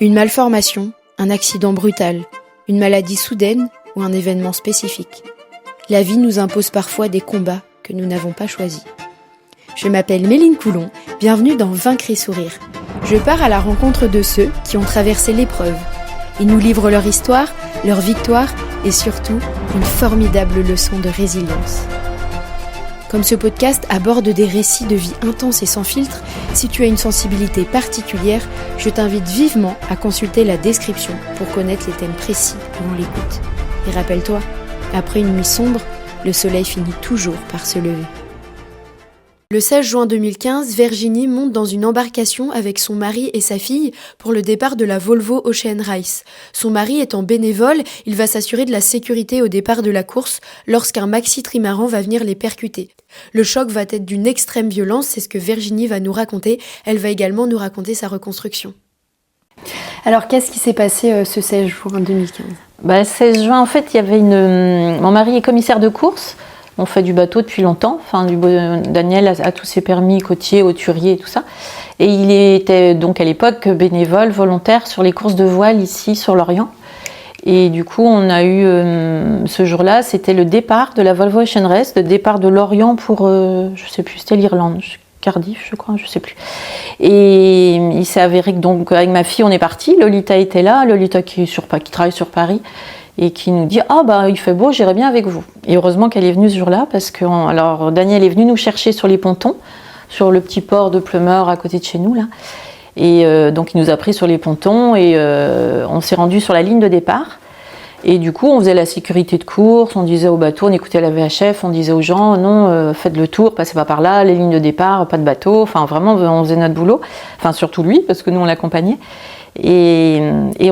Une malformation, un accident brutal, une maladie soudaine ou un événement spécifique. La vie nous impose parfois des combats que nous n'avons pas choisis. Je m'appelle Méline Coulon, bienvenue dans Vaincre et sourire. Je pars à la rencontre de ceux qui ont traversé l'épreuve. Ils nous livrent leur histoire, leur victoire et surtout une formidable leçon de résilience. Comme ce podcast aborde des récits de vie intenses et sans filtre, si tu as une sensibilité particulière, je t'invite vivement à consulter la description pour connaître les thèmes précis pendant l'écoute. Et rappelle-toi, après une nuit sombre, le soleil finit toujours par se lever. Le 16 juin 2015, Virginie monte dans une embarcation avec son mari et sa fille pour le départ de la Volvo Ocean Race. Son mari étant bénévole, il va s'assurer de la sécurité au départ de la course lorsqu'un maxi-trimaran va venir les percuter. Le choc va être d'une extrême violence, c'est ce que Virginie va nous raconter. Elle va également nous raconter sa reconstruction. Alors, qu'est-ce qui s'est passé ce 16 juin 2015 ? Le 16 juin, en fait, il y avait mon mari est commissaire de course. On fait du bateau depuis longtemps. Daniel a tous ses permis côtiers, hauturiers et tout ça. Et il était donc à l'époque bénévole, volontaire sur les courses de voile ici sur l'Orient. Et du coup, on a eu ce jour-là, c'était le départ de la Volvo Ocean Race, le départ de l'Orient pour, je sais plus, c'était l'Irlande, Cardiff, je crois, je sais plus. Et il s'est avéré que donc avec ma fille, on est parti. Lolita était là, Lolita qui travaille sur Paris. Et qui nous dit « Ah il fait beau, j'irai bien avec vous ». Et heureusement qu'elle est venue ce jour-là, parce que Daniel est venu nous chercher sur les pontons, sur le petit port de Pleumeur à côté de chez nous, là. Et donc il nous a pris sur les pontons et on s'est rendu sur la ligne de départ. Et du coup, on faisait la sécurité de course, on disait au bateau, on écoutait la VHF, on disait aux gens « Non, faites le tour, passez pas par là, les lignes de départ, pas de bateau ». Enfin vraiment, on faisait notre boulot. Enfin surtout lui, parce que nous on l'accompagnait. Et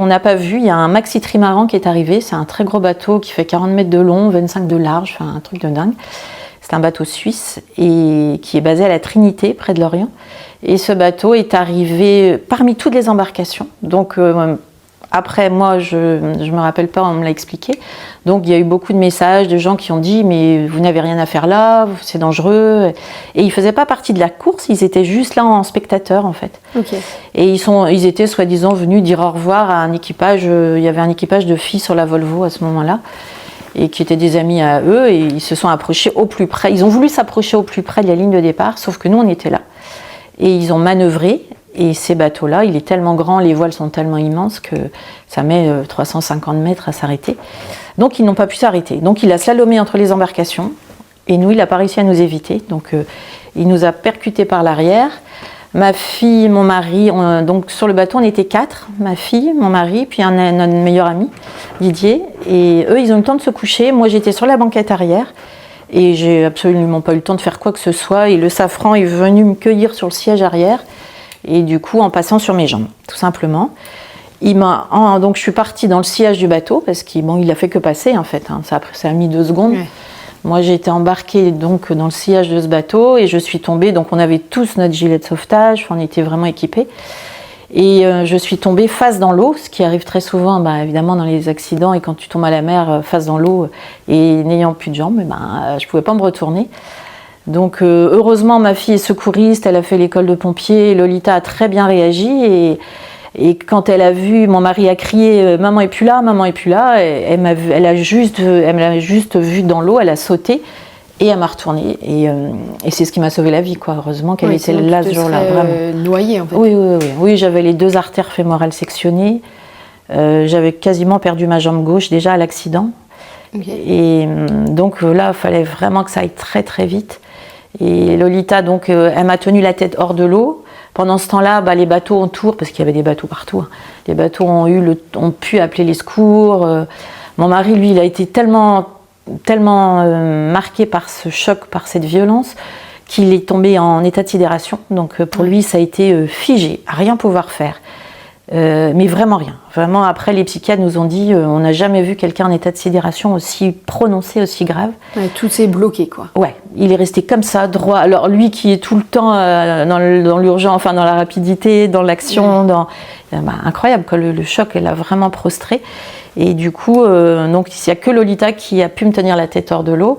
on n'a pas vu, il y a un maxi-trimaran qui est arrivé, c'est un très gros bateau qui fait 40 mètres de long, 25 de large, enfin un truc de dingue. C'est un bateau suisse et qui est basé à la Trinité, près de l'Orient. Et ce bateau est arrivé parmi toutes les embarcations. Donc après, moi, je me rappelle pas, on me l'a expliqué. Donc il y a eu beaucoup de messages de gens qui ont dit « Mais vous n'avez rien à faire là, c'est dangereux ». Et ils faisaient pas partie de la course, ils étaient juste là en spectateurs en fait. Okay. Et ils étaient soi-disant venus dire au revoir à un équipage, il y avait un équipage de filles sur la Volvo à ce moment-là, et qui étaient des amis à eux, et ils se sont approchés au plus près. Ils ont voulu s'approcher au plus près de la ligne de départ, sauf que nous on était là. Et ils ont manœuvré. Et ces bateaux-là, il est tellement grand, les voiles sont tellement immenses que ça met 350 mètres à s'arrêter. Donc ils n'ont pas pu s'arrêter. Donc il a slalomé entre les embarcations et nous, il n'a pas réussi à nous éviter. Donc il nous a percutés par l'arrière. Ma fille, mon mari, donc sur le bateau on était 4, ma fille, mon mari, puis notre meilleur ami, Didier. Et eux, ils ont eu le temps de se coucher. Moi, j'étais sur la banquette arrière. Et j'ai absolument pas eu le temps de faire quoi que ce soit. Et le safran est venu me cueillir sur le siège arrière. Et du coup, en passant sur mes jambes, tout simplement. Donc je suis partie dans le sillage du bateau, parce qu'il a fait que passer, en fait. Ça a mis 2 secondes. Ouais. Moi, j'ai été embarquée donc, dans le sillage de ce bateau, et je suis tombée. Donc on avait tous notre gilet de sauvetage, on était vraiment équipés. Et je suis tombée face dans l'eau, ce qui arrive très souvent, évidemment, dans les accidents. Et quand tu tombes à la mer, face dans l'eau, et n'ayant plus de jambes, je ne pouvais pas me retourner. Donc heureusement, ma fille est secouriste, elle a fait l'école de pompiers, Lolita a très bien réagi et quand elle a vu, mon mari a crié « Maman est plus là, maman est plus là », elle m'a juste vue dans l'eau, elle a sauté et elle m'a retournée et c'est ce qui m'a sauvé la vie, quoi. Heureusement qu'elle était là ce jour-là. Noyée en fait. Oui, j'avais les 2 artères fémorales sectionnées, j'avais quasiment perdu ma jambe gauche déjà à l'accident. Okay. Et donc là, il fallait vraiment que ça aille très très vite. Et Lolita, donc, elle m'a tenu la tête hors de l'eau. Pendant ce temps-là, les bateaux autour, parce qu'il y avait des bateaux partout, les bateaux ont pu appeler les secours. Mon mari, lui, il a été tellement marqué par ce choc, par cette violence, qu'il est tombé en état de sidération. Donc pour lui, ça a été figé, à rien pouvoir faire. Mais vraiment rien. Vraiment, après, les psychiatres nous ont dit on n'a jamais vu quelqu'un en état de sidération aussi prononcé, aussi grave. Ouais, tout s'est bloqué, quoi. Ouais, il est resté comme ça, droit. Alors lui qui est tout le temps dans l'urgence, enfin dans la rapidité, dans l'action, incroyable, quoi. Le choc, elle a vraiment prostré. Et du coup, donc il n'y a que Lolita qui a pu me tenir la tête hors de l'eau.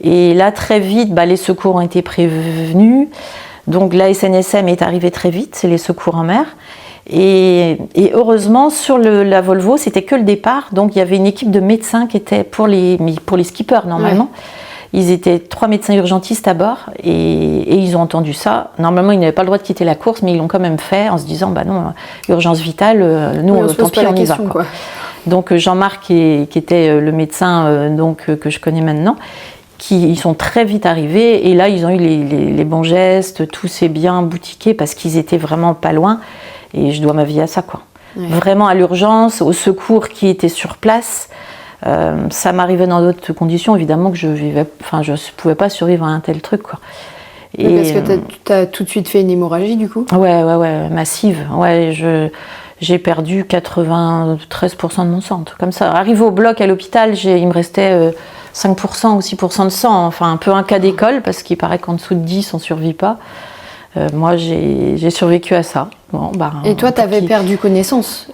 Et là, très vite, les secours ont été prévenus. Donc la SNSM est arrivée très vite, c'est les secours en mer. Et heureusement, sur la Volvo, c'était que le départ. Donc, il y avait une équipe de médecins qui était pour les skippers, normalement. Ouais. Ils étaient 3 médecins urgentistes à bord et ils ont entendu ça. Normalement, ils n'avaient pas le droit de quitter la course, mais ils l'ont quand même fait en se disant, bah non, urgence vitale, nous, tant pis, on y va. Quoi. Donc, Jean-Marc, qui était le médecin que je connais maintenant, ils sont très vite arrivés et là, ils ont eu les bons gestes, tout s'est bien boutiqué parce qu'ils étaient vraiment pas loin. Et je dois ma vie à ça, quoi. Ouais. Vraiment à l'urgence, au secours qui était sur place. Ça m'arrivait dans d'autres conditions, évidemment que je pouvais pas survivre à un tel truc, quoi. Et parce que tu as tout de suite fait une hémorragie, du coup ? Ouais, massive. Ouais, j'ai perdu 93% de mon sang, comme ça. Arrivé au bloc à l'hôpital, il me restait 5% ou 6% de sang, enfin un peu un cas d'école, parce qu'il paraît qu'en dessous de 10, on ne survit pas. Moi, j'ai survécu à ça. Bon, et toi, tu avais perdu connaissance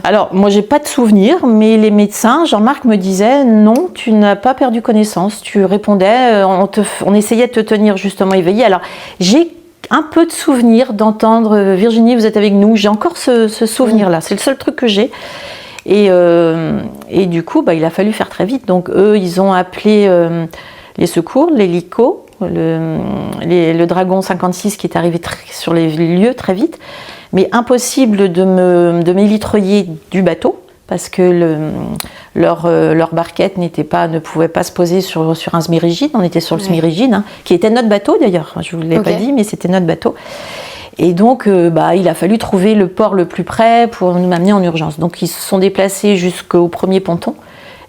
Alors, moi, j'ai pas de souvenir, mais les médecins, Jean-Marc me disait, non, tu n'as pas perdu connaissance. Tu répondais, on essayait de te tenir justement éveillé. Alors, j'ai un peu de souvenir d'entendre Virginie, vous êtes avec nous. J'ai encore ce souvenir-là. C'est le seul truc que j'ai. Et du coup, il a fallu faire très vite. Donc, eux, ils ont appelé les secours, l'hélico. Le Dragon 56 qui est arrivé sur les lieux très vite, mais impossible de m'élitreuiller du bateau parce que leur barquette ne pouvait pas se poser sur un semi-rigide. On était sur le semi-rigide, qui était notre bateau d'ailleurs. Je ne vous l'ai pas dit, mais c'était notre bateau. Et donc, il a fallu trouver le port le plus près pour nous amener en urgence. Donc, ils se sont déplacés jusqu'au premier ponton.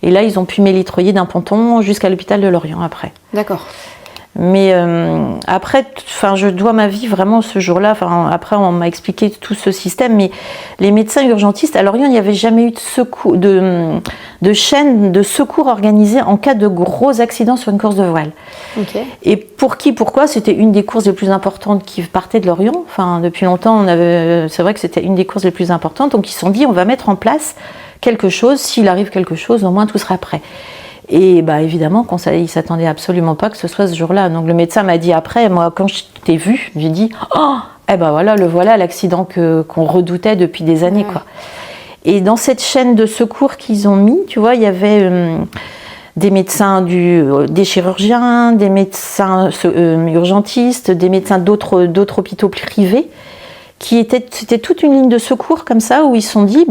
Et là, ils ont pu m'élitreuiller d'un ponton jusqu'à l'hôpital de Lorient après. D'accord. Mais après, je dois ma vie vraiment ce jour-là. Après, on m'a expliqué tout ce système. Mais les médecins urgentistes, à Lorient, il n'y avait jamais eu de chaîne de secours organisée en cas de gros accidents sur une course de voile. Okay. Et pourquoi c'était une des courses les plus importantes qui partait de Lorient. Enfin, depuis longtemps, c'est vrai que c'était une des courses les plus importantes. Donc, ils se sont dit, on va mettre en place quelque chose. S'il arrive quelque chose, au moins tout sera prêt. Et évidemment, ils ne s'attendaient absolument pas que ce soit ce jour-là. Donc le médecin m'a dit après, moi quand je t'ai vu, j'ai dit « Oh, voilà l'accident qu'on redoutait depuis des années. » quoi. Et dans cette chaîne de secours qu'ils ont mis, tu vois, il y avait des médecins, des chirurgiens, des médecins urgentistes, des médecins d'autres hôpitaux privés. C'était toute une ligne de secours comme ça où ils se sont dit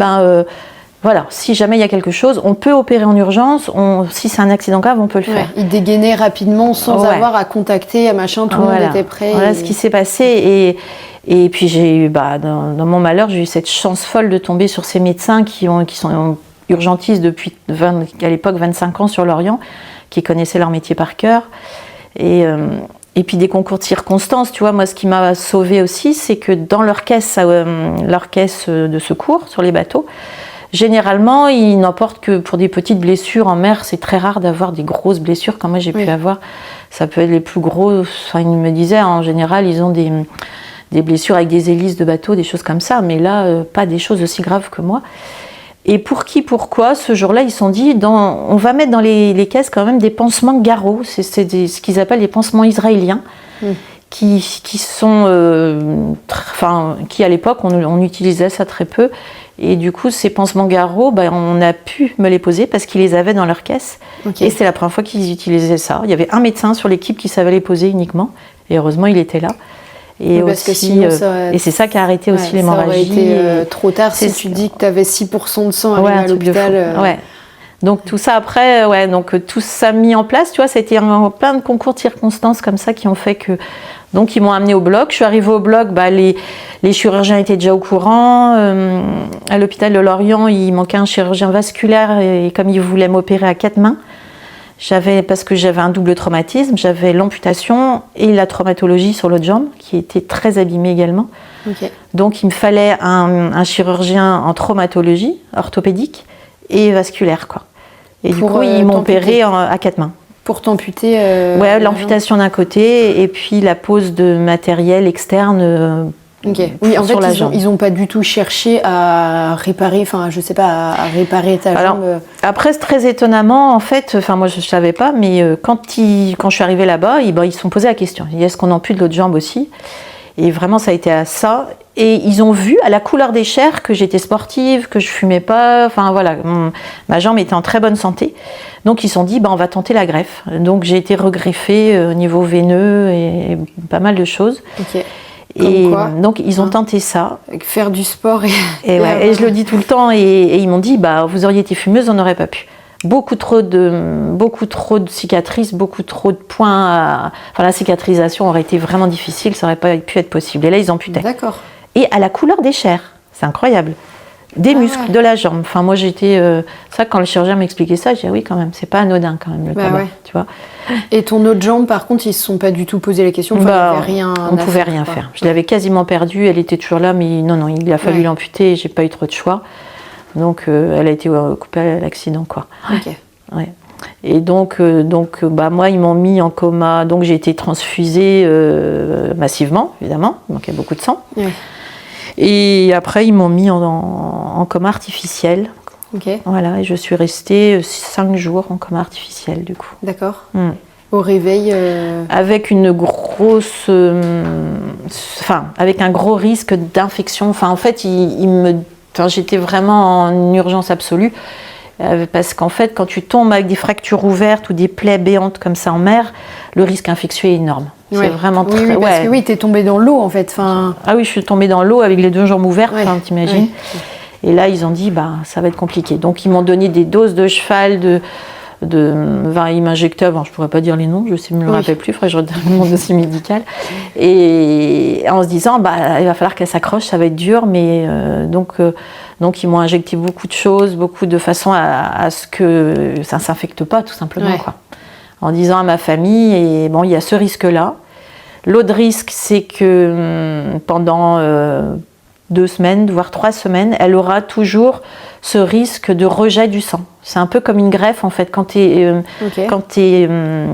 voilà, si jamais il y a quelque chose, on peut opérer en urgence. Si c'est un accident grave, on peut le faire. Ils dégainaient rapidement sans avoir à contacter, à machin. Tout le monde était prêt. Voilà ce qui s'est passé. Et puis j'ai eu, dans mon malheur, j'ai eu cette chance folle de tomber sur ces médecins qui sont urgentistes depuis à l'époque 25 ans sur Lorient, qui connaissaient leur métier par cœur. Et puis des concours de circonstances, tu vois, moi ce qui m'a sauvée aussi, c'est que dans leur caisse de secours sur les bateaux, généralement, ils n'emportent que pour des petites blessures en mer. C'est très rare d'avoir des grosses blessures comme moi j'ai pu avoir. Ça peut être les plus gros. Enfin, ils me disaient, en général, ils ont des blessures avec des hélices de bateau, des choses comme ça. Mais là, pas des choses aussi graves que moi. Et pourquoi, ce jour-là, ils se sont dit, on va mettre dans les caisses quand même des pansements Garot. C'est ce qu'ils appellent les pansements israéliens. Qui sont, qui à l'époque, on utilisait ça très peu. Et du coup, ces pansements Garot, on a pu me les poser parce qu'ils les avaient dans leur caisse. Okay. Et c'est la première fois qu'ils utilisaient ça. Il y avait un médecin sur l'équipe qui savait les poser uniquement. Et heureusement, il était là. Et, parce que sinon, et c'est ça qui a arrêté aussi l'hémorragie. Ça aurait été trop tard si tu dis que tu avais 6% de sang arrivé à l'hôpital. Donc tout ça après, donc tout ça mis en place, tu vois, c'était plein de concours de circonstances comme ça qui ont fait que... Donc ils m'ont amenée au bloc. Je suis arrivée au bloc, les chirurgiens étaient déjà au courant. À l'hôpital de Lorient, il manquait un chirurgien vasculaire et comme ils voulaient m'opérer à 4 mains, parce que j'avais un double traumatisme, j'avais l'amputation et la traumatologie sur l'autre jambe qui était très abîmée également. Okay. Donc il me fallait un chirurgien en traumatologie orthopédique et vasculaire, quoi. Et du coup, ils m'ont opéré à 4 mains. Pour t'amputer l'amputation d'un côté et puis la pose de matériel externe oui, en fait, ils n'ont pas du tout cherché à réparer, à réparer ta jambe. Après, très étonnamment, en fait, moi je ne savais pas, mais quand je suis arrivée là-bas, ils se sont posé la question. Est-ce qu'on ampute l'autre jambe aussi ? Et vraiment, ça a été à ça. Et ils ont vu à la couleur des chairs que j'étais sportive, que je fumais pas, enfin voilà, ma jambe était en très bonne santé. Donc ils se sont dit, on va tenter la greffe. Donc j'ai été regreffée au niveau veineux et pas mal de choses. Ok. Et donc ils ont tenté ça. Faire du sport et je le dis tout le temps, et ils m'ont dit, vous auriez été fumeuse, on n'aurait pas pu. Beaucoup trop de cicatrices, beaucoup trop de points. La cicatrisation aurait été vraiment difficile, ça n'aurait pas pu être possible. Et là, ils amputaient. D'accord. Et à la couleur des chairs, c'est incroyable. Des muscles, de la jambe. Enfin, moi, j'étais... ça, quand le chirurgien m'expliquait ça, j'ai dit, oui, quand même, c'est pas anodin, quand même, le combat, tu vois. Et ton autre jambe, par contre, ils ne se sont pas du tout posé la question, on ne pouvait rien faire. Je l'avais quasiment perdue, elle était toujours là, mais non, il a fallu l'amputer, et j'ai pas eu trop de choix. Donc, elle a été coupée à l'accident, quoi. Ok. Ouais. Et donc, moi, ils m'ont mis en coma. Donc, j'ai été transfusée massivement, évidemment. Donc, il y a beaucoup de sang. Ouais. Et après, ils m'ont mis en coma artificiel. Ok. Voilà, et je suis restée 5 jours en coma artificiel, du coup. D'accord. Au réveil avec une grosse... avec un gros risque d'infection. Enfin, en fait, j'étais vraiment en urgence absolue. Parce qu'en fait, quand tu tombes avec des fractures ouvertes ou des plaies béantes comme ça en mer, le risque infectieux est énorme. C'est vraiment très... parce que t'es tombée dans l'eau en fait. Ah oui, je suis tombée dans l'eau avec les 2 jambes ouvertes, t'imagines. Et là, ils ont dit, ça va être compliqué. Donc, ils m'ont donné des doses de cheval, ils m'injectaient, je ne pourrais pas dire les noms, je ne me le rappelle plus, il faudrait que je regarde mon dossier médical. Et en se disant, il va falloir qu'elle s'accroche, ça va être dur, mais donc ils m'ont injecté beaucoup de choses, beaucoup de façon à ce que ça ne s'infecte pas, tout simplement. Quoi. En disant à ma famille, et il y a ce risque-là. L'autre risque, c'est que pendant 2 semaines, voire 3 semaines, elle aura toujours ce risque de rejet du sang. C'est un peu comme une greffe en fait. Quand tu es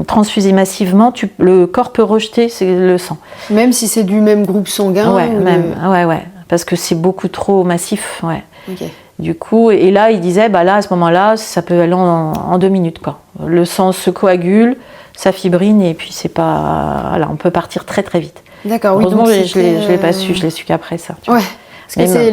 transfusé massivement, le corps peut rejeter le sang. Même si c'est du même groupe sanguin. Ouais. Parce que c'est beaucoup trop massif. Ouais. Okay. Du coup, et là, il disait, à ce moment-là, ça peut aller en 2 minutes, quoi. Le sang se coagule, ça fibrine, et puis c'est pas... Voilà, on peut partir très très vite. D'accord, oui. Heureusement, je l'ai pas su, je l'ai su qu'après ça. Ouais. Parce que c'est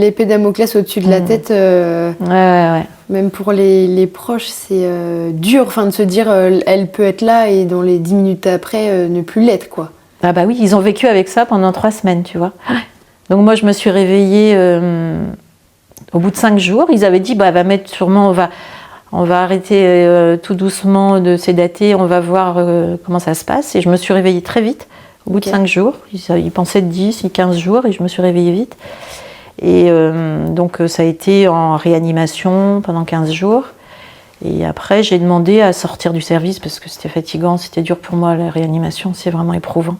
l'épée Damoclès au-dessus de la tête. Ouais. Même pour les proches, c'est dur de se dire elle peut être là et dans les 10 minutes après ne plus l'être, quoi. Ah oui, ils ont vécu avec ça pendant 3 semaines, tu vois. Donc moi, je me suis réveillée au bout de 5 jours. Ils avaient dit, elle va mettre sûrement, on va arrêter tout doucement de sédater, on va voir comment ça se passe. Et je me suis réveillée très vite. Au bout de 5 jours, ils pensaient de 10, 15 jours et je me suis réveillée vite. Et donc ça a été en réanimation pendant 15 jours. Et après, j'ai demandé à sortir du service parce que c'était fatigant, c'était dur pour moi, la réanimation, c'est vraiment éprouvant.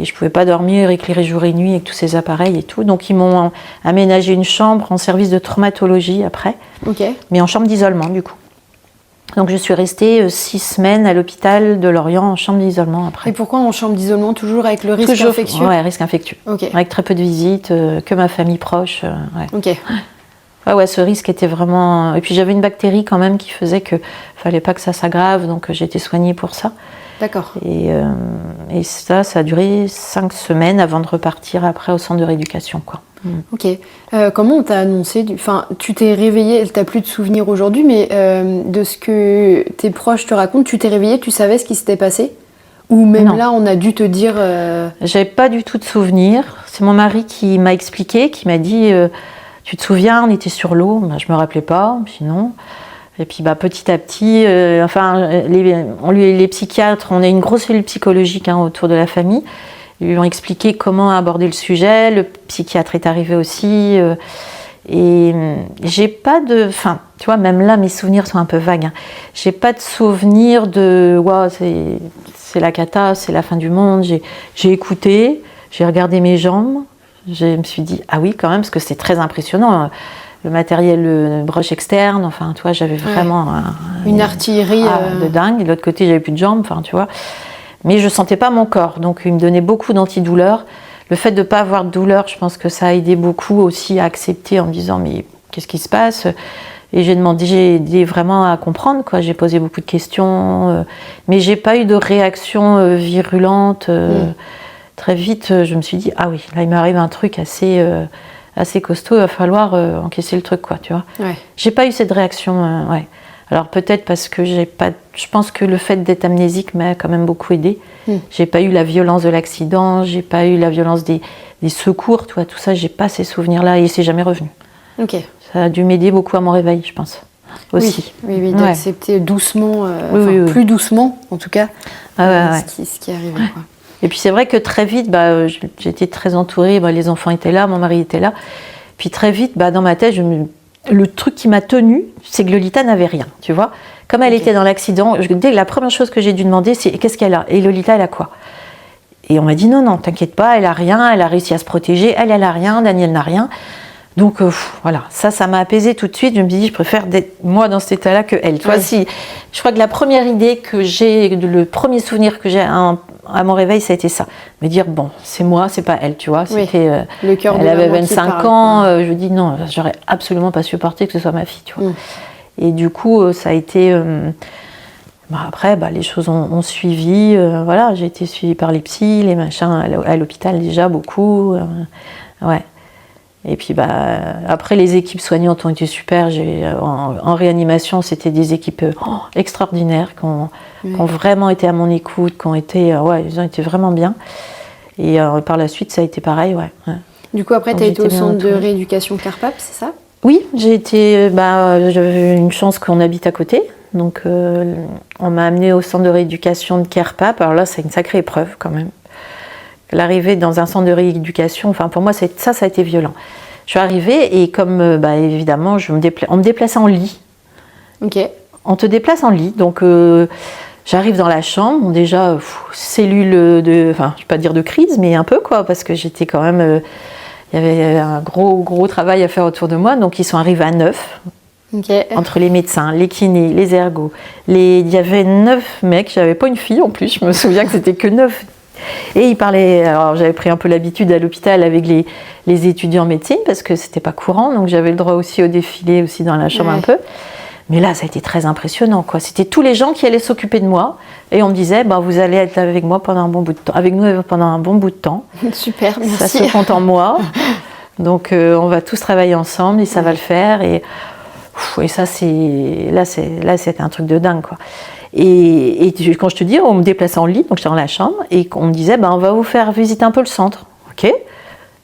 Et je ne pouvais pas dormir, éclairer jour et nuit avec tous ces appareils et tout. Donc ils m'ont aménagé une chambre en service de traumatologie après, mais en chambre d'isolement du coup. Donc je suis restée 6 semaines à l'hôpital de Lorient en chambre d'isolement après. Et pourquoi en chambre d'isolement, toujours avec le risque infectieux ? Oui, risque infectieux. Avec très peu de visites, que ma famille proche. Ouais, ce risque était vraiment... Et puis j'avais une bactérie quand même qui faisait qu'il ne fallait pas que ça s'aggrave, donc j'ai été soignée pour ça. D'accord. Et ça a duré 5 semaines avant de repartir après au centre de rééducation, quoi. Ok. Comment on t'a annoncé tu t'es réveillée, t'as plus de souvenirs aujourd'hui, mais de ce que tes proches te racontent, tu t'es réveillée, tu savais ce qui s'était passé ? Ou même là, on a dû te dire... J'avais pas du tout de souvenirs. C'est mon mari qui m'a expliqué, qui m'a dit tu te souviens, on était sur l'eau. Je me rappelais pas, puis non. Et puis petit à petit, les psychiatres, on a une grosse cellule psychologique autour de la famille. Ils lui ont expliqué comment aborder le sujet. Le psychiatre est arrivé aussi. Et j'ai pas de... tu vois, même là, mes souvenirs sont un peu vagues. J'ai pas de souvenir de... c'est la cata, c'est la fin du monde. J'ai écouté, j'ai regardé mes jambes. Je me suis dit, ah oui, quand même, parce que c'est très impressionnant. Le matériel, le broche externe, j'avais vraiment... une artillerie... de dingue. Et de l'autre côté, j'avais plus de jambes, tu vois. Mais je ne sentais pas mon corps, donc il me donnait beaucoup d'antidouleurs. Le fait de ne pas avoir de douleur, je pense que ça a aidé beaucoup aussi à accepter en me disant, mais qu'est-ce qui se passe ? Et j'ai aidé vraiment à comprendre, quoi. J'ai posé beaucoup de questions, mais je n'ai pas eu de réaction virulente. très vite, je me suis dit, ah oui, là, il m'arrive un truc assez costaud, il va falloir encaisser le truc, quoi, tu vois. Ouais. J'ai pas eu cette réaction, ouais. Alors peut-être parce que je pense que le fait d'être amnésique m'a quand même beaucoup aidée. J'ai pas eu la violence de l'accident, j'ai pas eu la violence des secours, tu vois, tout ça, j'ai pas ces souvenirs-là et c'est jamais revenu. Ok. Ça a dû m'aider beaucoup à mon réveil, je pense. Aussi. Oui, d'accepter doucement, plus doucement en tout cas, ce qui est arrivé. Quoi. Et puis c'est vrai que très vite, j'ai été très entourée, les enfants étaient là, mon mari était là. Puis très vite, dans ma tête, le truc qui m'a tenue, c'est que Lolita n'avait rien, tu vois. Comme elle était dans l'accident, la première chose que j'ai dû demander, c'est qu'est-ce qu'elle a ? Et Lolita, elle a quoi ? Et on m'a dit non, t'inquiète pas, elle a rien, elle a réussi à se protéger, elle a rien, Daniel n'a rien. Donc voilà, ça m'a apaisée tout de suite. Je me dis, je préfère d'être moi dans cet état-là que elle. Tu vois, je crois que la première idée que j'ai, le premier souvenir que j'ai à mon réveil, ça a été ça. Me dire, bon, c'est moi, c'est pas elle, tu vois. C'était, le cœur elle avait 25 ans, je me dis non, j'aurais absolument pas supporté que ce soit ma fille, tu vois. Et du coup, ça a été... après, les choses ont suivi. Voilà, j'ai été suivie par les psys, les machins, à l'hôpital déjà, beaucoup. Ouais. Et puis après, les équipes soignantes ont été super. En réanimation, c'était des équipes extraordinaires qui ont vraiment été à mon écoute, ils ont été vraiment bien. Et par la suite, ça a été pareil, ouais. Du coup, après, tu as été au centre de rééducation Carpap, c'est ça ? Oui, j'ai été. J'avais une chance qu'on habite à côté. Donc, on m'a amenée au centre de rééducation de Carpap. Alors là, c'est une sacrée épreuve quand même. L'arrivée dans un centre de rééducation, pour moi, ça a été violent. Je suis arrivée et comme, évidemment, on me déplaçait en lit. Ok. On te déplace en lit, donc j'arrive dans la chambre, déjà, cellule je vais pas dire de crise, mais un peu, quoi, parce que j'étais quand même... Il y avait un gros travail à faire autour de moi, donc ils sont arrivés à 9. Okay. Entre les médecins, les kinés, les ergos. Il y avait 9 mecs, j'avais pas une fille en plus, je me souviens que c'était que 9. Et ils parlaient, alors j'avais pris un peu l'habitude à l'hôpital avec les étudiants en médecine, parce que c'était pas courant, donc j'avais le droit aussi au défilé, aussi dans la chambre un peu. Mais là, ça a été très impressionnant, quoi. C'était tous les gens qui allaient s'occuper de moi, et on me disait, vous allez être avec moi pendant un bon bout de temps, avec nous pendant un bon bout de temps. Super, merci. Ça se compte en moi. Donc on va tous travailler ensemble et ça va le faire. Et ça, c'était un truc de dingue, quoi. Et quand je te dis, on me déplaçait en lit, donc j'étais dans la chambre, et on me disait, on va vous faire visiter un peu le centre. Ok.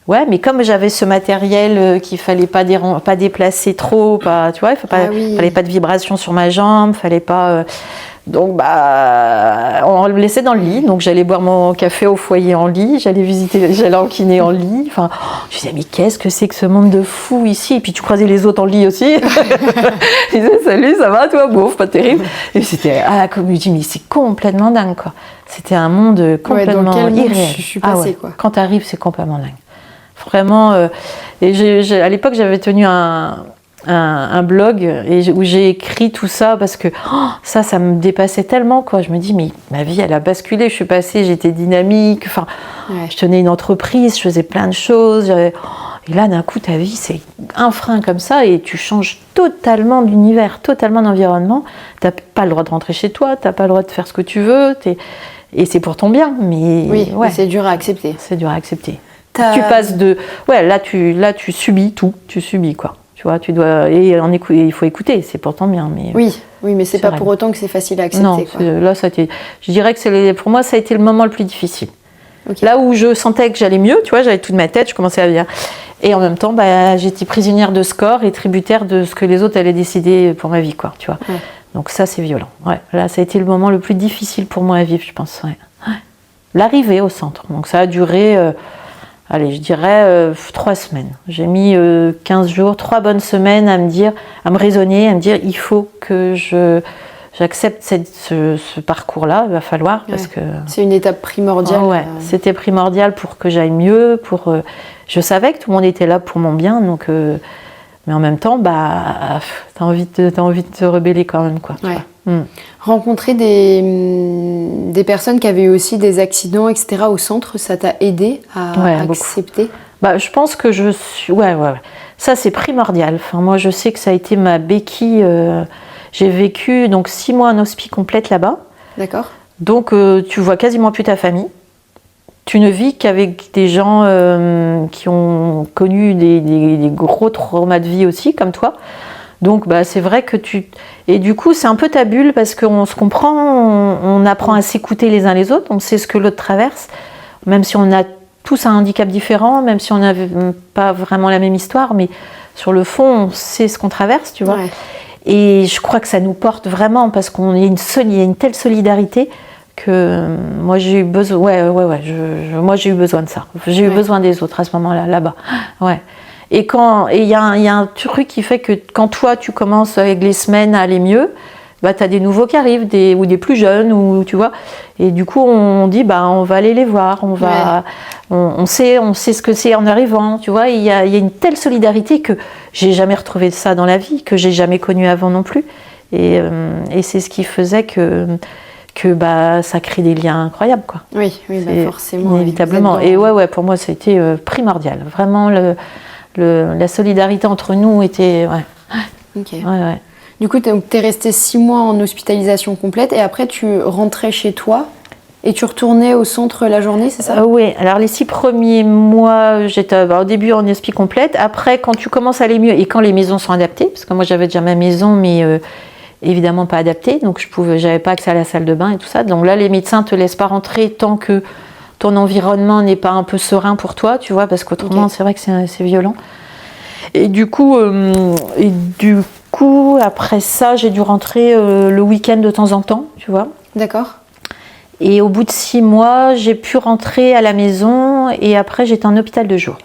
Ouais, mais comme j'avais ce matériel qu'il fallait pas déplacer trop, tu vois, fallait pas de vibration sur ma jambe, fallait pas. Donc on me laissait dans le lit, donc j'allais boire mon café au foyer en lit, j'allais en kiné en lit. Enfin, je disais mais qu'est-ce que c'est que ce monde de fous ici ? Et puis tu croisais les autres en lit aussi. Je disais salut, ça va toi ? Bouf, pas terrible. Et c'était comme je dis mais c'est complètement dingue, quoi. C'était un monde complètement irréel. Je suis passée, quoi. Quand t'arrives, c'est complètement dingue. Vraiment. Et à l'époque, j'avais tenu un blog où j'ai écrit tout ça parce que ça me dépassait tellement, quoi. Je me dis mais ma vie elle a basculé, je suis passée, j'étais dynamique, je tenais une entreprise, je faisais plein de choses, et là d'un coup ta vie c'est un frein comme ça et tu changes totalement d'univers, totalement d'environnement, t'as pas le droit de rentrer chez toi, t'as pas le droit de faire ce que tu veux, et c'est pour ton bien, mais mais c'est dur à accepter. C'est dur à accepter. Tu passes de là tu subis tout, tu subis, quoi. Tu vois, il faut écouter, c'est pourtant bien. Mais oui, mais c'est pas pour autant que c'est facile à accepter. Non, quoi. Là, je dirais que pour moi, ça a été le moment le plus difficile. Okay. Là où je sentais que j'allais mieux, tu vois, j'avais toute ma tête, je commençais à dire. Et en même temps, j'étais prisonnière de score et tributaire de ce que les autres allaient décider pour ma vie, quoi, tu vois. Ouais. Donc ça, c'est violent. Ouais. Là, ça a été le moment le plus difficile pour moi à vivre, je pense. Ouais. L'arrivée au centre. Donc ça a duré... je dirais 3 semaines. J'ai mis 15 jours, 3 bonnes semaines à me raisonner, à me dire il faut que j'accepte ce parcours-là, il va falloir, parce que... C'est une étape primordiale. C'était primordial pour que j'aille mieux, je savais que tout le monde était là pour mon bien, donc... mais en même temps, t'as envie de te rebeller quand même, quoi. Ouais. Rencontrer des personnes qui avaient eu aussi des accidents, etc. au centre, ça t'a aidé à accepter ? Je pense que je suis... Ouais. Ça, c'est primordial. Enfin, moi, je sais que ça a été ma béquille. J'ai vécu 6 mois en hospice complète là-bas. D'accord. Donc, tu vois quasiment plus ta famille. tu ne vis qu'avec des gens qui ont connu des gros traumas de vie aussi, comme toi. Donc c'est vrai que Et du coup, c'est un peu ta bulle parce qu'on se comprend, on apprend à s'écouter les uns les autres, on sait ce que l'autre traverse, même si on a tous un handicap différent, même si on n'a pas vraiment la même histoire, mais sur le fond, on sait ce qu'on traverse, tu vois. Ouais. Et je crois que ça nous porte vraiment parce qu'il y a une telle solidarité que moi j'ai eu besoin. Moi j'ai eu besoin de ça. J'ai eu besoin des autres à ce moment-là, là-bas. Ouais. Et il y a un truc qui fait que quand toi tu commences avec les semaines à aller mieux, tu as des nouveaux qui arrivent, ou des plus jeunes, ou tu vois. Et du coup on dit on va aller les voir, on sait ce que c'est en arrivant, tu vois. Il y a une telle solidarité que j'ai jamais retrouvé ça dans la vie, que j'ai jamais connu avant non plus. Et c'est ce qui faisait que ça crée des liens incroyables, quoi. Oui, forcément. Inévitablement. Et pour moi ça a été primordial. Vraiment la solidarité entre nous était... Ok. Ouais. Du coup, tu es resté 6 mois en hospitalisation complète et après tu rentrais chez toi et tu retournais au centre la journée, c'est ça? Oui, alors les 6 premiers mois, j'étais au début en hospi complète. Après, quand tu commences à aller mieux et quand les maisons sont adaptées, parce que moi j'avais déjà ma maison, mais évidemment pas adaptée, donc j'avais pas accès à la salle de bain et tout ça. Donc là, les médecins te laissent pas rentrer tant que ton environnement n'est pas un peu serein pour toi, tu vois, parce qu'autrement, c'est vrai que c'est violent. Et du coup, après ça, j'ai dû rentrer le week-end de temps en temps, tu vois. D'accord. Et au bout de 6 mois, j'ai pu rentrer à la maison et après, j'étais en hôpital de jour.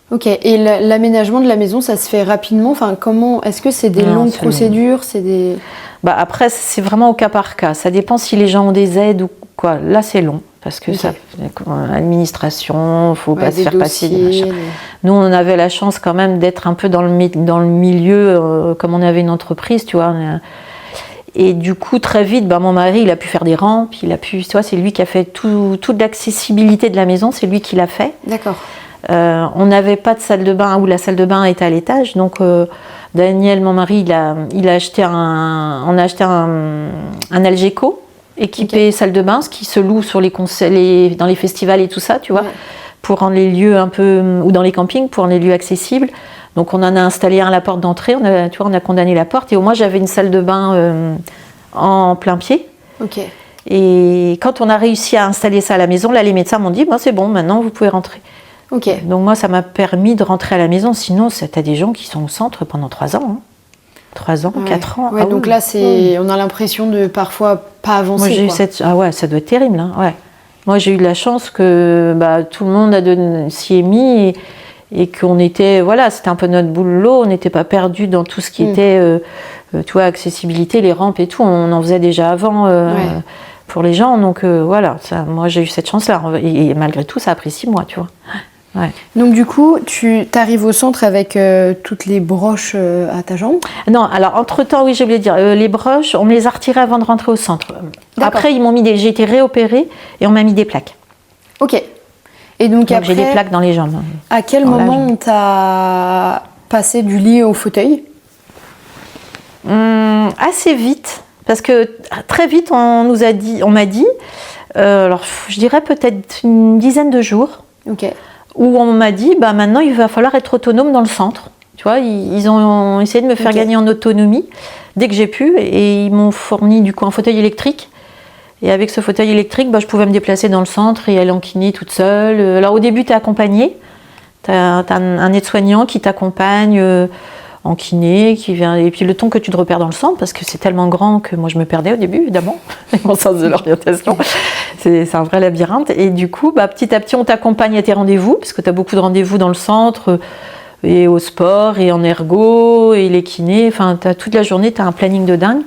Ok. Et l'aménagement de la maison, ça se fait rapidement? Enfin, comment? Est-ce que c'est des longues procédures? C'est des... Après, c'est vraiment au cas par cas. Ça dépend si les gens ont des aides ou quoi. Là, c'est long. Parce que ça, administration, il faut pas se faire passer des machins. Nous, on avait la chance quand même d'être un peu dans le milieu, comme on avait une entreprise, tu vois. Et du coup, très vite, mon mari, il a pu faire des rampes, tu vois, c'est lui qui a fait toute l'accessibilité de la maison, c'est lui qui l'a fait. D'accord. On n'avait pas de salle de bain où la salle de bain était à l'étage, donc Daniel, mon mari, on a acheté un Algeco équipé salle de bain, ce qui se loue sur dans les festivals et tout ça, tu vois, pour rendre les lieux un peu, ou dans les campings, pour rendre les lieux accessibles. Donc on en a installé un à la porte d'entrée, on a condamné la porte, et au moins j'avais une salle de bain en plein pied. Ok. Et quand on a réussi à installer ça à la maison, là les médecins m'ont dit, c'est bon, maintenant vous pouvez rentrer. Ok. Donc moi ça m'a permis de rentrer à la maison, sinon t'as des gens qui sont au centre pendant 3 ans. 3 ans, 4 ans. Ouais, donc là, on a l'impression de parfois pas avancer. Moi, j'ai eu ça doit être terrible. Hein, ouais. Moi, j'ai eu de la chance que tout le monde s'y est mis et qu'on était, c'était un peu notre boulot, on n'était pas perdus dans tout ce qui était, tu vois, accessibilité, les rampes et tout, on en faisait déjà avant pour les gens. Donc moi, j'ai eu cette chance-là. Et malgré tout, ça a pris 6 mois, tu vois. Ouais. Donc du coup, tu arrives au centre avec toutes les broches à ta jambe? Non, alors entre-temps, oui, j'ai oublié de dire, les broches, on me les a retirées avant de rentrer au centre. D'accord. Après, j'ai été réopérée et on m'a mis des plaques. Ok. Et donc après, j'ai des plaques dans les jambes. À quel moment on t'a passé du lit au fauteuil? Assez vite, parce que très vite, on m'a dit, alors je dirais peut-être une dizaine de jours. Ok. Où on m'a dit, maintenant il va falloir être autonome dans le centre. Tu vois, ils ont essayé de me faire gagner en autonomie dès que j'ai pu, et ils m'ont fourni du coup un fauteuil électrique. Et avec ce fauteuil électrique, je pouvais me déplacer dans le centre et aller en kiné toute seule. Alors au début, tu es accompagnée. Tu as un aide-soignant qui t'accompagne en kiné, qui vient, et puis le temps que tu te repères dans le centre, parce que c'est tellement grand que moi je me perdais au début, évidemment, mon sens de l'orientation. C'est un vrai labyrinthe. Et du coup, petit à petit, on t'accompagne à tes rendez-vous, parce que tu as beaucoup de rendez-vous dans le centre, et au sport, et en ergo, et les kinés. Enfin, toute la journée, tu as un planning de dingue.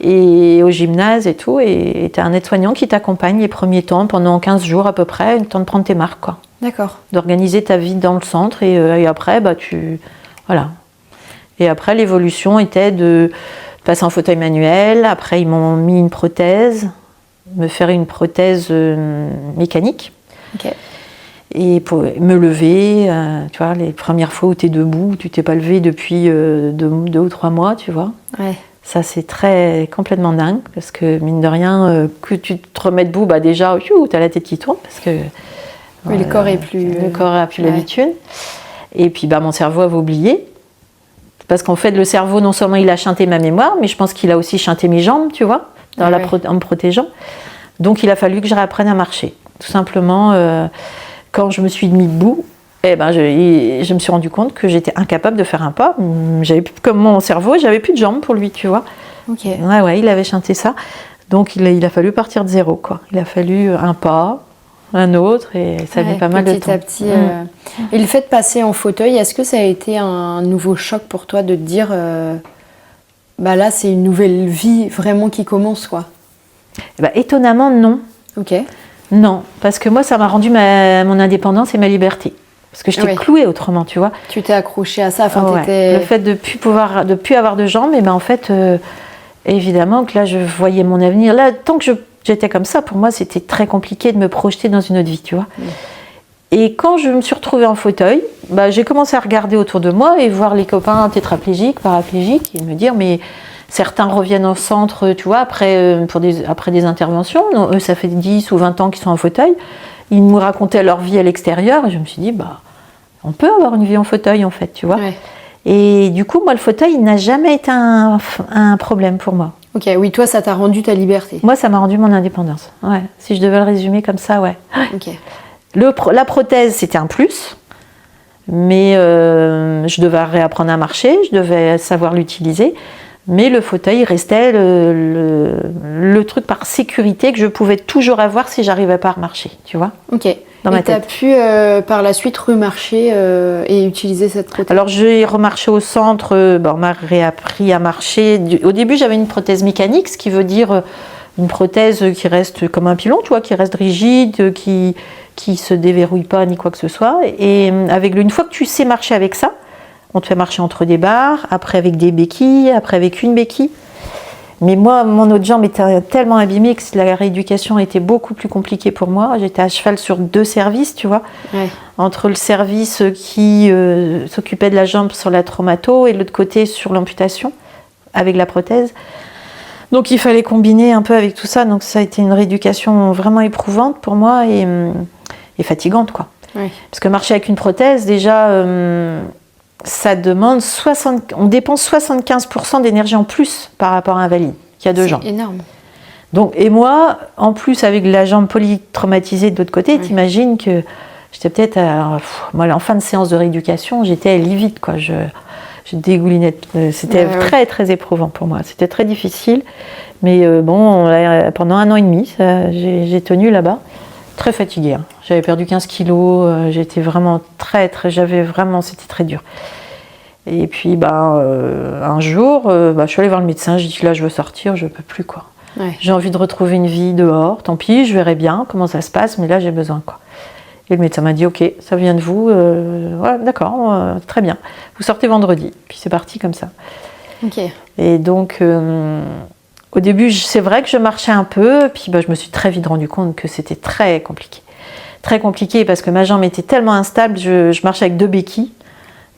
Et au gymnase et tout. Et tu as un aide-soignant qui t'accompagne les premiers temps, pendant 15 jours à peu près, le temps de prendre tes marques, quoi. D'accord. D'organiser ta vie dans le centre. Et après, voilà. Et après, l'évolution était de passer en fauteuil manuel. Après, ils m'ont mis une prothèse, me faire une prothèse mécanique. Ok. Et pour me lever, tu vois, les premières fois où tu es debout, tu t'es pas levé depuis 2 ou 3 mois, tu vois. Ouais. Ça, c'est complètement dingue, parce que mine de rien, que tu te remets debout, déjà, tu as la tête qui tourne, parce que Oui, le corps est plus... Le corps a plus l'habitude. Et puis mon cerveau avait oublié. Parce qu'en fait, le cerveau, non seulement il a chanté ma mémoire, mais je pense qu'il a aussi chanté mes jambes, tu vois, en me protégeant. Donc il a fallu que je réapprenne à marcher. Tout simplement, quand je me suis mis debout, je me suis rendu compte que j'étais incapable de faire un pas. Comme mon cerveau, j'avais plus de jambes pour lui, tu vois. Ok. Ouais, il avait chanté ça. Donc il a fallu partir de zéro, quoi. Il a fallu un pas, un autre, et ça avait pas mal de temps. Petit à petit. Et le fait de passer en fauteuil, est-ce que ça a été un nouveau choc pour toi de te dire, là c'est une nouvelle vie vraiment qui commence, quoi? Étonnamment, non. Ok. Non, parce que moi, ça m'a rendu mon indépendance et ma liberté. Parce que j'étais clouée autrement, tu vois. Tu t'es accrochée à ça. Le fait de plus avoir de jambes, en fait, évidemment que là, je voyais mon avenir. Là, tant que j'étais comme ça, pour moi, c'était très compliqué de me projeter dans une autre vie, tu vois. Et quand je me suis retrouvée en fauteuil, j'ai commencé à regarder autour de moi et voir les copains tétraplégiques, paraplégiques, et me dire, mais certains reviennent au centre, tu vois, après des interventions. Non, eux, ça fait 10 ou 20 ans qu'ils sont en fauteuil. Ils me racontaient leur vie à l'extérieur, et je me suis dit, on peut avoir une vie en fauteuil, en fait, tu vois. Ouais. Et du coup, moi, le fauteuil, il n'a jamais été un problème pour moi. Ok, oui, toi, ça t'a rendu ta liberté. Moi, ça m'a rendu mon indépendance. Ouais. Si je devais le résumer comme ça, ouais. Ok. La prothèse, c'était un plus, mais je devais réapprendre à marcher, je devais savoir l'utiliser. Mais le fauteuil restait le truc par sécurité que je pouvais toujours avoir si j'arrivais pas à remarcher, tu vois. Ok. Dans ma tête. Et tu as pu par la suite remarcher et utiliser cette prothèse? Alors j'ai remarché au centre, on m'a réappris à marcher. Au début j'avais une prothèse mécanique, ce qui veut dire une prothèse qui reste comme un pilon, tu vois, qui reste rigide, qui se déverrouille pas ni quoi que ce soit. Et une fois que tu sais marcher avec ça, on te fait marcher entre des barres, après avec des béquilles, après avec une béquille. Mais moi, mon autre jambe était tellement abîmée que la rééducation était beaucoup plus compliquée pour moi. J'étais à cheval sur 2 services, tu vois. Ouais. Entre le service qui s'occupait de la jambe sur la traumato et l'autre côté sur l'amputation, avec la prothèse. Donc il fallait combiner un peu avec tout ça. Donc ça a été une rééducation vraiment éprouvante pour moi et fatigante, quoi. Ouais. Parce que marcher avec une prothèse, déjà... ça demande on dépense 75% d'énergie en plus par rapport à un valide qui a 2 jambes. C'est énorme. Donc, et moi, en plus avec la jambe polytraumatisée de l'autre côté, t'imagines que j'étais peut-être moi, en fin de séance de rééducation, j'étais livide, quoi. Je dégoulinais. C'était très très éprouvant pour moi. C'était très difficile. Mais pendant 1 an et demi, j'ai tenu là-bas. Très fatiguée. Hein. J'avais perdu 15 kilos, j'étais vraiment c'était très dur. Et puis, un jour, je suis allée voir le médecin, j'ai dit là, je veux sortir, je peux plus, quoi. Ouais. J'ai envie de retrouver une vie dehors, tant pis, je verrai bien comment ça se passe, mais là, j'ai besoin, quoi. Et le médecin m'a dit, ok, ça vient de vous, ouais, d'accord, très bien. Vous sortez vendredi. Puis c'est parti comme ça. Ok. Et donc... au début, c'est vrai que je marchais un peu, puis je me suis très vite rendu compte que c'était très compliqué. Très compliqué parce que ma jambe était tellement instable, je marchais avec 2 béquilles.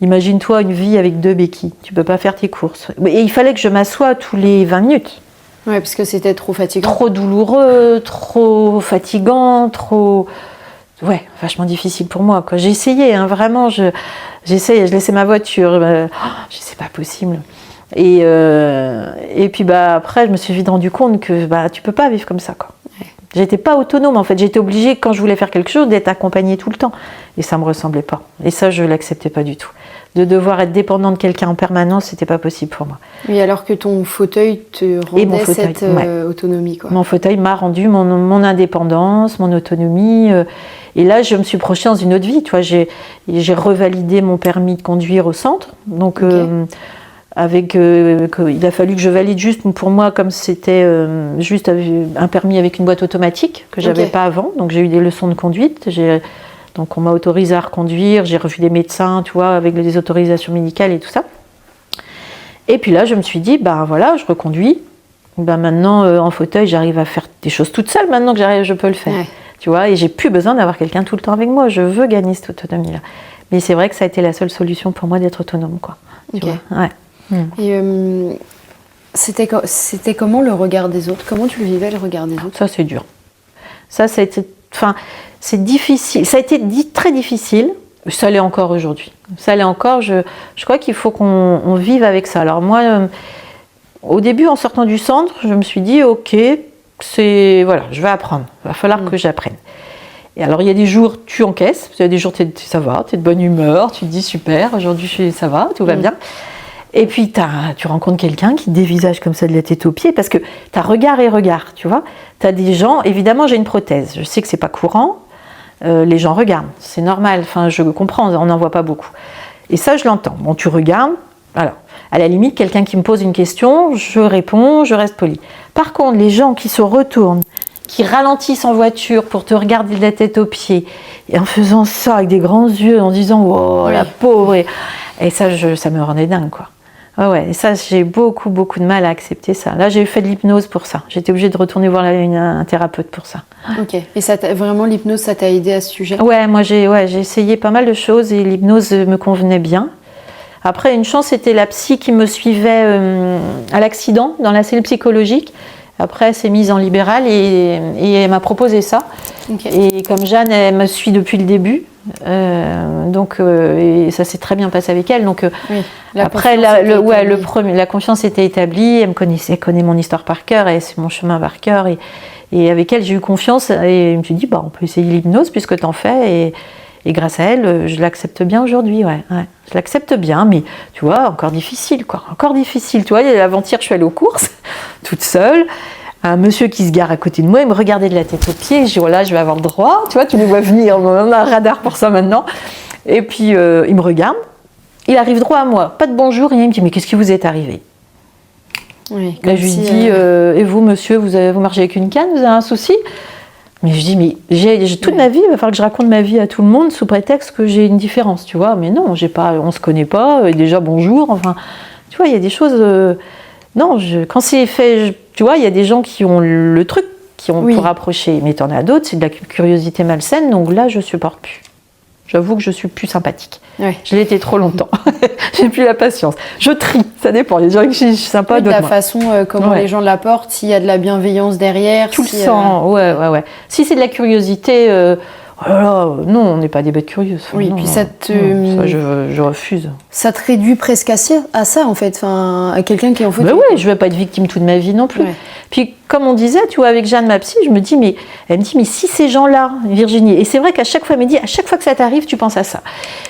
Imagine-toi une vie avec 2 béquilles, tu peux pas faire tes courses. Et il fallait que je m'assoie tous les 20 minutes. Ouais, parce que c'était trop fatigant. Trop douloureux, trop fatigant, trop... Ouais, vachement difficile pour moi, quoi. J'ai essayé, hein, vraiment, j'essayais, je laissais ma voiture, c'est pas possible. Et puis après, je me suis vite rendu compte que tu peux pas vivre comme ça, quoi. Ouais. J'étais pas autonome, en fait. J'étais obligée, quand je voulais faire quelque chose, d'être accompagnée tout le temps. Et ça me ressemblait pas. Et ça, je l'acceptais pas du tout. De devoir être dépendant de quelqu'un en permanence, c'était pas possible pour moi. Oui, alors que ton fauteuil te rendait cette autonomie, quoi. Mon fauteuil m'a rendu mon indépendance, mon autonomie. Et là, je me suis projetée dans une autre vie. Tu vois, j'ai revalidé mon permis de conduire au centre. Donc... il a fallu que je valide juste pour moi, comme c'était juste un permis avec une boîte automatique que j'avais pas avant. Donc j'ai eu des leçons de conduite. Donc on m'a autorisé à reconduire. J'ai revu des médecins, tu vois, avec les autorisations médicales et tout ça. Et puis là, je me suis dit, voilà, je reconduis. Maintenant, en fauteuil, j'arrive à faire des choses toute seule. Maintenant que je peux le faire. Ouais. Tu vois, et j'ai plus besoin d'avoir quelqu'un tout le temps avec moi. Je veux gagner cette autonomie-là. Mais c'est vrai que ça a été la seule solution pour moi d'être autonome, quoi. Tu vois, ouais. Et c'était comment le regard des autres? Comment tu le vivais, le regard des autres? Ça, c'est dur. Ça a été... c'est difficile. Ça a été très difficile. Ça l'est encore aujourd'hui. Ça l'est encore. Je crois qu'il faut qu'on vive avec ça. Alors moi, au début, en sortant du centre, je me suis dit, ok, voilà, je vais apprendre. Il va falloir que j'apprenne. Et alors, il y a des jours, tu encaisses. Il y a des jours, ça va, tu es de bonne humeur, tu te dis, super, aujourd'hui, ça va, tout va bien. Et puis, tu rencontres quelqu'un qui te dévisage comme ça de la tête aux pieds, parce que tu as regard et regard, tu vois. Tu as des gens, évidemment, j'ai une prothèse. Je sais que c'est pas courant. Les gens regardent, c'est normal, enfin, je comprends, on n'en voit pas beaucoup. Et ça, je l'entends. Bon, tu regardes, alors, à la limite, quelqu'un qui me pose une question, je réponds, je reste poli. Par contre, les gens qui se retournent, qui ralentissent en voiture pour te regarder de la tête aux pieds, et en faisant ça avec des grands yeux, en disant « Oh, la pauvre !» Et ça, ça me rendait dingue, quoi. Ouais, et ça, j'ai beaucoup de mal à accepter ça. Là, j'ai fait de l'hypnose pour ça. J'étais obligée de retourner voir un thérapeute pour ça. Ok. Et vraiment, l'hypnose, ça t'a aidé à ce sujet? Ouais, moi, j'ai essayé pas mal de choses et l'hypnose me convenait bien. Après, une chance, c'était la psy qui me suivait à l'accident, dans la cellule psychologique. Après, elle s'est mise en libéral et elle m'a proposé ça. Okay. Et comme Jeanne, elle me suit depuis le début. Et ça s'est très bien passé avec elle. Donc, après, la confiance était établie. Elle connaît mon histoire par cœur et c'est mon chemin par cœur. Et avec elle, j'ai eu confiance et je me suis dit, on peut essayer l'hypnose puisque tu en fais. Et grâce à elle, je l'accepte bien aujourd'hui. Ouais. Je l'accepte bien, mais tu vois, encore difficile, quoi. Encore difficile. Tu vois, avant-hier, je suis allée aux courses, toute seule. Un monsieur qui se gare à côté de moi, il me regardait de la tête aux pieds. Je dis, voilà, je vais avoir le droit. Tu vois, tu me vois venir, on a un radar pour ça maintenant. Et puis, il me regarde. Il arrive droit à moi. Pas de bonjour, rien. Il me dit, mais qu'est-ce qui vous est arrivé? Oui, là, je lui dis, et vous, monsieur, vous marchez avec une canne, vous avez un souci? Mais je dis, mais j'ai toute ma vie, il va falloir que je raconte ma vie à tout le monde sous prétexte que j'ai une différence, tu vois. Mais non, on se connaît pas, et déjà bonjour, enfin, tu vois, il y a des choses. Quand c'est fait, tu vois, il y a des gens qui ont le truc, pour rapprocher, mais t'en as d'autres, c'est de la curiosité malsaine, donc là, je supporte plus. J'avoue que je suis plus sympathique. Ouais. Je l'ai été trop longtemps. J'ai plus la patience. Je trie, ça dépend. Les gens qui je suis sympa, de la façon comment les gens l'apportent, s'il y a de la bienveillance derrière. Tu le sens, ouais. Si c'est de la curiosité, non, on n'est pas des bêtes curieuses. Enfin, oui, non, puis ça, je refuse. Ça te réduit presque à ça, en fait, à quelqu'un qui est en fauteuil. Ben oui, je ne vais pas être victime toute ma vie non plus. Ouais. Puis, comme on disait, tu vois, avec Jeanne, ma psy, elle me dit, mais si ces gens-là, Virginie, et c'est vrai qu'à chaque fois, elle me dit, à chaque fois que ça t'arrive, tu penses à ça.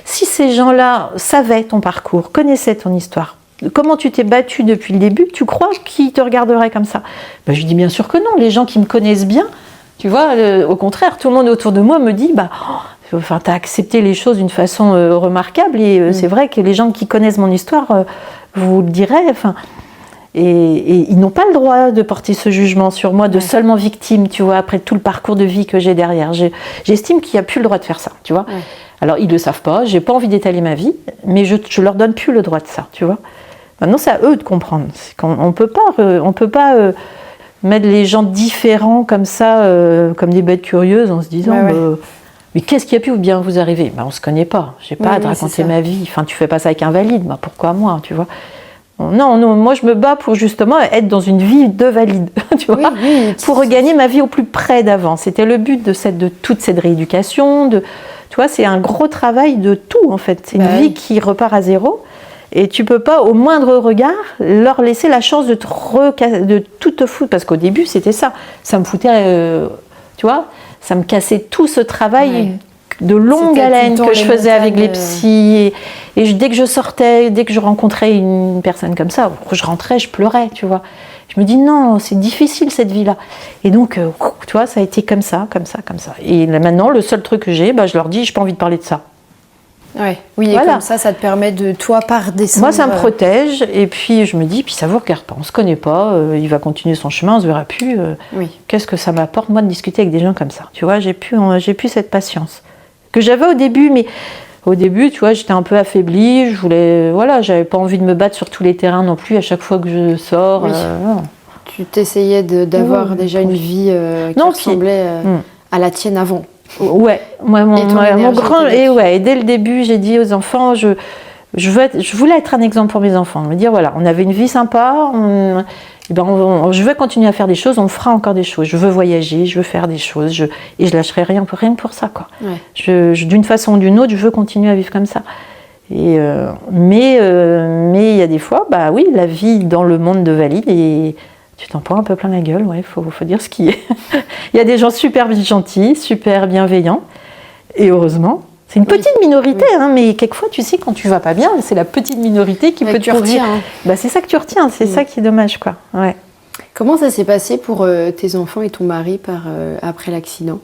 Si ces gens-là savaient ton parcours, connaissaient ton histoire, comment tu t'es battue depuis le début, tu crois qu'ils te regarderaient comme ça? Ben, je dis bien sûr que non. Les gens qui me connaissent bien, tu vois, au contraire, tout le monde autour de moi me dit, t'as accepté les choses d'une façon remarquable et c'est vrai que les gens qui connaissent mon histoire vous le diraient. Et ils n'ont pas le droit de porter ce jugement sur moi, de seulement victime, tu vois, après tout le parcours de vie que j'ai derrière. J'estime qu'il n'y a plus le droit de faire ça, tu vois. Ouais. Alors, ils ne le savent pas, j'ai pas envie d'étaler ma vie, mais je leur donne plus le droit de ça, tu vois. Maintenant, c'est à eux de comprendre. On peut pas mettre les gens différents comme ça, comme des bêtes curieuses, en se disant mais qu'est-ce qui a pu bien vous arriver? On ne se connaît pas, j'ai pas à te raconter ma vie. Enfin, tu fais pas ça avec un valide, pourquoi moi, tu vois? Non, moi je me bats pour justement être dans une vie de valide, tu vois, pour regagner ma vie au plus près d'avant. C'était le but de toute cette rééducation. Tu vois, c'est un gros travail de tout en fait. C'est une vie qui repart à zéro. Et tu peux pas, au moindre regard, leur laisser la chance de tout te foutre. Parce qu'au début, c'était ça. Ça me foutait, tu vois, ça me cassait tout ce travail de longue haleine que je faisais avec les psys. Et dès que je sortais, dès que je rencontrais une personne comme ça, je rentrais, je pleurais, tu vois. Je me dis non, c'est difficile cette vie-là. Et donc, tu vois, ça a été comme ça. Et là, maintenant, le seul truc que j'ai, je leur dis, j'ai pas envie de parler de ça. Oui, et comme ça te permet de, toi, pas redescendre. Moi, ça me protège, et puis je me dis, puis ça vous regarde pas, on se connaît pas, il va continuer son chemin, on se verra plus. Qu'est-ce que ça m'apporte, moi, de discuter avec des gens comme ça? Tu vois, j'ai plus cette patience que j'avais au début, mais au début, tu vois, j'étais un peu affaiblie, j'avais pas envie de me battre sur tous les terrains non plus, à chaque fois que je sors. Oui. Tu t'essayais d'avoir déjà une vie qui ressemblait à la tienne avant. Ouais, moi, mon grand et dès le début, j'ai dit aux enfants, je voulais être un exemple pour mes enfants, me dire voilà, on avait une vie sympa, je veux continuer à faire des choses, on fera encore des choses, je veux voyager, je veux faire des choses, et je lâcherai rien pour ça, quoi. Ouais. D'une façon ou d'une autre, je veux continuer à vivre comme ça. Mais il y a des fois, bah oui, la vie dans le monde de Valide, et tu t'en prends un peu plein la gueule, ouais, faut dire ce qui est. Il y a des gens super gentils, super bienveillants, et heureusement. C'est une petite minorité, hein, mais quelquefois, tu sais, quand tu vas pas bien, c'est la petite minorité qui peut te pourrir. Bah, c'est ça que tu retiens, c'est ça qui est dommage, quoi. Ouais. Comment ça s'est passé pour tes enfants et ton mari après l'accident ?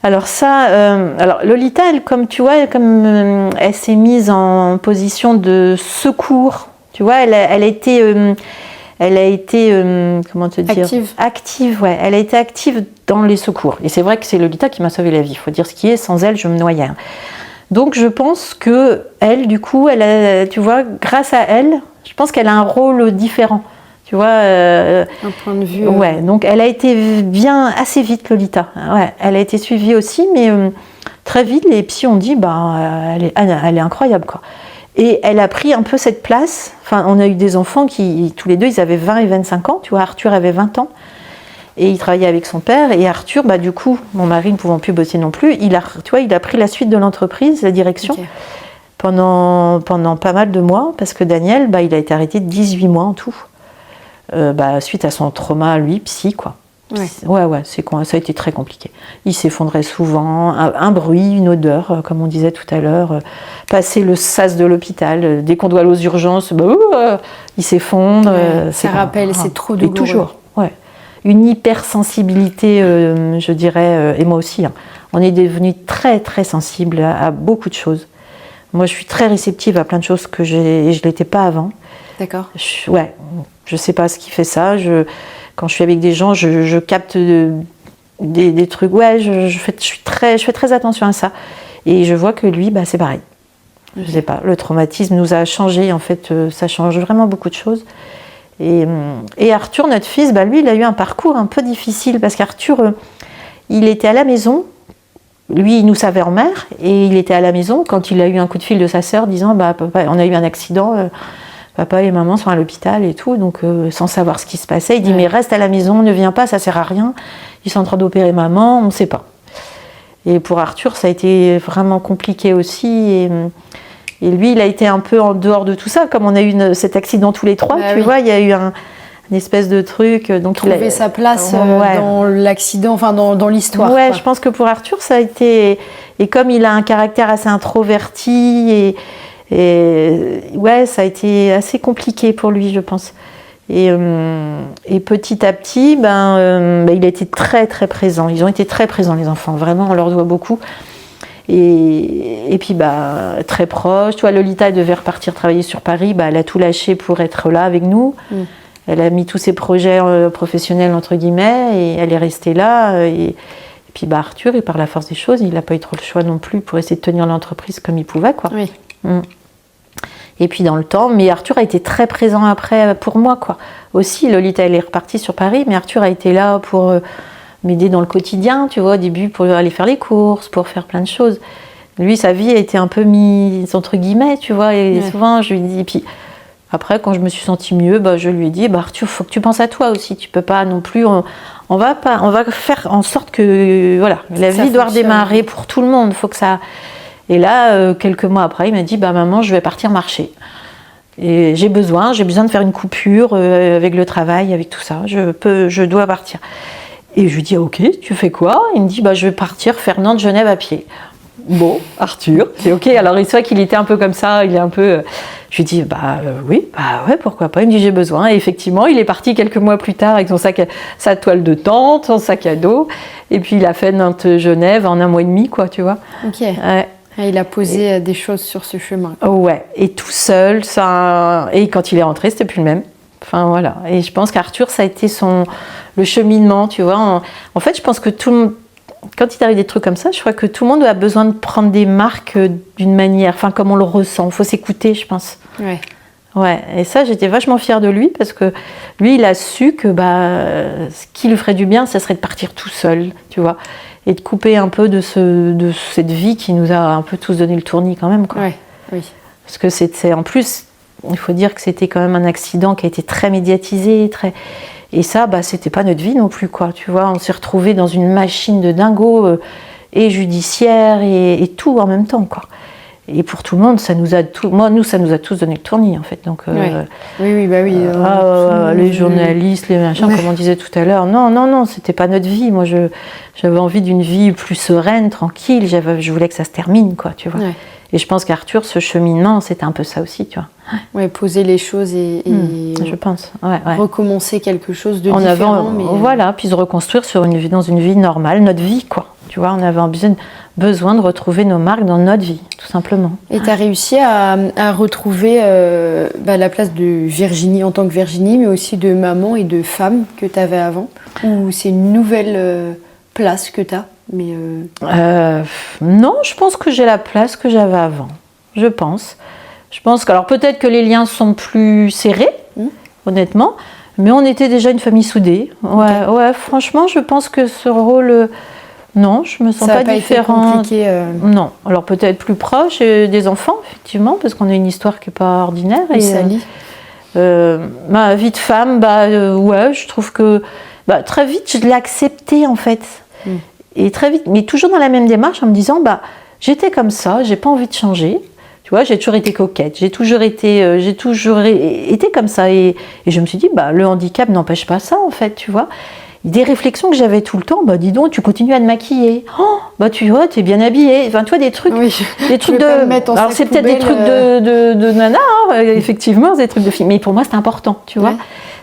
Alors Lolita, elle, comme tu vois, elle s'est mise en position de secours, tu vois, elle a été comment te dire, active, ouais. Elle a été active dans les secours. Et c'est vrai que c'est Lolita qui m'a sauvé la vie. Il faut dire ce qui est. Sans elle, je me noyais. Donc je pense que elle, du coup, tu vois, grâce à elle, je pense qu'elle a un rôle différent. Tu vois. Un point de vue. Ouais. Donc elle a été bien assez vite, Lolita. Ouais. Elle a été suivie aussi, mais très vite. Les psys ont dit, elle est incroyable, quoi. Et elle a pris un peu cette place. Enfin, on a eu des enfants qui, tous les deux, ils avaient 20 et 25 ans. Tu vois, Arthur avait 20 ans. Et il travaillait avec son père. Et Arthur, du coup, mon mari ne pouvant plus bosser non plus, il a pris la suite de l'entreprise, la direction, pendant pas mal de mois. Parce que Daniel, il a été arrêté 18 mois en tout. Suite à son trauma, lui, psy, quoi. Ouais, ça a été très compliqué. Il s'effondrait souvent, un bruit, une odeur, comme on disait tout à l'heure, passer le sas de l'hôpital, dès qu'on doit aller aux urgences, il s'effondre. Ça rappelle, c'est trop douloureux. Et toujours, ouais. Une hypersensibilité, je dirais, et moi aussi. Hein. On est devenus très très sensibles à beaucoup de choses. Moi, je suis très réceptive à plein de choses que je l'étais pas avant. D'accord. Je sais pas ce qui fait ça. Quand je suis avec des gens, je capte des trucs. Ouais, je fais très attention à ça. Et je vois que lui, c'est pareil. Je sais pas, le traumatisme nous a changé. En fait, ça change vraiment beaucoup de choses. Et Arthur, notre fils, lui, il a eu un parcours un peu difficile parce qu'Arthur, il était à la maison. Lui, il nous savait en mer et il était à la maison quand il a eu un coup de fil de sa sœur disant papa, on a eu un accident. Papa et maman sont à l'hôpital et tout, donc sans savoir ce qui se passait, il dit mais reste à la maison, ne viens pas, ça sert à rien. Ils sont en train d'opérer maman, on ne sait pas. Et pour Arthur, ça a été vraiment compliqué aussi. Et lui, il a été un peu en dehors de tout ça, comme on a eu cet accident tous les trois. Tu vois, il y a eu une espèce de truc. Donc trouver sa place dans l'accident, enfin dans l'histoire. Ouais, quoi. Je pense que pour Arthur, ça a été. Et comme il a un caractère assez introverti ça a été assez compliqué pour lui, je pense. Et petit à petit, il a été très très présent. Ils ont été très présents, les enfants. Vraiment, on leur doit beaucoup. Et puis, très proche. Tu vois, Lolita, elle devait repartir travailler sur Paris. Elle a tout lâché pour être là avec nous. Elle a mis tous ses projets professionnels, entre guillemets, et elle est restée là. Et puis, Arthur, par la force des choses, il n'a pas eu trop le choix non plus pour essayer de tenir l'entreprise comme il pouvait, quoi. Oui. Et puis dans le temps, mais Arthur a été très présent après pour moi, quoi. Aussi, Lolita, elle est repartie sur Paris, mais Arthur a été là pour m'aider dans le quotidien, tu vois, au début, pour aller faire les courses, pour faire plein de choses. Lui, sa vie a été un peu mise entre guillemets, tu vois, et souvent, je lui dis, et puis après, quand je me suis sentie mieux, je lui ai dit, Arthur, faut que tu penses à toi aussi, tu peux pas non plus, on va faire en sorte que, la vie doit redémarrer pour tout le monde, faut que ça... Et là, quelques mois après, il m'a dit, maman, je vais partir marcher. Et j'ai besoin de faire une coupure avec le travail, avec tout ça. Je dois partir. Et je lui dis, ok, tu fais quoi? Il me dit, je vais partir faire Nantes-Genève à pied. Bon, Arthur, c'est ok. Alors, il soit qu'il était un peu comme ça, il est un peu... Je lui dis, oui, ouais, pourquoi pas. Il me dit, j'ai besoin. Et effectivement, il est parti quelques mois plus tard avec sa toile de tente, son sac à dos. Et puis, il a fait Nantes-Genève en 1 mois et demi, quoi, tu vois. Ok. Ouais. Il a posé des choses sur ce chemin. Ouais, et tout seul, ça... Et quand il est rentré, c'était plus le même. Enfin, voilà. Et je pense qu'Arthur, ça a été le cheminement, tu vois. En fait, je pense que tout le monde... Quand il t'arrive des trucs comme ça, je crois que tout le monde a besoin de prendre des marques d'une manière, comme on le ressent. Il faut s'écouter, je pense. Ouais, et ça, j'étais vachement fière de lui parce que lui, il a su que ce qui lui ferait du bien, ça serait de partir tout seul, tu vois, et de couper un peu de cette vie qui nous a un peu tous donné le tournis quand même, quoi. Oui. Parce que c'était, en plus, il faut dire que c'était quand même un accident qui a été très médiatisé, et ça, c'était pas notre vie non plus, quoi. Tu vois, on s'est retrouvés dans une machine de dingo, et judiciaire, et tout en même temps, quoi. Et pour tout le monde, ça nous a tous donné le tournis, en fait. Donc, oui. Les journalistes, les machins, comme on disait tout à l'heure. Non, c'était pas notre vie. Moi, j'avais envie d'une vie plus sereine, tranquille. Je voulais que ça se termine, quoi, tu vois. Ouais. Et je pense qu'Arthur, ce cheminement, c'était un peu ça aussi, tu vois. Ouais, poser les choses et je pense. Recommencer quelque chose de différent. Voilà, puis se reconstruire dans une vie normale, notre vie, quoi. Tu vois, on avait besoin de retrouver nos marques dans notre vie, tout simplement. Et tu as réussi à retrouver la place de Virginie en tant que Virginie, mais aussi de maman et de femme que tu avais avant? Ou c'est une nouvelle place que tu as Non, je pense que j'ai la place que j'avais avant. Je pense que, alors peut-être que les liens sont plus serrés, honnêtement, mais on était déjà une famille soudée. Ouais, franchement, je pense que ce rôle... Non, je me sens pas différente. Été compliqué, Non, alors peut-être plus proche des enfants, effectivement, parce qu'on a une histoire qui n'est pas ordinaire. Et Sally ma vie de femme, je trouve que très vite, je l'ai acceptée, en fait. Et très vite, mais toujours dans la même démarche, en me disant, j'étais comme ça, j'ai pas envie de changer. Tu vois, j'ai toujours été coquette, j'ai toujours été comme ça. Et je me suis dit, le handicap n'empêche pas ça, en fait, tu vois. Des réflexions que j'avais tout le temps, dis donc, tu continues à te maquiller. Tu vois, t'es bien habillée. Enfin, tu vois, des trucs de... Alors, c'est peut-être des trucs de nana, effectivement, c'est des trucs de filles. Mais pour moi, c'était important, tu vois.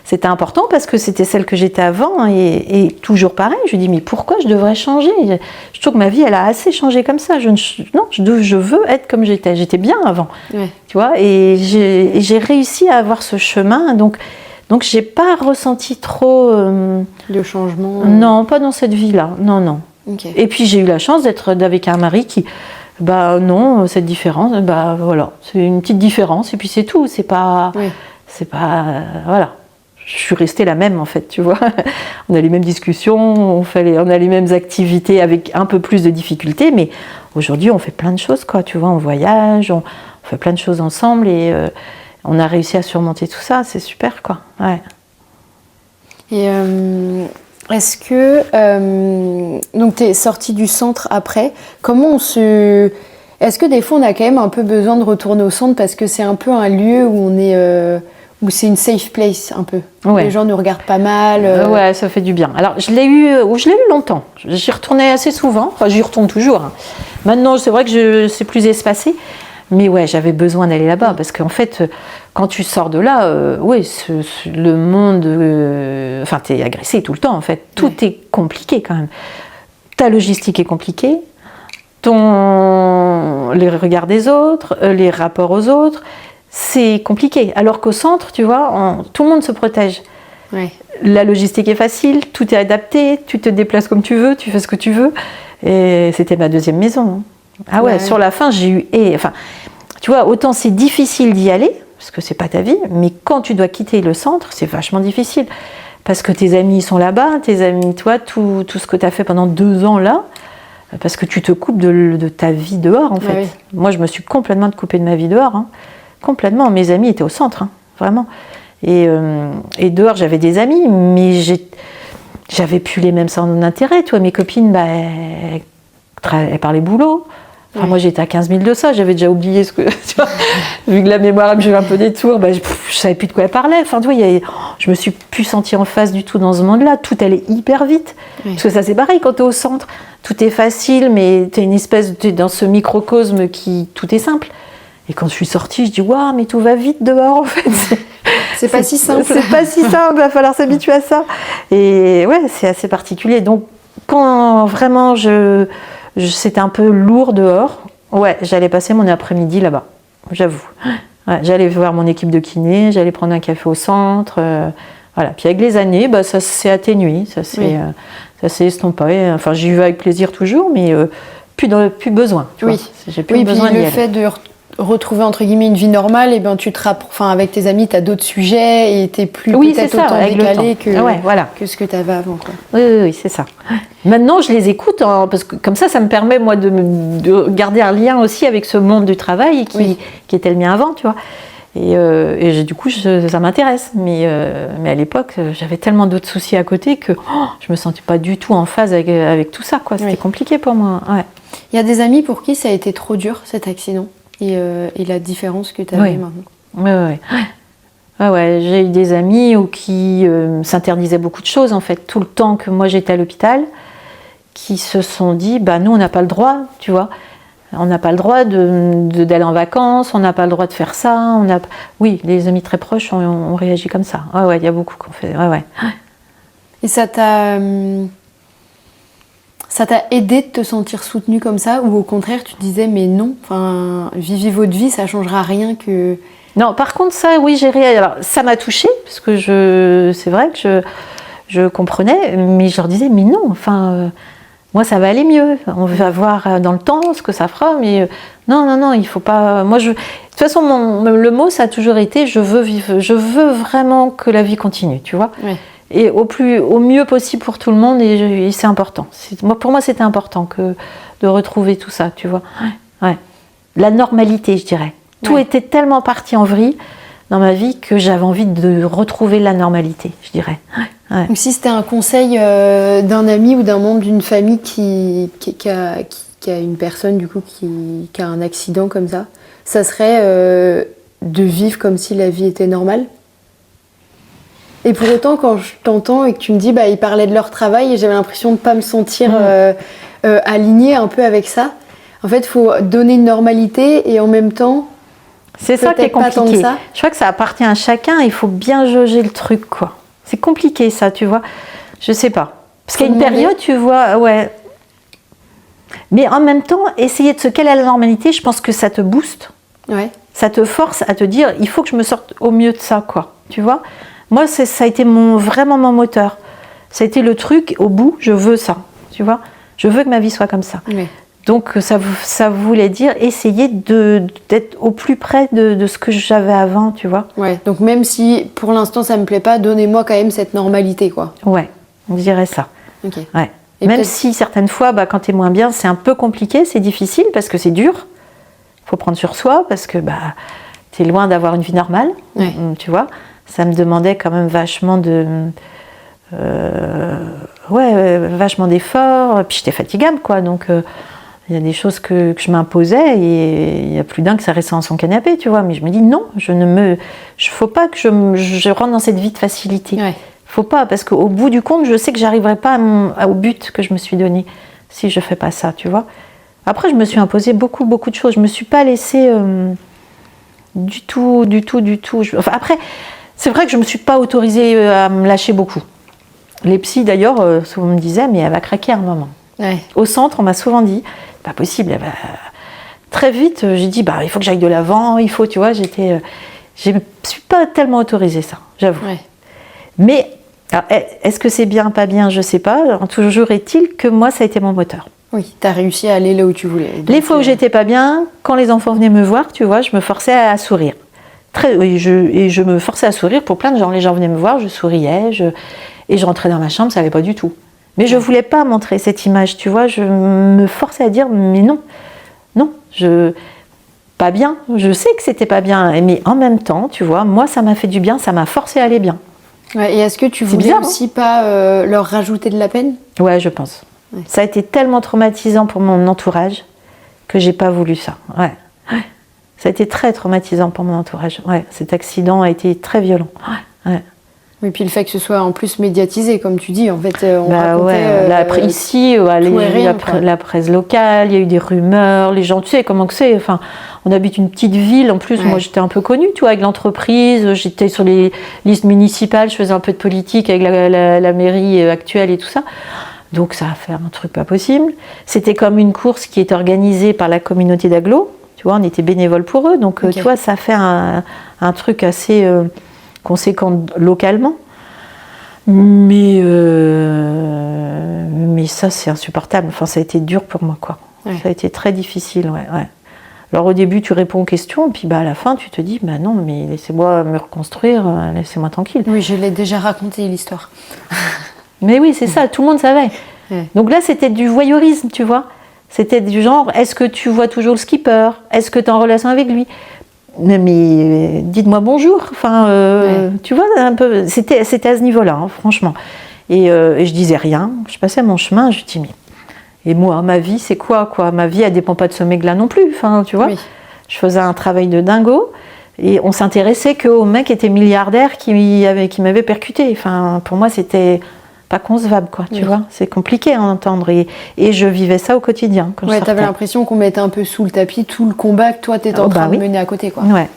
C'était important parce que c'était celle que j'étais avant et toujours pareil. Je me dis, mais pourquoi je devrais changer? Je trouve que ma vie, elle a assez changé comme ça. Je veux être comme j'étais. J'étais bien avant, tu vois. Et j'ai réussi à avoir ce chemin, donc j'ai pas ressenti trop de changement. Non, pas dans cette vie-là. Non. Okay. Et puis j'ai eu la chance d'être avec un mari qui, non, cette différence, voilà, c'est une petite différence et puis c'est tout. C'est pas, voilà. Je suis restée la même en fait, tu vois. On a les mêmes discussions, on a les mêmes activités avec un peu plus de difficultés, mais aujourd'hui on fait plein de choses, quoi. Tu vois, on voyage, on fait plein de choses ensemble et on a réussi à surmonter tout ça, c'est super, quoi. Ouais. Et est-ce que donc t'es sortie du centre après, est-ce que des fois on a quand même un peu besoin de retourner au centre parce que c'est un peu un lieu où on est où c'est une safe place un peu. Ouais. Les gens nous regardent pas mal. Ouais, ça fait du bien. Alors je l'ai eu longtemps. J'y retournais assez souvent. Enfin, j'y retourne toujours. Maintenant, c'est vrai que c'est plus espacé. Mais ouais, j'avais besoin d'aller là-bas parce qu'en fait, quand tu sors de là, le monde, t'es agressé tout le temps en fait. Tout est compliqué quand même. Ta logistique est compliquée, les regards des autres, les rapports aux autres, c'est compliqué. Alors qu'au centre, tu vois, tout le monde se protège. Ouais. La logistique est facile, tout est adapté, tu te déplaces comme tu veux, tu fais ce que tu veux. Et c'était ma deuxième maison. Ah ouais, sur la fin, j'ai eu... tu vois, autant c'est difficile d'y aller, parce que c'est pas ta vie, mais quand tu dois quitter le centre, c'est vachement difficile. Parce que tes amis sont là-bas, tes amis, toi, tout ce que tu as fait pendant 2 ans là, parce que tu te coupes de ta vie dehors, en fait. Oui. Moi, je me suis complètement coupée de ma vie dehors, hein. Complètement. Mes amis étaient au centre, hein, vraiment. Et dehors, j'avais des amis, mais j'avais plus les mêmes centres d'intérêt. Tu vois, mes copines, elles parlaient boulot. Enfin, moi, j'étais à 15 000 de ça, j'avais déjà oublié ce que... Tu vois, vu que la mémoire me jouait un peu des tours, je savais plus de quoi elle parlait. Enfin, tu vois, je me suis plus sentie en face du tout dans ce monde-là. Tout allait hyper vite. Oui. Parce que ça, c'est pareil quand tu es au centre. Tout est facile, mais t'es dans ce microcosme tout est simple. Et quand je suis sortie, je dis, waouh, mais tout va vite dehors, en fait. C'est pas si simple. C'est pas si simple, il va falloir s'habituer à ça. Et ouais, c'est assez particulier. Donc, quand vraiment c'était un peu lourd dehors, ouais, j'allais passer mon après-midi là-bas, j'avoue. Ouais, j'allais voir mon équipe de kiné, j'allais prendre un café au centre. Voilà. Puis avec les années, ça s'est atténué, ça s'est estompé. Enfin, j'y vais avec plaisir toujours, mais plus besoin. Oui, j'ai plus besoin puis le fait retrouver entre guillemets une vie normale, et ben tu te avec tes amis, tu as d'autres sujets et tu n'es plus peut-être autant décalé que ce que tu avais avant. Quoi. Oui, c'est ça. Maintenant, je les écoute parce que comme ça me permet moi de garder un lien aussi avec ce monde du travail qui était le mien avant, tu vois. Et du coup, ça m'intéresse. Mais à l'époque, j'avais tellement d'autres soucis à côté que je me sentais pas du tout en phase avec tout ça, quoi. C'était compliqué pour moi. Ouais. Il y a des amis pour qui ça a été trop dur, cet accident, et la différence que tu avais maintenant. Ouais, j'ai eu des amis qui s'interdisaient beaucoup de choses, en fait, tout le temps que moi j'étais à l'hôpital, qui se sont dit, nous on n'a pas le droit, tu vois. On n'a pas le droit d'aller en vacances, on n'a pas le droit de faire ça. Oui, les amis très proches ont réagi comme ça. Il y a beaucoup qu'on fait. Et ça t'a aidé de te sentir soutenue comme ça, ou au contraire tu te disais mais non, vivez votre vie, ça changera rien que... Non, par contre ça, oui, j'ai réagi. Alors ça m'a touchée parce que c'est vrai que je comprenais, mais je leur disais mais non, moi, ça va aller mieux. On va voir dans le temps ce que ça fera, mais non, il faut pas. Moi, de toute façon, le mot, ça a toujours été je veux vivre, je veux vraiment que la vie continue, tu vois. Ouais. Et au mieux possible pour tout le monde, et c'est important. Pour moi, c'était important de retrouver tout ça, tu vois. Ouais. La normalité, je dirais. Tout était tellement parti en vrille dans ma vie que j'avais envie de retrouver la normalité, je dirais. Ouais. Donc si c'était un conseil d'un ami ou d'un membre d'une famille qui a une personne du coup qui a un accident comme ça serait de vivre comme si la vie était normale. Et pour autant, quand je t'entends et que tu me dis ils parlaient de leur travail, et j'avais l'impression de pas me sentir alignée un peu avec ça. En fait, il faut donner une normalité et en même temps... C'est ça qui est compliqué. Je crois que ça appartient à chacun, il faut bien jauger le truc, quoi. C'est compliqué, ça, tu vois. Je sais pas. Parce qu'il y a une période, tu vois, Mais en même temps, essayer de se caler à la normalité, je pense que ça te booste. Ouais. Ça te force à te dire, il faut que je me sorte au mieux de ça, quoi. Tu vois. Moi, ça a été vraiment mon moteur. Ça a été le truc, au bout, je veux ça. Tu vois. Je veux que ma vie soit comme ça. Ouais. Donc ça voulait dire essayer d'être au plus près de ce que j'avais avant, tu vois. Ouais, donc même si pour l'instant ça me plaît pas, donnez-moi quand même cette normalité, quoi. Ouais, on dirait ça. Ok. Ouais. Et même si certaines fois, quand t'es moins bien, c'est un peu compliqué, c'est difficile parce que c'est dur. Faut prendre sur soi parce que t'es loin d'avoir une vie normale, tu vois. Ça me demandait quand même vachement vachement d'efforts. Puis j'étais fatigable, quoi, donc... Il y a des choses que je m'imposais et il y a plus d'un que ça restait dans son canapé, tu vois. Mais je me dis non, faut pas que je rentre dans cette vie de facilité. Ouais. Faut pas, parce qu'au bout du compte, je sais que j'arriverai pas au but que je me suis donné si je fais pas ça, tu vois. Après, je me suis imposé beaucoup de choses. Je me suis pas laissée du tout. Après, c'est vrai que je me suis pas autorisée à me lâcher beaucoup. Les psys, d'ailleurs, souvent me disaient, mais elle va craquer à un moment. Ouais. Au centre, on m'a souvent dit, pas possible. Très vite, j'ai dit, il faut que j'aille de l'avant, il faut, tu vois, je me suis pas tellement autorisée ça, j'avoue. Ouais. Mais, alors, est-ce que c'est bien, pas bien, je sais pas. Toujours est-il que moi, ça a été mon moteur. Oui, t'as réussi à aller là où tu voulais. Donc, les fois où j'étais pas bien, quand les enfants venaient me voir, tu vois, je me forçais à sourire. Et je me forçais à sourire pour plein de gens. Les gens venaient me voir, je souriais, et je rentrais dans ma chambre, ça allait pas du tout. Mais je voulais pas montrer cette image, tu vois, je me forçais à dire, mais non, pas bien, je sais que c'était pas bien, mais en même temps, tu vois, moi ça m'a fait du bien, ça m'a forcé à aller bien. Ouais, et est-ce que tu voulais aussi pas leur rajouter de la peine ? Ouais, je pense. Ouais. Ça a été tellement traumatisant pour mon entourage que j'ai pas voulu ça. Ouais. Ça a été très traumatisant pour mon entourage. Ouais, cet accident a été très violent. Ouais. Oui, puis le fait que ce soit en plus médiatisé, comme tu dis, en fait, on racontait... ici, la presse locale, il y a eu des rumeurs, les gens, tu sais comment que c'est, on habite une petite ville, en plus, moi j'étais un peu connue, tu vois, avec l'entreprise, j'étais sur les listes municipales, je faisais un peu de politique avec la mairie actuelle et tout ça, donc ça a fait un truc pas possible. C'était comme une course qui est organisée par la communauté d'agglo, tu vois, on était bénévoles pour eux, donc tu vois, ça fait un truc assez... conséquent localement, mais ça c'est insupportable. Ça a été dur pour moi, quoi. Ouais. Ça a été très difficile, ouais. Alors au début, tu réponds aux questions, puis à la fin, tu te dis, non, mais laissez-moi me reconstruire, laissez-moi tranquille. Oui, je l'ai déjà raconté l'histoire. Mais oui, c'est ça, tout le monde savait. Ouais. Donc là, c'était du voyeurisme, tu vois. C'était du genre, est-ce que tu vois toujours le skipper? Est-ce que tu es en relation avec lui? Mais dites-moi bonjour. Enfin, tu vois, un peu. C'était à ce niveau-là, hein, franchement. Et je disais rien. Je passais mon chemin. Je dis, mais et moi, ma vie, c'est quoi? Ma vie, elle dépend pas de ce mec-là non plus. Enfin, tu vois. Oui. Je faisais un travail de dingo. Et on s'intéressait qu'au mec qui était milliardaire qui m'avait percuté. Enfin, pour moi, c'était pas concevable, quoi, tu vois. C'est compliqué à entendre. Et je vivais ça au quotidien. Ouais, t'avais l'impression qu'on mettait un peu sous le tapis tout le combat que toi, t'étais en train de mener à côté, quoi. Ouais.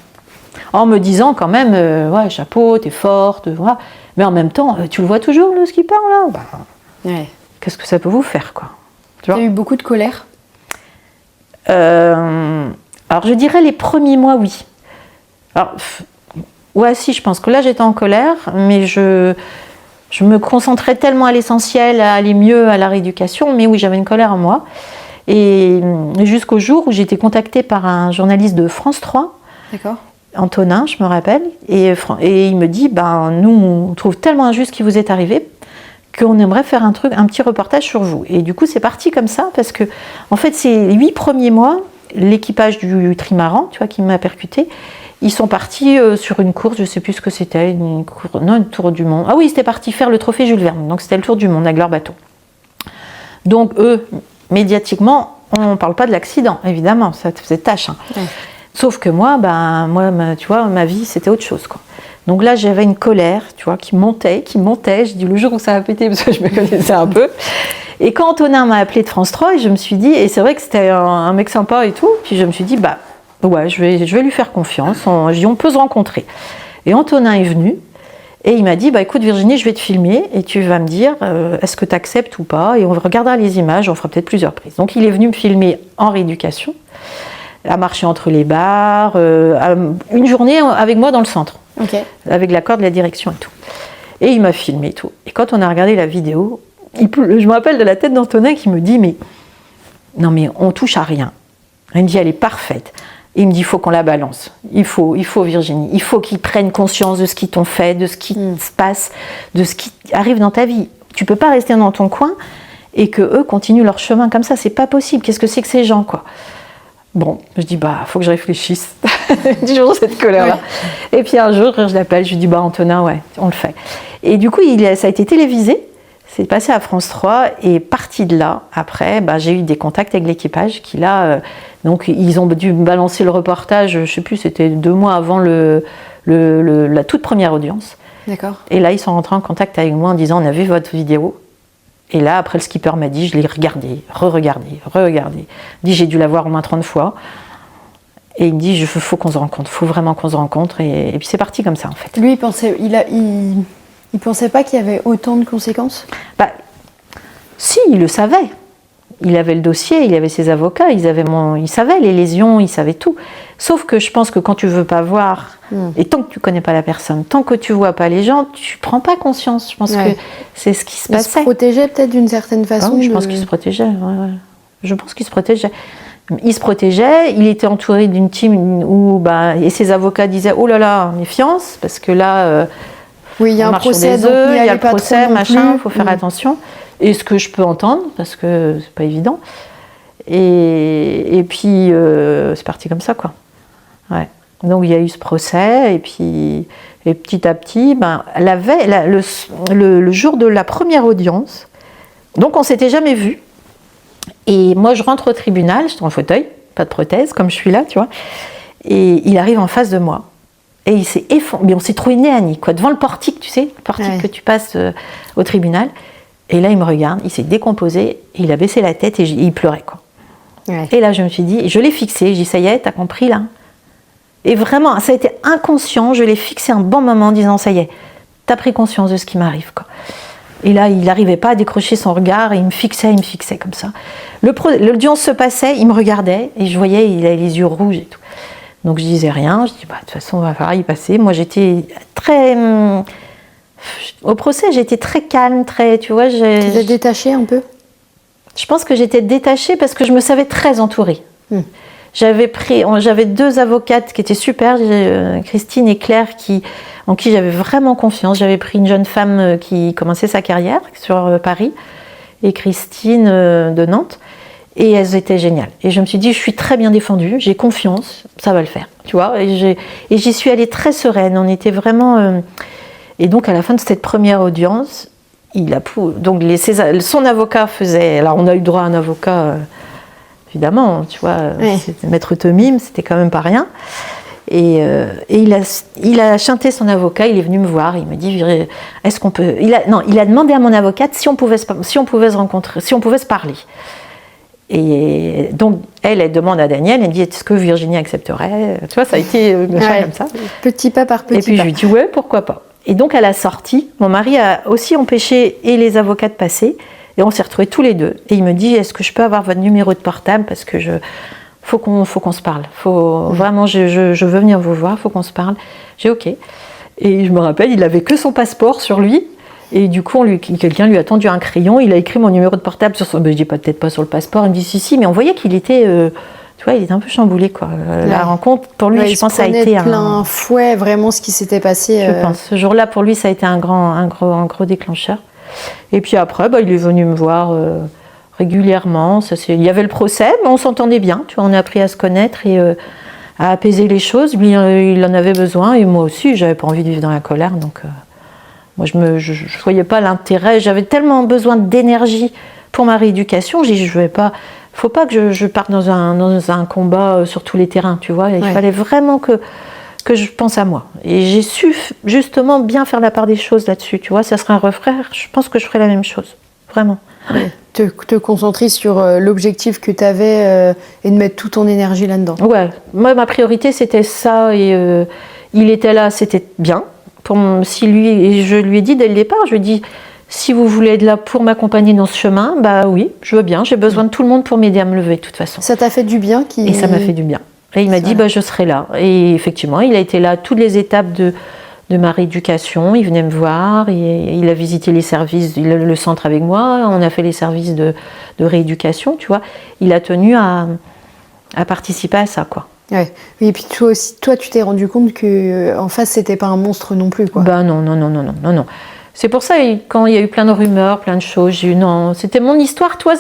En me disant quand même, ouais, chapeau, t'es forte, voilà. Mais en même temps, tu le vois toujours, le skipper, là? Ouais. Qu'est-ce que ça peut vous faire, quoi? T'as eu beaucoup de colère? Alors, je dirais les premiers mois, oui. Alors, ouais, si, je pense que là, j'étais en colère, mais je me concentrais tellement à l'essentiel, à aller mieux à la rééducation, mais oui, j'avais une colère en moi. Et jusqu'au jour où j'ai été contactée par un journaliste de France 3, d'accord. Antonin, je me rappelle, et il me dit, nous, on trouve tellement injuste ce qui vous est arrivé qu'on aimerait faire un petit reportage sur vous. Et du coup, c'est parti comme ça, parce que, en fait, ces 8 premiers mois, l'équipage du trimaran, tu vois, qui m'a percuté, ils sont partis sur une course, je ne sais plus ce que c'était, une tour du monde. Ah oui, c'était parti faire le trophée Jules Verne, donc c'était le tour du monde avec leur bateau. Donc eux, médiatiquement, on ne parle pas de l'accident, évidemment, ça te faisait tâche. Hein. Ouais. Sauf que moi, tu vois, ma vie, c'était autre chose, quoi. Donc là, j'avais une colère, tu vois, qui montait. Je dis le jour où ça a pété, parce que je me connaissais un peu. Et quand Antonin m'a appelé de France 3, je me suis dit, et c'est vrai que c'était un mec sympa et tout, puis je me suis dit, ouais, je vais lui faire confiance. Je dis, on peut se rencontrer. Et Antonin est venu et il m'a dit, écoute Virginie, je vais te filmer et tu vas me dire est-ce que tu acceptes ou pas, et on regardera les images, on fera peut-être plusieurs prises. Donc il est venu me filmer en rééducation, à marcher entre les bars, une journée avec moi dans le centre, avec l'accord de la direction et tout. Et il m'a filmé et tout. Et quand on a regardé la vidéo, je me rappelle de la tête d'Antonin qui me dit, non mais on touche à rien. Il me dit, elle est parfaite. Et il me dit, il faut qu'on la balance. Il faut Virginie. Il faut qu'ils prennent conscience de ce qu'ils t'ont fait, de ce qui se passe, de ce qui arrive dans ta vie. Tu peux pas rester dans ton coin et que eux continuent leur chemin comme ça. C'est pas possible. Qu'est-ce que c'est que ces gens, quoi? Bon, je dis, faut que je réfléchisse. Toujours cette colère-là. Ouais. Et puis un jour, je l'appelle, je lui dis, Antonin, ouais, on le fait. Et du coup, ça a été télévisé. C'est passé à France 3 et parti de là, après, j'ai eu des contacts avec l'équipage qui là, donc ils ont dû balancer le reportage, je ne sais plus, c'était 2 mois avant la toute première audience. D'accord. Et là, ils sont rentrés en contact avec moi en disant, on a vu votre vidéo. Et là, après, le skipper m'a dit, je l'ai regardé, re-regardé. Il dit, j'ai dû la voir au moins 30 fois. Et il me dit, faut qu'on se rencontre, faut vraiment qu'on se rencontre. Et puis c'est parti comme ça, en fait. Lui, il pensait, il pensait pas qu'il y avait autant de conséquences? Si, il le savait. Il avait le dossier, il avait ses avocats, il savait les lésions, il savait tout. Sauf que je pense que quand tu veux pas voir, et tant que tu connais pas la personne, tant que tu vois pas les gens, tu prends pas conscience. Je pense que c'est ce qui se passait. Il se protégeait peut-être d'une certaine façon. Je pense qu'il se protégeait. Ouais. Je pense qu'il se protégeait. Il se protégeait, il était entouré d'une team où et ses avocats disaient, oh là là, méfiance, parce que là... oui, il y a un procès, il y a le procès, machin, il faut faire attention. Et ce que je peux entendre, parce que c'est pas évident. Et puis, c'est parti comme ça, quoi. Ouais. Donc, il y a eu ce procès, et puis petit à petit, la veille, le jour de la première audience, donc on s'était jamais vus. Et moi, je rentre au tribunal, j'étais en fauteuil, pas de prothèse, comme je suis là, tu vois. Et il arrive en face de moi. Et il s'est effondré, mais on s'est trouvé nez à nez, quoi, devant le portique, tu sais, le portique que tu passes au tribunal. Et là, il me regarde, il s'est décomposé, il a baissé la tête et il pleurait, quoi. Ouais. Et là, je me suis dit, je l'ai fixé, je dis, ça y est, t'as compris, là? Et vraiment, ça a été inconscient, je l'ai fixé un bon moment en disant, ça y est, t'as pris conscience de ce qui m'arrive, quoi. Et là, il n'arrivait pas à décrocher son regard, et il me fixait comme ça. L'audience se passait, il me regardait, et je voyais, il avait les yeux rouges et tout. Donc je disais rien, je dis, de toute façon, on va falloir y passer. Moi, j'étais très... Au procès, j'étais très calme, tu vois... Tu étais détachée un peu? Je pense que j'étais détachée parce que je me savais très entourée. J'avais 2 avocates qui étaient super, Christine et Claire, en qui j'avais vraiment confiance. J'avais pris une jeune femme qui commençait sa carrière sur Paris, et Christine de Nantes, et elles étaient géniales. Et je me suis dit, je suis très bien défendue, j'ai confiance, ça va le faire, tu vois. Et j'y suis allée très sereine. On était vraiment. Et donc à la fin de cette première audience, son avocat faisait. Alors on a eu droit à un avocat. Évidemment, tu vois, Maître Tomim, c'était quand même pas rien. Et il a chanté son avocat, il est venu me voir, il me dit, est-ce qu'on peut... Il a demandé à mon avocate si on pouvait se rencontrer, si on pouvait se parler. Et donc, elle demande à Daniel, elle dit, est-ce que Virginie accepterait? Tu vois, ça a été comme ça. Petit pas par petit pas. Et puis je lui dis, ouais, pourquoi pas. Et donc, à la sortie, mon mari a aussi empêché les avocats de passer. Et on s'est retrouvés tous les deux. Et il me dit, est-ce que je peux avoir votre numéro de portable? Parce que faut qu'on se parle. Vraiment, je veux venir vous voir, faut qu'on se parle. J'ai OK. Et je me rappelle, il avait que son passeport sur lui. Et du coup, quelqu'un lui a tendu un crayon. Il a écrit mon numéro de portable sur son... je dis peut-être pas sur le passeport. Il me dit si. Mais on voyait qu'il était... tu vois, il était un peu chamboulé, quoi. La rencontre, pour lui, je pense, ça a été plein fouet, vraiment, ce qui s'était passé. Je pense. Ce jour-là, pour lui, ça a été un gros déclencheur. Et puis après, il est venu me voir régulièrement. Il y avait le procès, mais on s'entendait bien. Tu vois, on a appris à se connaître et à apaiser les choses. Lui, il en avait besoin et moi aussi, j'avais pas envie de vivre dans la colère. Donc, moi, je voyais pas l'intérêt. J'avais tellement besoin d'énergie pour ma rééducation. Je vais pas. Faut pas que je parte dans un combat sur tous les terrains. Tu vois, il fallait vraiment que je pense à moi. Et j'ai su justement bien faire la part des choses là-dessus. Tu vois, ça serait un refrain, je pense que je ferais la même chose. Vraiment. Te concentrer sur l'objectif que tu avais et de mettre toute ton énergie là-dedans. Ouais, moi, ma priorité, c'était ça. Et il était là, c'était bien. Et je lui ai dit dès le départ, je lui ai dit, si vous voulez être là pour m'accompagner dans ce chemin, oui, je veux bien. J'ai besoin de tout le monde pour m'aider à me lever, de toute façon. Ça t'a fait du bien Et ça m'a fait du bien. Et il m'a dit, je serai là. Et effectivement, il a été là toutes les étapes de ma rééducation. Il venait me voir, et il a visité les services, le centre avec moi. On a fait les services de rééducation, tu vois. Il a tenu à participer à ça, quoi. Ouais. Et puis toi, tu t'es rendu compte qu'en face, c'était pas un monstre non plus, quoi. Non. C'est pour ça, quand il y a eu plein de rumeurs, plein de choses, j'ai eu non, c'était mon histoire, toi,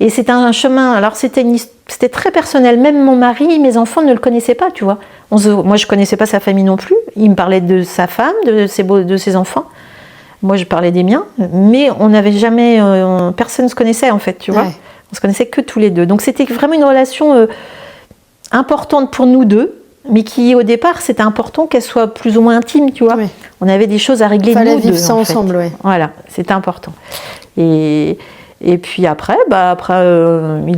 et c'était un chemin. Alors c'était très personnel. Même mon mari, mes enfants ne le connaissaient pas, tu vois. Moi, je connaissais pas sa famille non plus. Il me parlait de sa femme, de ses enfants. Moi, je parlais des miens, mais on n'avait jamais, personne ne se connaissait en fait, tu vois. On se connaissait que tous les deux. Donc c'était vraiment une relation importante pour nous deux. Mais qui, au départ, c'était important qu'elle soit plus ou moins intime, tu vois. Oui. On avait des choses à régler nous deux. Fallait vivre ça ensemble, oui. Voilà, c'était important. Et puis après, il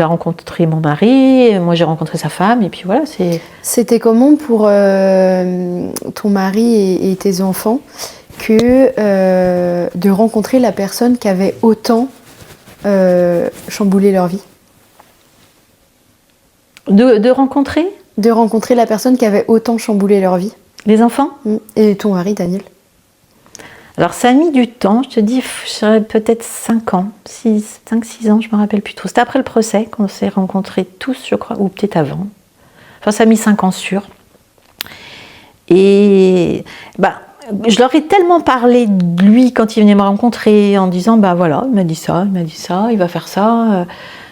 a rencontré mon mari, moi j'ai rencontré sa femme, et puis voilà. C'était comment pour ton mari et tes enfants de rencontrer la personne qui avait autant chamboulé leur vie? De rencontrer la personne qui avait autant chamboulé leur vie. Les enfants? Et ton mari, Daniel? Alors ça a mis du temps, je te dis, je dirais peut-être 5 ans, 5-6 ans, je me rappelle plus trop. C'était après le procès qu'on s'est rencontrés tous, je crois, ou peut-être avant. Enfin, ça a mis 5 ans sûr. Et je leur ai tellement parlé de lui quand il venait me rencontrer, en disant, voilà, il m'a dit ça, il va faire ça...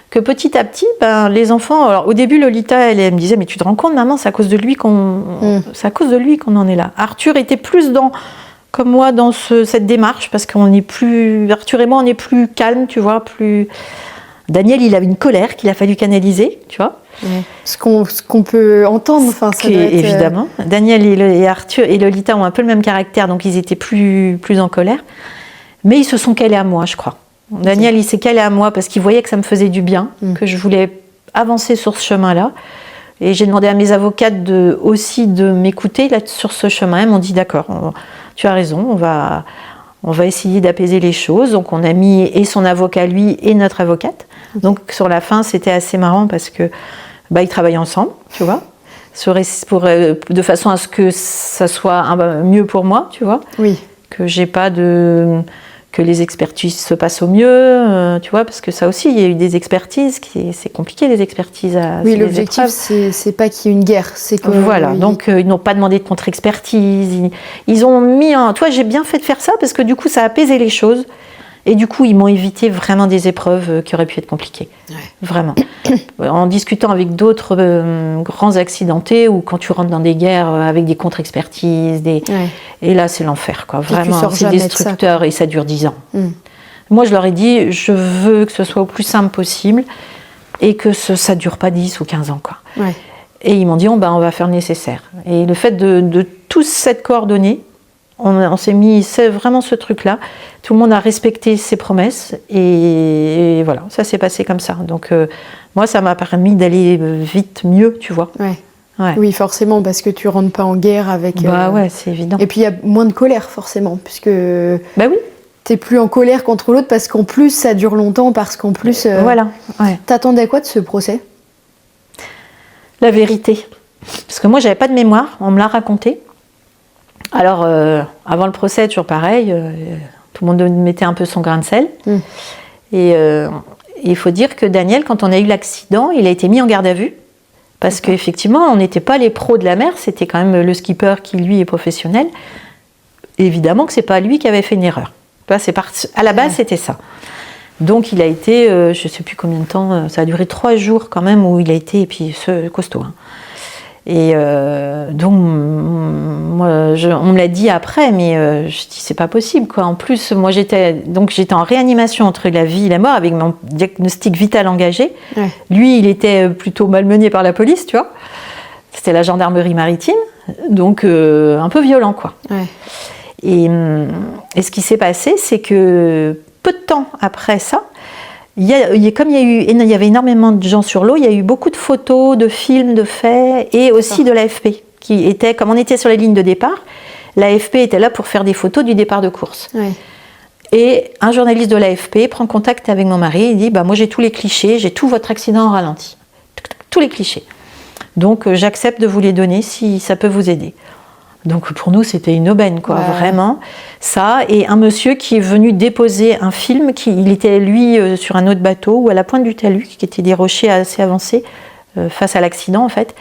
que petit à petit, les enfants... Alors, au début, Lolita, elle me disait, mais tu te rends compte, maman, c'est à cause de lui qu'on en est là. Arthur était plus comme moi, dans cette démarche, parce Arthur et moi, on est plus calmes, tu vois, plus... Daniel, il avait une colère qu'il a fallu canaliser, tu vois. Ce qu'on peut entendre, enfin, ça doit être... Évidemment. Daniel et Arthur et Lolita ont un peu le même caractère, donc ils étaient plus en colère. Mais ils se sont calés à moi, je crois. Daniel, il s'est calé à moi parce qu'il voyait que ça me faisait du bien, que je voulais avancer sur ce chemin-là. Et j'ai demandé à mes avocates aussi de m'écouter là, sur ce chemin. Elles m'ont dit, d'accord, tu as raison, on va essayer d'apaiser les choses. Donc on a mis et son avocat, lui, et notre avocate. Donc sur la fin, c'était assez marrant parce que ils travaillaient ensemble, tu vois, de façon à ce que ça soit mieux pour moi, tu vois. Oui. Que j'ai pas de... que les expertises se passent au mieux, tu vois, parce que ça aussi, il y a eu des expertises, c'est compliqué les expertises. Oui, l'objectif, c'est pas qu'il y ait une guerre, c'est que... Voilà, donc ils n'ont pas demandé de contre-expertise, ils ont mis un... Toi, j'ai bien fait de faire ça, parce que du coup, ça a apaisé les choses, et du coup, ils m'ont évité vraiment des épreuves qui auraient pu être compliquées. Ouais. Vraiment. En discutant avec d'autres grands accidentés, ou quand tu rentres dans des guerres avec des contre-expertises, et là, c'est l'enfer, quoi. Vraiment, c'est destructeur, et ça dure 10 ans. Moi, je leur ai dit, je veux que ce soit au plus simple possible, et que ça dure pas 10 ou 15 ans, quoi. Ouais. Et ils m'ont dit, on va faire le nécessaire. Et le fait de tous s'être coordonnés, on s'est mis, c'est vraiment ce truc-là. Tout le monde a respecté ses promesses et voilà, ça s'est passé comme ça. Donc moi, ça m'a permis d'aller vite mieux, tu vois. Ouais. Ouais. Oui, forcément, parce que tu rentres pas en guerre avec... Bah ouais, c'est évident. Et puis il y a moins de colère, forcément, puisque... Bah oui. T'es plus en colère contre l'autre parce qu'en plus, ça dure longtemps, parce qu'en plus... Voilà, ouais. T'attendais quoi de ce procès? La vérité. Parce que moi, j'avais pas de mémoire, on me l'a raconté. Alors, avant le procès, toujours pareil, tout le monde mettait un peu son grain de sel. Et il faut dire que Daniel, quand on a eu l'accident, il a été mis en garde à vue. Parce qu'effectivement, on n'était pas les pros de la mer, c'était quand même le skipper qui, lui, est professionnel. Et évidemment que c'est pas lui qui avait fait une erreur. À la base, c'était ça. Donc, il a été, je ne sais plus combien de temps, ça a duré 3 jours quand même, où il a été, et puis costaud. Hein. Et donc, moi, on me l'a dit après, mais je dis c'est pas possible, quoi. En plus, moi j'étais en réanimation entre la vie et la mort avec mon diagnostic vital engagé. Ouais. Lui, il était plutôt malmené par la police, tu vois. C'était la gendarmerie maritime, donc un peu violent, quoi. Ouais. Et ce qui s'est passé, c'est que peu de temps après ça, comme il y avait énormément de gens sur l'eau, il y a eu beaucoup de photos, de films, de faits, et aussi de l'AFP, qui était, comme on était sur la ligne de départ, l'AFP était là pour faire des photos du départ de course. Ouais. Et un journaliste de l'AFP prend contact avec mon mari, il dit, moi j'ai tous les clichés, j'ai tout votre accident en ralenti. Tous les clichés. Donc j'accepte de vous les donner si ça peut vous aider. Donc pour nous, c'était une aubaine, quoi, vraiment. Ça, et un monsieur qui est venu déposer un film, il était, lui, sur un autre bateau, ou à la pointe du talus, qui étaient des rochers assez avancés, face à l'accident, en fait.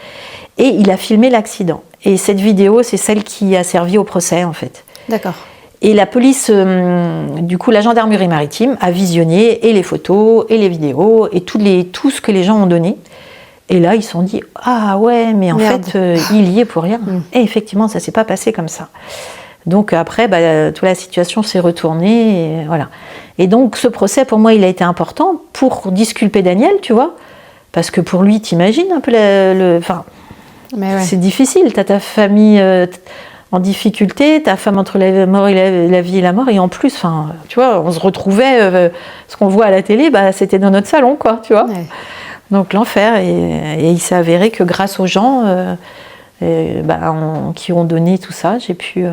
Et il a filmé l'accident. Et cette vidéo, c'est celle qui a servi au procès, en fait. D'accord. Et la police, du coup, la gendarmerie maritime a visionné et les photos, et les vidéos, et tout ce que les gens ont donné. Et là, ils se sont dit, ah ouais, mais en fait, il y est pour rien. Et effectivement, ça ne s'est pas passé comme ça. Donc après, toute la situation s'est retournée. Et voilà. Et donc, ce procès, pour moi, il a été important pour disculper Daniel, tu vois. Parce que pour lui, t'imagines un peu c'est difficile. Tu as ta famille en difficulté, ta femme entre la mort et la vie et la mort. Et en plus, tu vois, on se retrouvait, ce qu'on voit à la télé, c'était dans notre salon, quoi, tu vois. Ouais. Donc l'enfer, et il s'est avéré que grâce aux gens qui ont donné tout ça, j'ai pu...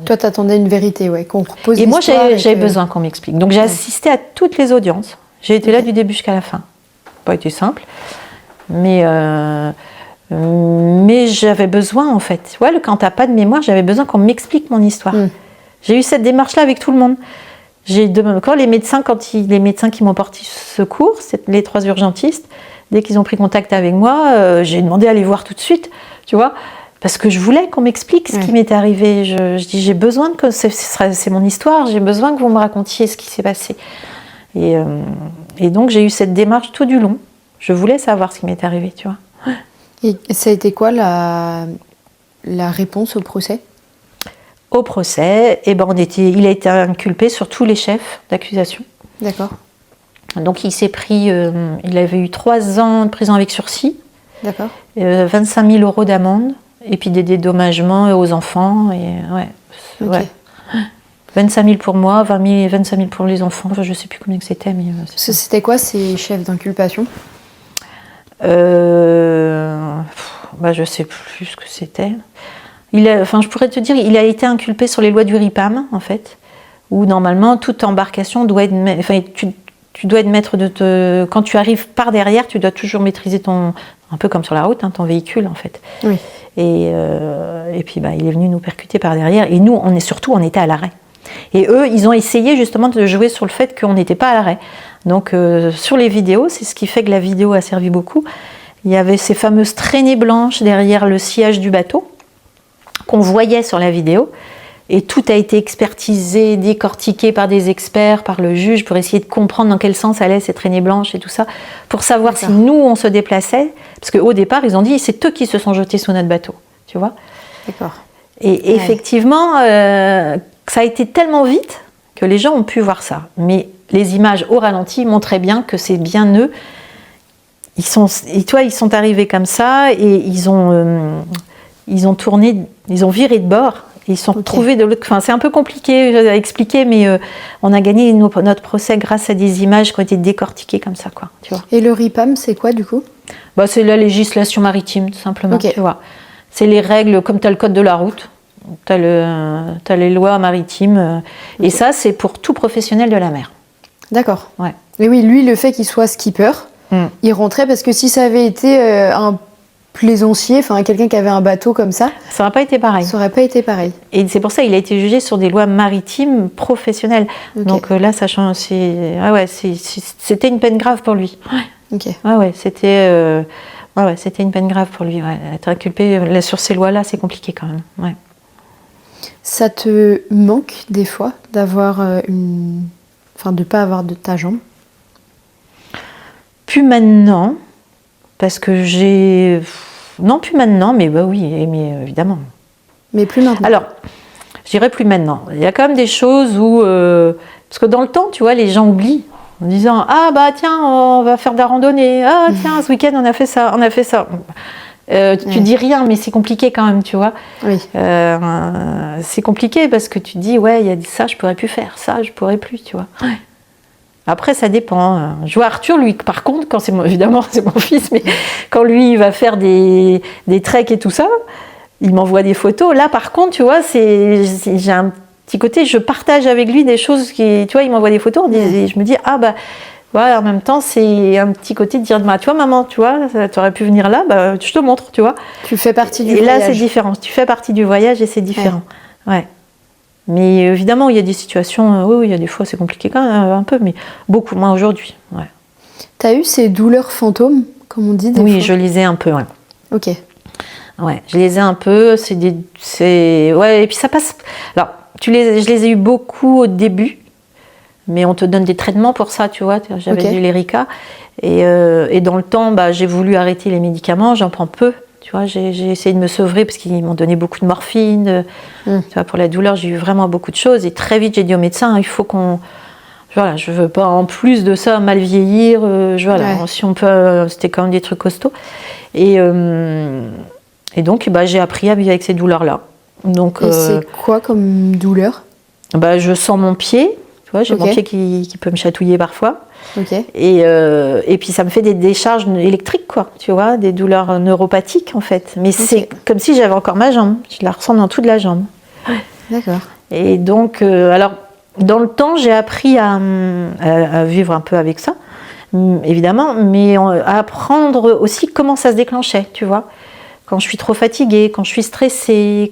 Toi, t'attendais une vérité, ouais, qu'on repose l'histoire. Et moi, j'avais besoin qu'on m'explique. Donc j'ai assisté à toutes les audiences. J'ai été là du début jusqu'à la fin. Ça n'a pas été simple, mais j'avais besoin, en fait. Ouais, quand t'as pas de mémoire, j'avais besoin qu'on m'explique mon histoire. J'ai eu cette démarche-là avec tout le monde. Quand les médecins qui m'ont porté secours, les 3 urgentistes, dès qu'ils ont pris contact avec moi, j'ai demandé à les voir tout de suite, tu vois, parce que je voulais qu'on m'explique ce qui m'était arrivé. Je dis, j'ai besoin que c'est mon histoire, j'ai besoin que vous me racontiez ce qui s'est passé. Et donc j'ai eu cette démarche tout du long. Je voulais savoir ce qui m'était arrivé, tu vois. Et ça a été quoi la réponse au procès ? Au procès, il a été inculpé sur tous les chefs d'accusation. D'accord. Donc il s'est pris, il avait eu 3 ans de prison avec sursis. D'accord. 25 000 € d'amende, et puis des dédommagements aux enfants. Et, ouais. 25 000 pour moi, 25 000 pour les enfants. Enfin, je ne sais plus combien que c'était. Mais c'était quoi ces chefs d'inculpation ? Je ne sais plus ce que c'était. Je pourrais te dire, il a été inculpé sur les lois du RIPAM, en fait, où normalement toute embarcation doit être, tu dois être maître de quand tu arrives par derrière, tu dois toujours maîtriser un peu comme sur la route, ton véhicule, en fait. Oui. Et puis il est venu nous percuter par derrière, et nous on était à l'arrêt. Et eux, ils ont essayé justement de jouer sur le fait qu'on n'était pas à l'arrêt. Donc sur les vidéos, c'est ce qui fait que la vidéo a servi beaucoup. Il y avait ces fameuses traînées blanches derrière le sillage du bateau qu'on voyait sur la vidéo. Et tout a été expertisé, décortiqué par des experts, par le juge, pour essayer de comprendre dans quel sens allaient ces traînées blanches et tout ça, pour savoir si nous, on se déplaçait. Parce qu'au départ, ils ont dit, c'est eux qui se sont jetés sous notre bateau, tu vois. D'accord. Et effectivement, ça a été tellement vite que les gens ont pu voir ça. Mais les images au ralenti montraient bien que c'est bien eux. Ils sont arrivés comme ça et ils ont tourné, ils ont viré de bord. Ils sont retrouvés de l'autre. Enfin, c'est un peu compliqué à expliquer, mais on a gagné notre procès grâce à des images qui ont été décortiquées comme ça, quoi. Tu vois. Et le RIPAM, c'est quoi du coup? Bah, c'est la législation maritime, tout simplement. Tu vois. C'est les règles, comme tu as le code de la route, tu as les lois maritimes. Et ça, c'est pour tout professionnel de la mer. D'accord. Ouais. Et oui, lui, le fait qu'il soit skipper, il rentrait parce que si ça avait été un plaisancier, enfin quelqu'un qui avait un bateau comme ça, ça n'aurait pas été pareil. Ça n'aurait pas été pareil. Et c'est pour ça qu'il a été jugé sur des lois maritimes professionnelles. Donc là, ça change. C'était une peine grave pour lui. C'était une peine grave pour lui. Être inculpé sur ces lois-là, c'est compliqué quand même. Ouais. Ça te manque des fois d'avoir de pas avoir de ta jambe? Plus maintenant. Parce que j'ai... Non, plus maintenant, mais bah oui, mais évidemment. Mais plus maintenant. Alors, je dirais plus maintenant. Il y a quand même des choses où... Parce que dans le temps, tu vois, les gens oublient. En disant, ah bah tiens, on va faire de la randonnée. Ah tiens, ce week-end, on a fait ça. Tu dis rien, mais c'est compliqué quand même, tu vois. Oui. C'est compliqué parce que tu dis, ouais, il y a ça, je pourrais plus faire. Ça, je pourrais plus, tu vois. Ouais. Après, ça dépend. Je vois Arthur, lui, par contre, quand évidemment, c'est mon fils, mais quand lui, il va faire des treks et tout ça, il m'envoie des photos. Là, par contre, tu vois, j'ai un petit côté, je partage avec lui des choses qui, tu vois, il m'envoie des photos et je me dis, ah bah, ouais, en même temps, c'est un petit côté de dire, bah, tu vois, maman, tu vois, tu aurais pu venir là, bah, je te montre, tu vois. Tu fais partie du voyage. Et là, c'est différent. Tu fais partie du voyage et c'est différent. Ouais. Mais évidemment, il y a des situations, oui, il y a des fois c'est compliqué quand même, un peu, mais beaucoup moins aujourd'hui. Ouais. T'as eu ces douleurs fantômes, comme on dit des fois? Oui, je les ai un peu, ouais. Ok. Ouais, je les ai un peu, ouais, et puis ça passe... Alors, je les ai eu beaucoup au début, mais on te donne des traitements pour ça, tu vois, j'avais du Lyrica, et dans le temps, bah, j'ai voulu arrêter les médicaments, j'en prends peu. Tu vois, j'ai essayé de me sevrer parce qu'ils m'ont donné beaucoup de morphine. Tu vois, pour la douleur, j'ai eu vraiment beaucoup de choses. Et très vite, j'ai dit au médecin, il faut qu'on... Voilà, je veux pas, en plus de ça, mal vieillir. Si on peut... C'était quand même des trucs costauds. Et donc, bah, j'ai appris à vivre avec ces douleurs-là. Donc, et c'est quoi comme douleur? Bah, je sens mon pied. Tu vois, j'ai mon pied qui peut me chatouiller parfois. Okay. Et puis ça me fait des décharges électriques, quoi, tu vois, des douleurs neuropathiques en fait. Mais c'est comme si j'avais encore ma jambe, je la ressens dans toute la jambe. D'accord. Et donc, alors, dans le temps, j'ai appris à vivre un peu avec ça, évidemment, mais à apprendre aussi comment ça se déclenchait, tu vois. Quand je suis trop fatiguée, quand je suis stressée,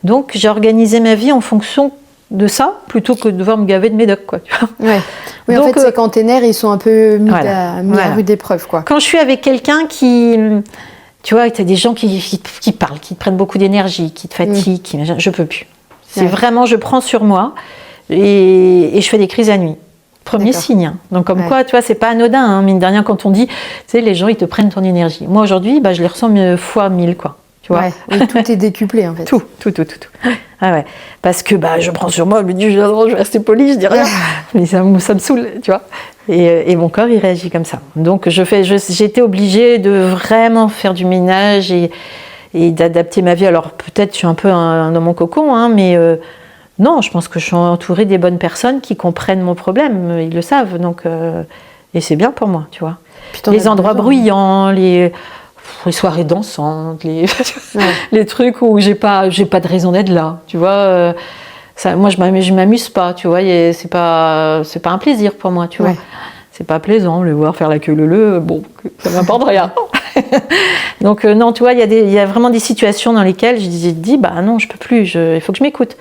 Donc j'ai organisé ma vie en fonction de ça, plutôt que de devoir me gaver de médoc, quoi, tu vois. Ouais. Oui, donc, en fait, c'est quand tes nerfs, ils sont un peu mis à rude épreuve, quoi. Quand je suis avec quelqu'un qui... Tu vois, tu as des gens qui parlent, qui te prennent beaucoup d'énergie, qui te fatiguent, je peux plus. C'est vraiment, je prends sur moi et je fais des crises la nuit. Premier signe. Hein. Donc comme quoi, tu vois, c'est pas anodin, hein, mine de rien, quand on dit, tu sais, les gens, ils te prennent ton énergie. Moi, aujourd'hui, bah, je les ressens fois 1000, quoi. Tu vois. Oui, tout est décuplé, en fait. Tout. Ah ouais. Parce que bah, je prends sur moi, je me dis, je vais rester poli, je dis rien. Mais ça me saoule, tu vois. Et mon corps, il réagit comme ça. Donc, j'étais obligée de vraiment faire du ménage et d'adapter ma vie. Alors, peut-être, je suis un peu dans mon cocon, hein, mais non, je pense que je suis entourée des bonnes personnes qui comprennent mon problème. Ils le savent. Donc, et c'est bien pour moi, tu vois. Les endroits bruyants, les soirées dansantes, les trucs où j'ai pas de raison d'être là, tu vois. Moi, je m'amuse pas, tu vois. C'est pas un plaisir pour moi, tu vois. C'est pas plaisant, le voir faire la queue leu, bon, ça m'importe rien. Donc non, tu vois, il y a vraiment des situations dans lesquelles j'ai dit, bah non, je peux plus, il faut que je m'écoute.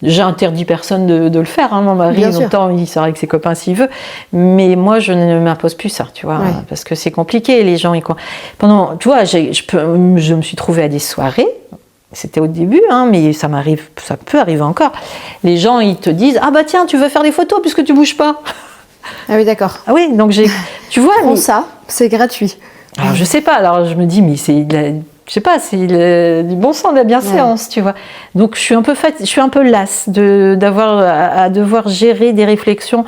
J'interdis personne de le faire. Mon mari, Bien sûr. longtemps, il sort avec ses copains s'il veut. Mais moi, je ne m'impose plus ça, tu vois. Ouais. Parce que c'est compliqué, les gens. Tu vois, je me suis trouvée à des soirées. C'était au début, mais ça peut arriver encore. Les gens, ils te disent, ah bah tiens, tu veux faire des photos puisque tu bouges pas. Ah oui, d'accord. Ah oui, donc tu vois. Prends ça, c'est gratuit. Alors je sais pas, alors je me dis, mais c'est du bon sens de la bienséance, tu vois. Donc je suis un peu lasse à devoir gérer des réflexions.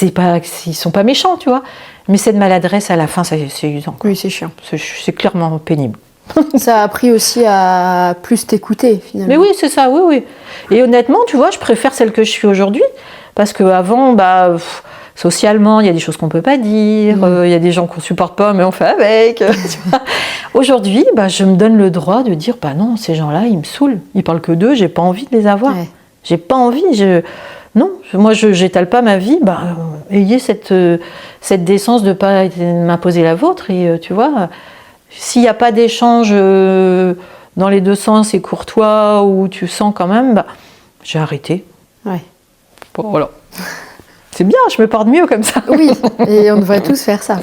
Ils sont pas méchants, tu vois. Mais cette maladresse à la fin, c'est usant. Oui, c'est chiant. C'est clairement pénible. Ça a appris aussi à plus t'écouter, finalement. Mais oui, c'est ça, oui. Et honnêtement, tu vois, je préfère celle que je suis aujourd'hui, parce qu'avant, socialement, il y a des choses qu'on peut pas dire, il y a des gens qu'on supporte pas, mais on fait avec. Tu vois. Aujourd'hui, je me donne le droit de dire, non, ces gens-là, ils me saoulent. Ils parlent que d'eux, j'ai pas envie de les avoir. Ouais. J'ai pas envie. Non, moi, je n'étale pas ma vie. Ayez cette décence de pas m'imposer la vôtre. Et tu vois, s'il n'y a pas d'échange dans les deux sens et courtois, où tu sens quand même, j'ai arrêté. Ouais. Bon, voilà. C'est bien, je me porte mieux comme ça. Oui, et on devrait tous faire ça.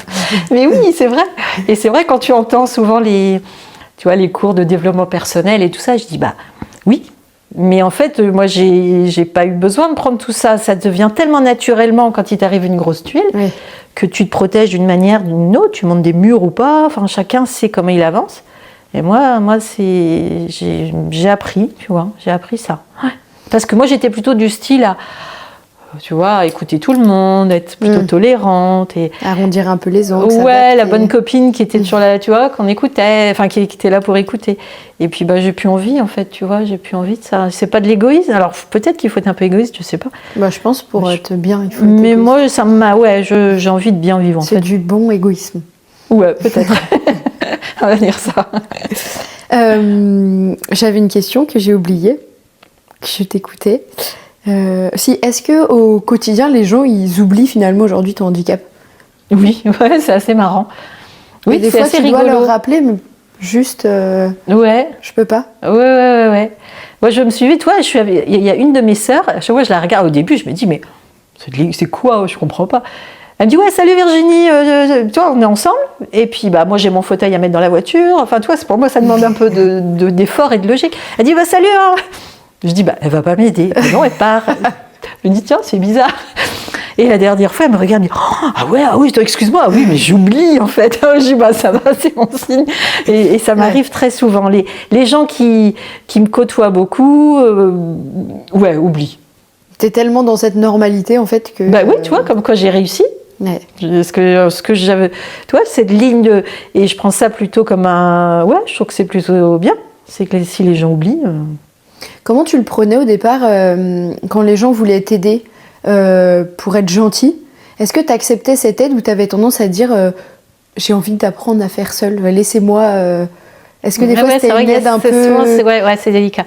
Mais oui, c'est vrai. Et c'est vrai, quand tu entends souvent les cours de développement personnel et tout ça, je dis, oui. Mais en fait, moi, j'ai pas eu besoin de prendre tout ça. Ça devient tellement naturellement quand il t'arrive une grosse tuile, que tu te protèges d'une manière ou d'une autre. Tu montes des murs ou pas. Enfin, chacun sait comment il avance. Et moi, j'ai appris, tu vois. J'ai appris ça. Ouais. Parce que moi, j'étais plutôt du style tu vois, écouter tout le monde, être plutôt tolérante. Et arrondir un peu les angles. Ouais, la bonne copine qui était sur tu vois, qu'on écoutait, enfin qui était là pour écouter. Et puis j'ai plus envie, en fait, tu vois, j'ai plus envie de ça. C'est pas de l'égoïsme, alors peut-être qu'il faut être un peu égoïste, je sais pas. Je pense pour être bien, il faut être mais égoïste. moi, j'ai envie de bien vivre, en fait. C'est du bon égoïsme. Ouais, peut-être. On va dire ça. J'avais une question que j'ai oubliée, que je t'écoutais. Est-ce que au quotidien les gens ils oublient finalement aujourd'hui ton handicap? Oui, ouais, c'est assez marrant. Oui, des fois assez tu rigolo. dois leur rappeler, mais juste. Ouais. Je peux pas. Ouais. Moi, je me suis dit, toi, il y a une de mes sœurs. À chaque fois, je la regarde au début, je me dis, mais c'est quoi? Je comprends pas. Elle me dit, ouais, salut Virginie, tu vois, on est ensemble. Et puis, moi, j'ai mon fauteuil à mettre dans la voiture. Enfin, toi, pour moi, ça demande un peu d'effort et de logique. Elle dit, salut. Je dis, elle va pas m'aider. Non, elle part. Je me dis, tiens, c'est bizarre. Et la dernière fois, elle me regarde et me dit, ah oui, excuse-moi, oui, mais j'oublie en fait. Je dis, ça va, c'est mon signe. Et ça m'arrive très souvent. Les gens qui me côtoient beaucoup, oublient. T'es tellement dans cette normalité en fait que. Oui, tu vois, comme quand j'ai réussi. Ouais. Ce que j'avais. Tu vois, cette ligne et je prends ça plutôt comme un. Ouais, je trouve que c'est plutôt bien. C'est que si les gens oublient. Comment tu le prenais au départ quand les gens voulaient t'aider pour être gentil? Est-ce que tu acceptais cette aide ou tu avais tendance à dire j'ai envie d'apprendre à faire seul, laissez-moi. Est-ce que des fois c'était une aide un peu. C'est délicat.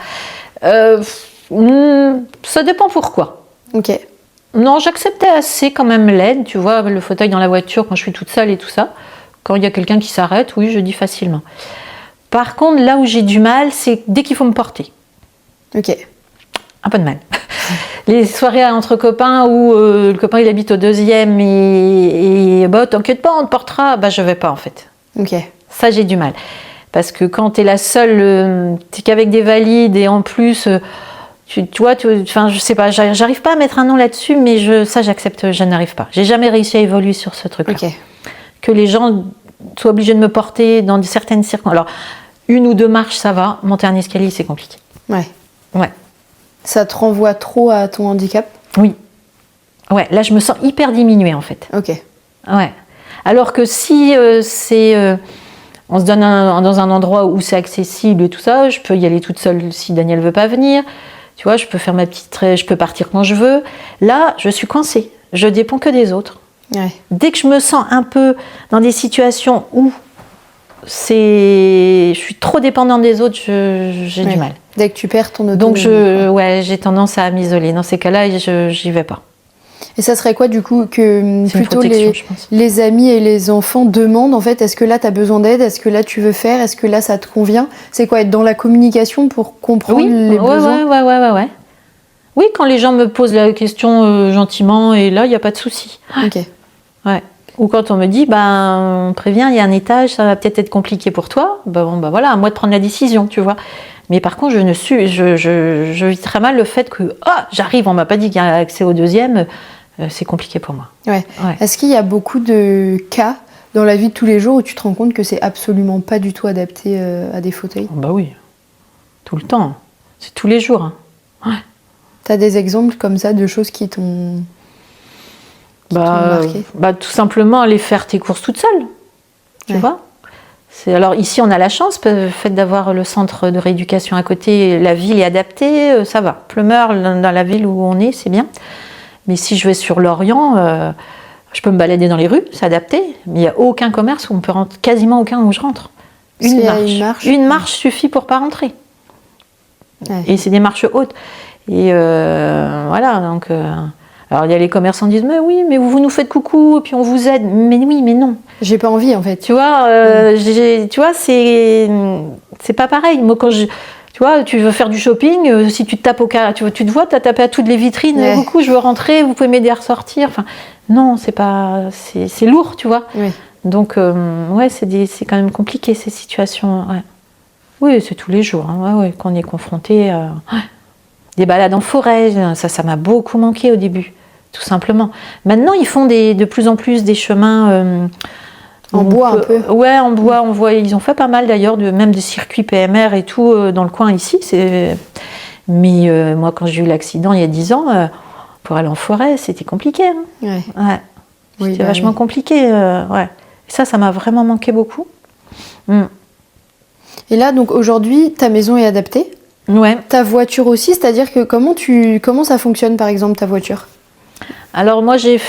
Ça dépend pourquoi. Ok. Non, j'acceptais assez quand même l'aide, tu vois, le fauteuil dans la voiture quand je suis toute seule et tout ça. Quand il y a quelqu'un qui s'arrête, oui, je dis facilement. Par contre, là où j'ai du mal, c'est dès qu'il faut me porter. Ok. Un peu de mal. Les soirées entre copains où le copain il habite au 2e et t'inquiète pas, on te portera, je vais pas en fait. Ok. Ça, j'ai du mal. Parce que quand t'es la seule, t'es qu'avec des valides et en plus, tu vois, je sais pas, j'arrive pas à mettre un nom là-dessus, mais j'accepte, je n'arrive pas. J'ai jamais réussi à évoluer sur ce truc-là. Ok. Que les gens soient obligés de me porter dans certaines circonstances. Alors, 1 ou 2 marches, ça va. Monter un escalier, c'est compliqué. Ouais. Ouais. Ça te renvoie trop à ton handicap? Oui. Ouais, là, je me sens hyper diminuée, en fait. Ok. Ouais. Alors que si on se donne dans un endroit où c'est accessible et tout ça, je peux y aller toute seule si Daniel veut pas venir. Tu vois, je peux faire je peux partir quand je veux. Là, je suis coincée. Je dépends que des autres. Ouais. Dès que je me sens un peu dans des situations où je suis trop dépendante des autres, j'ai du mal. Dès que tu perds ton autonomie. Donc j'ai tendance à m'isoler. Dans ces cas-là, j'y vais pas. Et ça serait quoi du coup que plutôt je pense. les amis et les enfants demandent en fait? Est-ce que là tu as besoin d'aide? Est-ce que là tu veux faire? Est-ce que là ça te convient? C'est quoi, être dans la communication pour comprendre les besoins? Oui, quand les gens me posent la question gentiment, et là, il n'y a pas de souci. Ok. Ouais. Ou quand on me dit, on prévient, il y a un étage, ça va peut-être être compliqué pour toi. Voilà, à moi de prendre la décision, tu vois. Mais par contre, je vis très mal le fait que, j'arrive, on m'a pas dit qu'il y a accès au deuxième, c'est compliqué pour moi. Ouais. Ouais. Est-ce qu'il y a beaucoup de cas dans la vie de tous les jours où tu te rends compte que c'est absolument pas du tout adapté à des fauteuils? Bah oui, tout le temps. C'est tous les jours. Hein. Ouais. T'as des exemples comme ça de choses qui t'ont marqué? Tout simplement aller faire tes courses toute seule, tu vois. Alors ici on a la chance, le fait d'avoir le centre de rééducation à côté, la ville est adaptée, ça va. Pleumeur, dans la ville où on est, c'est bien. Mais si je vais sur Lorient, je peux me balader dans les rues, c'est adapté, mais il n'y a aucun commerce où on peut rentrer, quasiment aucun où je rentre. Une marche suffit pour pas rentrer. Ouais. Et c'est des marches hautes. Et voilà, donc... alors il y a les commerçants qui disent, mais oui, mais vous nous faites coucou, et puis on vous aide. Mais oui, mais non. J'ai pas envie, en fait. Tu vois, tu vois, c'est pas pareil. Moi, quand tu vois, tu veux faire du shopping, si tu te tapes tu te vois, tu as tapé à toutes les vitrines, coucou, je veux rentrer, vous pouvez m'aider à ressortir. Enfin, non, c'est lourd, tu vois. Oui. Donc, ouais, c'est quand même compliqué, ces situations. Ouais. Oui, c'est tous les jours, hein, qu'on est confronté. Des balades en forêt, ça m'a beaucoup manqué au début, tout simplement. Maintenant, ils font de plus en plus des chemins... en bois un peu. Ouais, en bois, ils ont fait pas mal d'ailleurs, même des circuits PMR et tout dans le coin ici. Mais moi, quand j'ai eu l'accident il y a 10 ans, pour aller en forêt, c'était compliqué. Hein. Ouais. C'était vachement compliqué. Ouais. Et ça m'a vraiment manqué beaucoup. Et là, donc aujourd'hui, ta maison est adaptée? Ouais. Ta voiture aussi, c'est-à-dire que comment ça fonctionne par exemple ta voiture? Alors moi j'ai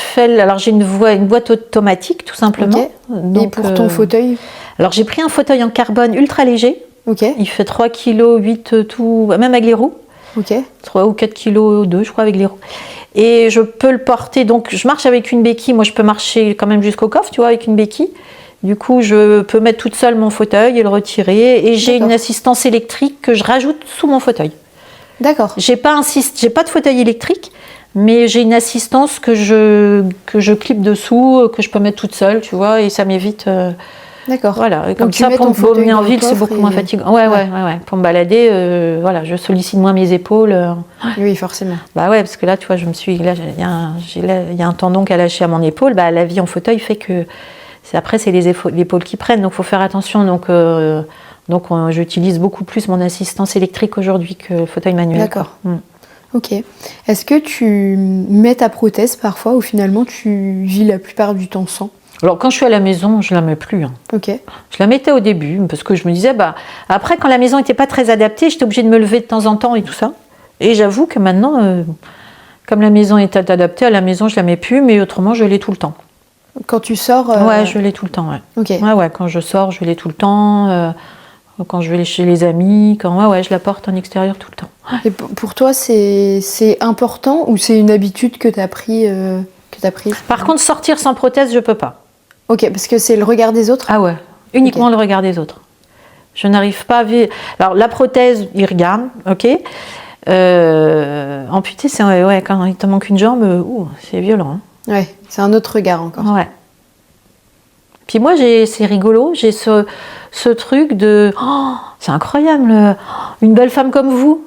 une boîte automatique tout simplement. Okay. Donc, et pour ton fauteuil? Alors j'ai pris un fauteuil en carbone ultra léger. Okay. Il fait 3 kg 8 tout, même avec les roues. Okay. 3 ou 4 kg 2 je crois avec les roues. Et je peux le porter, donc je marche avec une béquille, moi je peux marcher quand même jusqu'au coffre, tu vois, avec une béquille. Du coup, je peux mettre toute seule mon fauteuil et le retirer. Et j'ai une assistance électrique que je rajoute sous mon fauteuil. D'accord. J'ai pas de fauteuil électrique, mais j'ai une assistance que je clip dessous, que je peux mettre toute seule, tu vois, et ça m'évite. D'accord. Voilà. Et comme ça, pour me promener en ville, c'est beaucoup moins fatigant. Ouais. Pour me balader, voilà, je sollicite moins mes épaules. Oui, forcément. Bah ouais, parce que là, tu vois, il y a un tendon qui a lâché à mon épaule. Bah, la vie en fauteuil fait que. Après, c'est l'épaule qui prennent, donc il faut faire attention. Donc j'utilise beaucoup plus mon assistance électrique aujourd'hui que le fauteuil manuel. D'accord. Ok. Est-ce que tu mets ta prothèse parfois ou finalement tu vis la plupart du temps sans? Alors quand je suis à la maison, je la mets plus. Hein. Ok. Je la mettais au début parce que je me disais, après quand la maison n'était pas très adaptée, j'étais obligée de me lever de temps en temps et tout ça. Et j'avoue que maintenant, comme la maison est adaptée, à la maison je la mets plus, mais autrement je l'ai tout le temps. Quand tu sors Ouais, je l'ai tout le temps, ouais. Ok. Ouais, quand je sors, je l'ai tout le temps. Quand je vais chez les amis, je la porte en extérieur tout le temps. Ouais. Et pour toi, c'est important ou c'est une habitude que tu as prise? Par contre, sortir sans prothèse, je peux pas. Ok, parce que c'est le regard des autres? Ah ouais, uniquement le regard des autres. Je n'arrive pas à vivre... Alors, la prothèse, ils regardent, ok. Amputé, c'est... Ouais, quand il te manque une jambe, c'est violent. Hein. Ouais, c'est un autre regard encore. Ouais. Puis moi, c'est rigolo, j'ai ce truc de... Oh, c'est incroyable, une belle femme comme vous.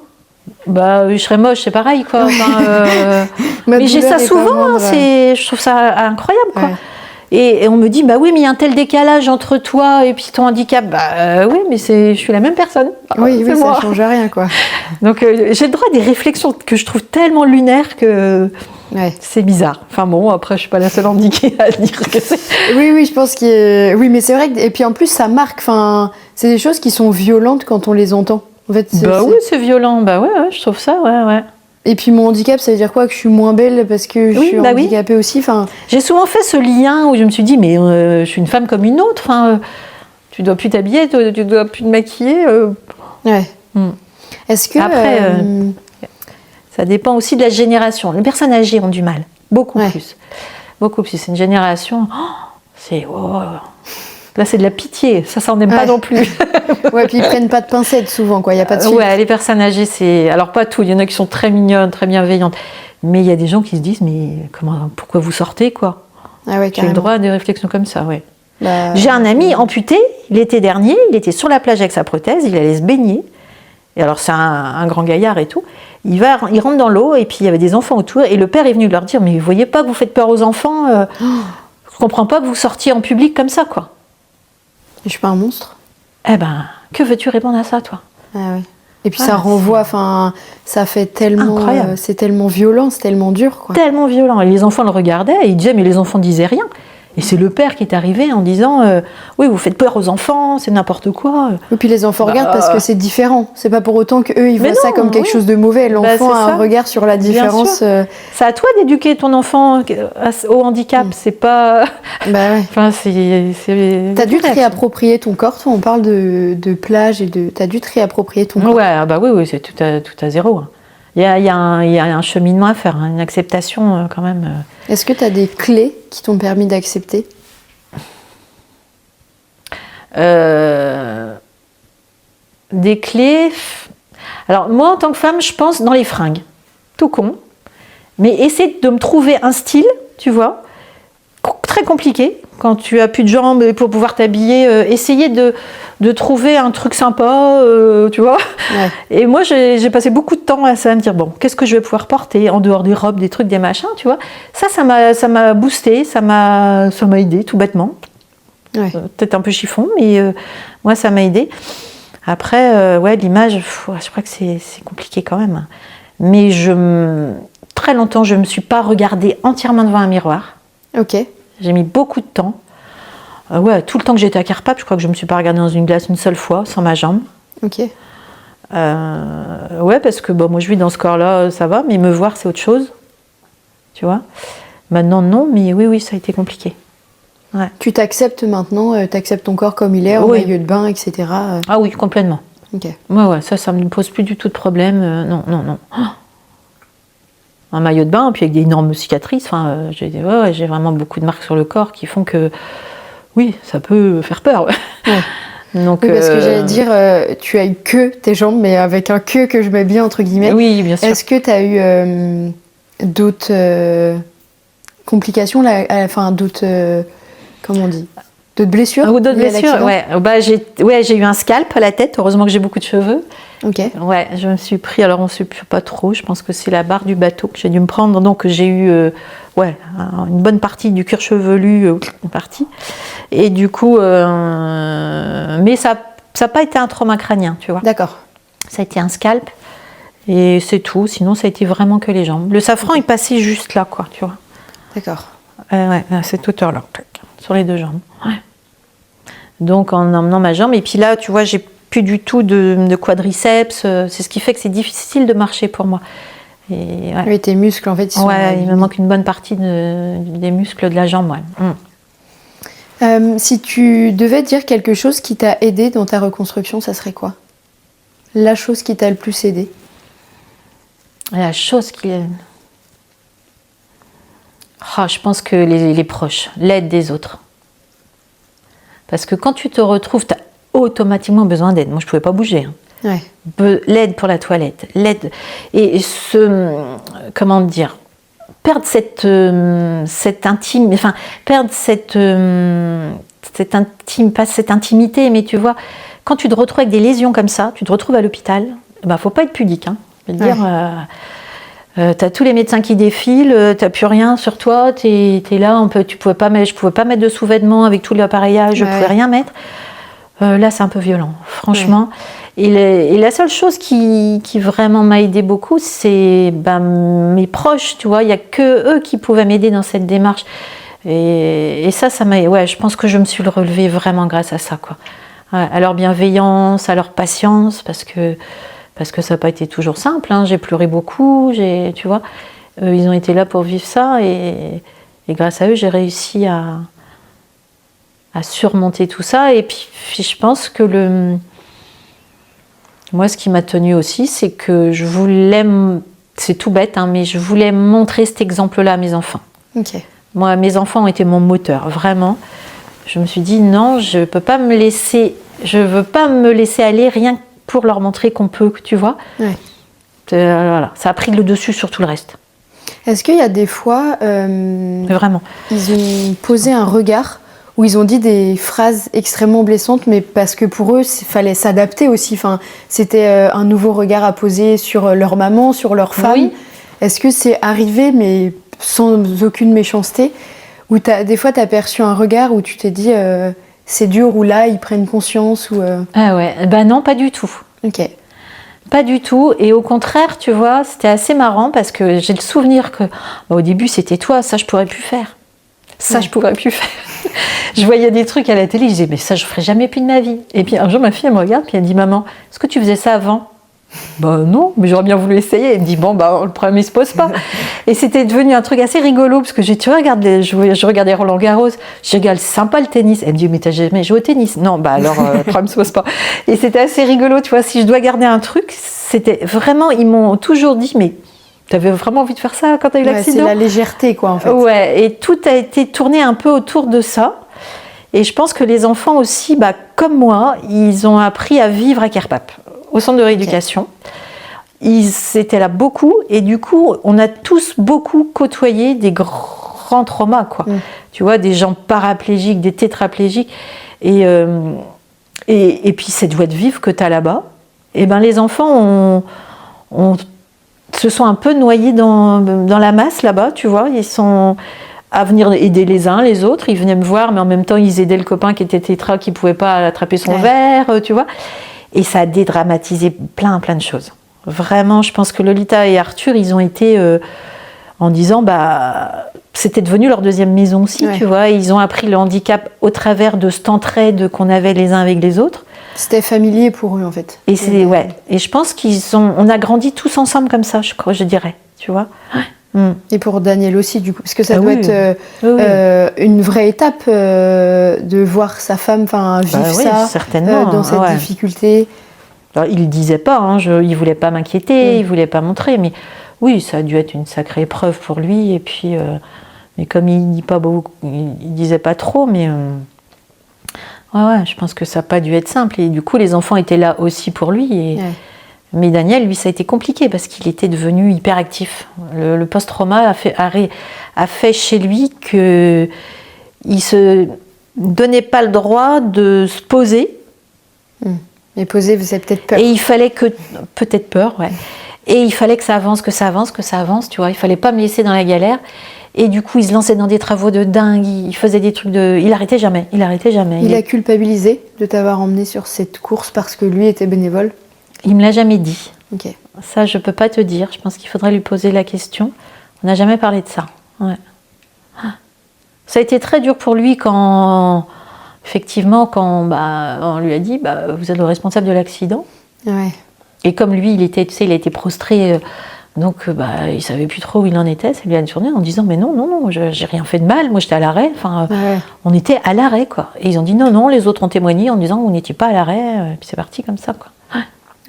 Bah, je serais moche, c'est pareil, quoi. Enfin, mais j'ai ça souvent, je trouve ça incroyable, quoi. Ouais. Et on me dit, bah oui, mais il y a un tel décalage entre toi et puis ton handicap. Bah oui, mais je suis la même personne. Oui, ça ne change rien, quoi. Donc j'ai le droit à des réflexions que je trouve tellement lunaires que c'est bizarre. Enfin bon, après, je ne suis pas la seule handicapée à dire que c'est... Oui, je pense Oui, mais c'est vrai que... Et puis en plus, ça marque. Enfin, c'est des choses qui sont violentes quand on les entend. En fait, oui, c'est violent. Bah ouais, je trouve ça, ouais. Et puis mon handicap, ça veut dire quoi? Que je suis moins belle parce que je suis handicapée aussi? Enfin... J'ai souvent fait ce lien où je me suis dit, mais je suis une femme comme une autre. Enfin, tu dois plus t'habiller, tu dois plus te maquiller. Ouais. Est-ce que... Après, ça dépend aussi de la génération. Les personnes âgées ont du mal. Beaucoup plus. Beaucoup plus. C'est une génération... Là, c'est de la pitié. Ça on n'aime pas non plus. Ouais, puis ils prennent pas de pincettes souvent, quoi. Il y a pas de filtre. Ouais, les personnes âgées, c'est... Alors, pas tout. Il y en a qui sont très mignonnes, très bienveillantes. Mais il y a des gens qui se disent, mais pourquoi vous sortez, quoi? Ah ouais, J'ai le droit à des réflexions comme ça, ouais. Bah, j'ai un ami amputé, l'été dernier, il était sur la plage avec sa prothèse, il allait se baigner. Et alors, c'est un grand gaillard et tout. Il rentre dans l'eau et puis il y avait des enfants autour. Et le père est venu leur dire, mais vous voyez pas que vous faites peur aux enfants Je comprends pas que vous sortiez en public comme ça, quoi. Je suis pas un monstre. Eh ben, que veux-tu répondre à ça, toi? Ah ouais. Et puis ça renvoie, enfin, ça fait tellement, c'est tellement violent, c'est tellement dur, quoi. Tellement violent. Et les enfants le regardaient et ils disaient, mais les enfants disaient rien. Et c'est le père qui est arrivé en disant, oui, vous faites peur aux enfants, c'est n'importe quoi. Et puis les enfants regardent parce que c'est différent. C'est pas pour autant qu'eux, ils voient ça comme quelque chose de mauvais. L'enfant a un regard sur la différence. C'est à toi d'éduquer ton enfant au handicap, c'est pas... Bah ouais. Enfin, T'as dû te réapproprier ton corps, toi, on parle de plage et de... T'as dû te réapproprier ton corps. Ouais, bah oui, c'est tout à zéro. Il y a un cheminement à faire, une acceptation quand même. Est-ce que tu as des clés qui t'ont permis d'accepter? Des clés... Alors moi, en tant que femme, je pense dans les fringues. Tout con. Mais essayer de me trouver un style, tu vois, très compliqué. Quand tu as plus de jambes pour pouvoir t'habiller, essayer de trouver un truc sympa, tu vois. Ouais. Et moi, j'ai passé beaucoup de temps à ça, à me dire, bon, qu'est-ce que je vais pouvoir porter en dehors des robes, des trucs, des machins, tu vois. Ça m'a boosté, ça m'a aidé, tout bêtement. Ouais. Peut-être un peu chiffon, mais moi, ça m'a aidé. Après, ouais, l'image, je crois que c'est compliqué quand même. Mais très longtemps, je ne me suis pas regardée entièrement devant un miroir. Ok. J'ai mis beaucoup de temps. Ouais, tout le temps que j'étais à Carpath, je crois que je ne me suis pas regardée dans une glace une seule fois, sans ma jambe. Ok. Ouais, parce que bon, moi je vis dans ce corps-là, ça va, mais me voir, c'est autre chose. Tu vois? Maintenant, non, mais oui, ça a été compliqué. Ouais. Tu t'acceptes maintenant, t'acceptes ton corps comme il est, en maillot de bain, etc. Ah oui, complètement. Ok. Ouais, ça ne me pose plus du tout de problème. Non. Oh, un maillot de bain, puis avec des énormes cicatrices. Enfin, j'ai vraiment beaucoup de marques sur le corps qui font que, oui, ça peut faire peur. Ouais. Donc, oui, parce que j'allais dire, tu as eu que tes jambes, mais avec un que je mets bien entre guillemets. Oui, bien sûr. Est-ce que tu as eu d'autres complications, enfin d'autres, comment on dit, d'autres blessures? Ou d'autres blessures, ouais. Bah, j'ai eu un scalp à la tête. Heureusement que j'ai beaucoup de cheveux. Ok. Ouais, je me suis pris, alors on ne sait pas trop, je pense que c'est la barre du bateau que j'ai dû me prendre, donc j'ai eu une bonne partie du cuir chevelu partie. Et du coup, mais ça n'a pas été un trauma crânien, tu vois. D'accord. Ça a été un scalp, et c'est tout, sinon ça a été vraiment que les jambes. Le safran est passé juste là, quoi, tu vois. D'accord. Ouais, à cette hauteur-là, sur les deux jambes. Ouais. Donc en emmenant ma jambe, et puis là, tu vois, j'ai plus du tout de quadriceps, c'est ce qui fait que c'est difficile de marcher pour moi. Et, ouais. Oui, tes muscles, en fait, ils sont... Ouais, il me manque une bonne partie des muscles de la jambe, ouais. Si tu devais dire quelque chose qui t'a aidé dans ta reconstruction, ça serait quoi? La chose qui t'a le plus aidé? La chose qui... je pense que les proches, l'aide des autres. Parce que quand tu te retrouves, tu as automatiquement besoin d'aide. Moi, je ne pouvais pas bouger. Ouais. L'aide pour la toilette, l'aide. Et comment dire, perdre cette intime, enfin, perdre pas cette intimité, mais tu vois, quand tu te retrouves avec des lésions comme ça, tu te retrouves à l'hôpital, faut pas être pudique. Je veux dire, t'as tous les médecins qui défilent, t'as plus rien sur toi, t'es là, je pouvais pas mettre de sous-vêtements avec tout l'appareillage, je pouvais rien mettre. Là, c'est un peu violent, franchement. Ouais. Et la seule chose qui vraiment m'a aidée beaucoup, c'est mes proches, tu vois. Il n'y a que eux qui pouvaient m'aider dans cette démarche. Et ça m'a... Ouais, je pense que je me suis relevée vraiment grâce à ça, quoi. Ouais, à leur bienveillance, à leur patience, parce que ça n'a pas été toujours simple. J'ai pleuré beaucoup, tu vois. Ils ont été là pour vivre ça. Et grâce à eux, j'ai réussi à surmonter tout ça. Et puis je pense que moi, ce qui m'a tenue aussi, c'est que je voulais, c'est tout bête, mais je voulais montrer cet exemple-là à mes enfants. Ok. Moi, mes enfants ont été mon moteur, vraiment. Je me suis dit non, je veux pas me laisser aller rien que pour leur montrer qu'on peut, tu vois. Ouais. Voilà, ça a pris le dessus sur tout le reste. Est-ce qu'il y a des fois, Vraiment. ils ont posé un regard où ils ont dit des phrases extrêmement blessantes, mais parce que pour eux, il fallait s'adapter aussi. Enfin, c'était un nouveau regard à poser sur leur maman, sur leur femme. Oui. Est-ce que c'est arrivé, mais sans aucune méchanceté, où des fois, tu as perçu un regard où tu t'es dit c'est dur, ou là, ils prennent conscience ou, Ah ouais, ben non, pas du tout. Ok. Pas du tout. Et au contraire, tu vois, c'était assez marrant parce que j'ai le souvenir que au début, c'était toi, ça, je pourrais plus faire. Ça, Ouais. je pourrais plus faire. Je voyais des trucs à la télé, je disais, mais ça, je ferais jamais plus de ma vie. Et puis un jour, ma fille, elle me regarde, puis elle me dit, maman, est-ce que tu faisais ça avant? Bah non, mais j'aurais bien voulu essayer. Elle me dit, bon, bah, le problème, il se pose pas. Et c'était devenu un truc assez rigolo, parce que je regardais Roland Garros, je regarde, c'est sympa le tennis. Elle me dit, mais t'as jamais joué au tennis? Non, bah alors, le problème se pose pas. Et c'était assez rigolo, tu vois, si je dois garder un truc, c'était vraiment, ils m'ont toujours dit, mais t'avais vraiment envie de faire ça quand t'as eu l'accident? C'est la légèreté, quoi, en fait. Ouais, et tout a été tourné un peu autour de ça. Et je pense que les enfants aussi, bah, comme moi, ils ont appris à vivre à Kerpap, au centre de rééducation. Ils étaient là beaucoup, et du coup, on a tous beaucoup côtoyé des grands traumas, quoi. Tu vois, des gens paraplégiques, des tétraplégiques, et puis cette joie de vivre que tu as là-bas. Et ben, les enfants se sont un peu noyés dans la masse là-bas, tu vois. Ils sont à venir aider les uns les autres. Ils venaient me voir, mais en même temps, ils aidaient le copain qui était tétra, qui ne pouvait pas attraper son verre, tu vois. Et ça a dédramatisé plein de choses. Vraiment, je pense que Lolita et Arthur, ils ont été en disant, bah, c'était devenu leur deuxième maison aussi, tu vois. Et ils ont appris le handicap au travers de cette entraide qu'on avait les uns avec les autres. C'était familier pour eux, en fait. Et et je pense on a grandi tous ensemble comme ça, je dirais, tu vois. Et pour Daniel aussi, du coup, parce que ça doit oui. être une vraie étape de voir sa femme vivre ça certainement, dans cette difficulté. Alors, il ne disait pas, hein, il ne voulait pas m'inquiéter, il ne voulait pas montrer, mais oui, ça a dû être une sacrée épreuve pour lui. Et puis, mais comme il dit pas beaucoup, il disait pas trop, mais je pense que ça n'a pas dû être simple. Et du coup, les enfants étaient là aussi pour lui. Mais Daniel, lui, ça a été compliqué parce qu'il était devenu hyperactif. Le post-trauma a fait chez lui qu'il ne se donnait pas le droit de se poser. Et poser, vous avez peut-être peur. Et il fallait peut-être peur, ouais. Et il fallait que ça avance, tu vois. Il fallait pas me laisser dans la galère. Et du coup, il se lançait dans des travaux de dingue. Il faisait des trucs il arrêtait jamais. Il a culpabilisé de t'avoir emmené sur cette course parce que lui était bénévole? Il me l'a jamais dit. Ok. Ça, je peux pas te dire. Je pense qu'il faudrait lui poser la question. On n'a jamais parlé de ça. Ouais. Ça a été très dur pour lui effectivement, quand on lui a dit, vous êtes le responsable de l'accident. Ouais. Et comme lui, il a été prostré, donc il savait plus trop où il en était. Ça lui a tourné en disant, mais non, j'ai rien fait de mal. Moi, j'étais à l'arrêt. On était à l'arrêt, quoi. Et ils ont dit non, les autres ont témoigné en disant que vous n'étiez pas à l'arrêt. Et puis c'est parti comme ça, quoi.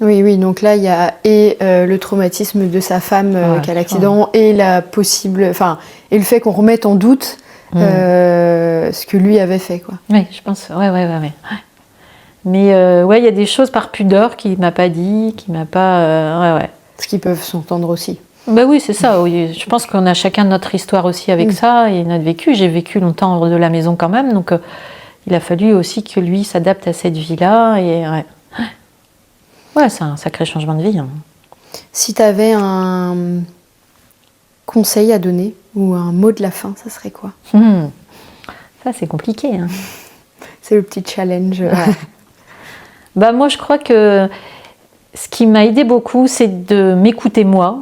Oui, donc là, il y a le traumatisme de sa femme qui a l'accident et et le fait qu'on remette en doute ce que lui avait fait, quoi. Oui, je pense, ouais. Mais il y a des choses par pudeur qu'il m'a pas dit, qu'il m'a pas, Ce qui peuvent s'entendre aussi. Bah oui, c'est ça. Oui. Je pense qu'on a chacun notre histoire aussi avec ça et notre vécu. J'ai vécu longtemps hors de la maison quand même, donc il a fallu aussi que lui s'adapte à cette vie-là et c'est un sacré changement de vie. Hein. Si tu avais un conseil à donner ou un mot de la fin, ça serait quoi? Ça, c'est compliqué. Hein. C'est le petit challenge. Moi, je crois que ce qui m'a aidé beaucoup, c'est de m'écouter moi,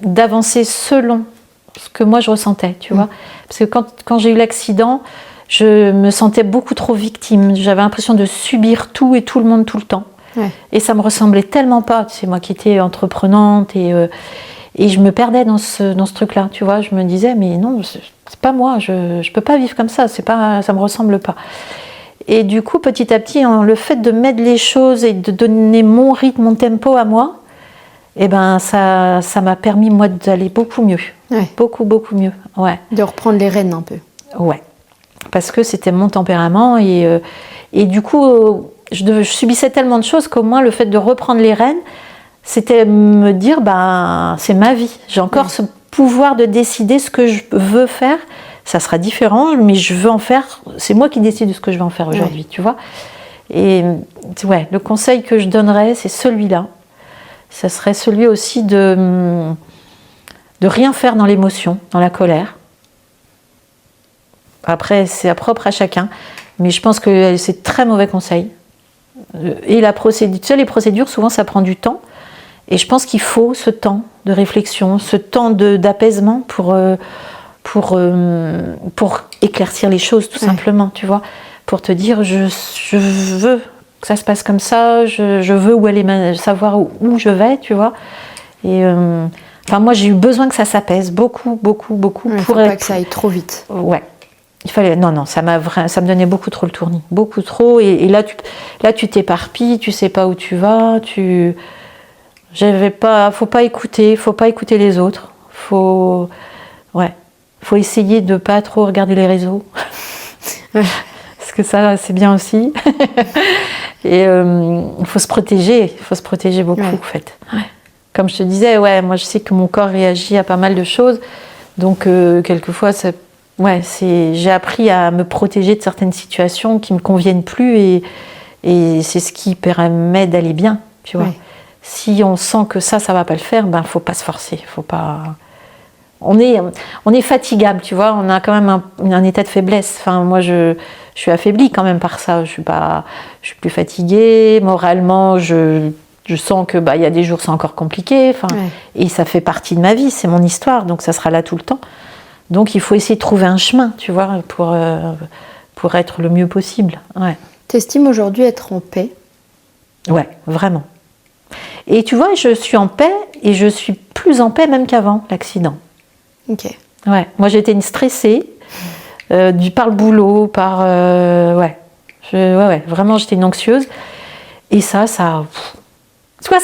d'avancer selon ce que moi je ressentais, tu vois. Parce que quand j'ai eu l'accident, je me sentais beaucoup trop victime. J'avais l'impression de subir tout et tout le monde tout le temps. Ouais. Et ça me ressemblait tellement pas. C'est moi qui étais entreprenante et je me perdais dans ce truc-là, tu vois. Je me disais, mais non, c'est pas moi, je peux pas vivre comme ça, ça me ressemble pas. Et du coup, petit à petit, le fait de mettre les choses et de donner mon rythme, mon tempo à moi, ça m'a permis, moi, d'aller beaucoup mieux. Ouais. Beaucoup mieux, ouais. De reprendre les rênes un peu. Ouais. parce que c'était mon tempérament et du coup je subissais tellement de choses qu'au moins le fait de reprendre les rênes, c'était me dire c'est ma vie, j'ai encore ce pouvoir de décider ce que je veux faire. Ça sera différent, mais je veux en faire, c'est moi qui décide de ce que je vais en faire aujourd'hui, tu vois. Et le conseil que je donnerais, c'est celui-là. Ça serait celui aussi de rien faire dans l'émotion, dans la colère. Après, c'est propre à chacun, mais je pense que c'est très mauvais conseil. Et la procédure, tu sais, les procédures, souvent, ça prend du temps. Et je pense qu'il faut ce temps de réflexion, ce temps d'apaisement pour éclaircir les choses, tout simplement, tu vois. Pour te dire, je veux que ça se passe comme ça, je veux savoir où je vais, tu vois. Et moi, j'ai eu besoin que ça s'apaise beaucoup. Ouais, pour pas que ça aille trop vite. Ouais. Il fallait. Non, ça me donnait beaucoup trop le tournis, beaucoup trop. Et là, tu t'éparpilles, tu sais pas où tu vas. Faut pas écouter les autres. Faut essayer de pas trop regarder les réseaux. Parce que ça, c'est bien aussi. Et il faut se protéger beaucoup, en fait. Ouais. Comme je te disais, moi je sais que mon corps réagit à pas mal de choses. Donc, quelquefois, j'ai appris à me protéger de certaines situations qui ne me conviennent plus et c'est ce qui permet d'aller bien, tu vois. Ouais. Si on sent que ça va pas le faire, faut pas se forcer, faut pas... On est fatigable, tu vois, on a quand même un état de faiblesse. Enfin, moi, je suis affaiblie quand même par ça. Je suis plus fatiguée, moralement, je sens que y a des jours c'est encore compliqué. Enfin, et ça fait partie de ma vie, c'est mon histoire, donc ça sera là tout le temps. Donc il faut essayer de trouver un chemin, tu vois, pour être le mieux possible. Ouais. T'estimes aujourd'hui être en paix ? Ouais, vraiment. Et tu vois, je suis en paix et je suis plus en paix même qu'avant l'accident. Ok. Ouais. Moi, j'étais une stressée, par le boulot, vraiment, j'étais une anxieuse. Et ça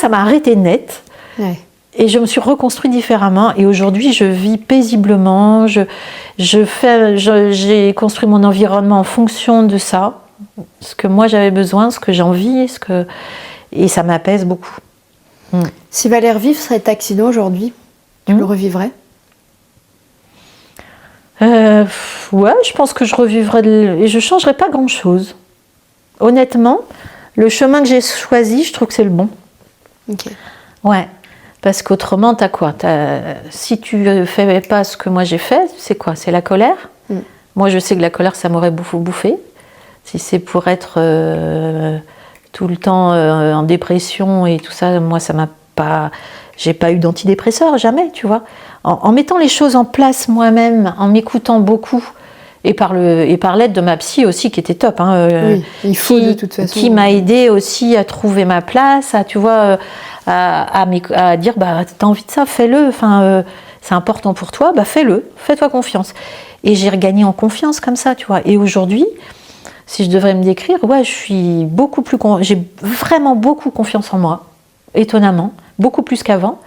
m'a arrêté net. Ouais. Et je me suis reconstruite différemment. Et aujourd'hui, je vis paisiblement. J'ai construit mon environnement en fonction de ça, ce que moi j'avais besoin, ce que j'ai envie, et ça m'apaise beaucoup. Si Valère Vif serait accident aujourd'hui, tu le revivrais ? Je pense que je revivrais et je changerais pas grand-chose. Honnêtement, le chemin que j'ai choisi, je trouve que c'est le bon. Ok. Ouais, parce qu'autrement, t'as quoi ? Si tu fais pas ce que moi j'ai fait, c'est quoi ? C'est la colère. Moi, je sais que la colère, ça m'aurait bouffé. Si c'est pour être tout le temps en dépression et tout ça, moi, ça m'a pas... J'ai pas eu d'antidépresseur, jamais, tu vois. En mettant les choses en place moi-même, en m'écoutant beaucoup, et par l'aide de ma psy aussi, qui était top, oui, il faut de toute façon. Qui m'a aidée aussi à trouver ma place, à, tu vois, à dire, t'as envie de ça, fais-le, enfin, c'est important pour toi, fais-le, fais-toi confiance. Et j'ai regagné en confiance comme ça, tu vois. Et aujourd'hui, si je devrais me décrire, j'ai vraiment beaucoup confiance en moi, étonnamment, beaucoup plus qu'avant.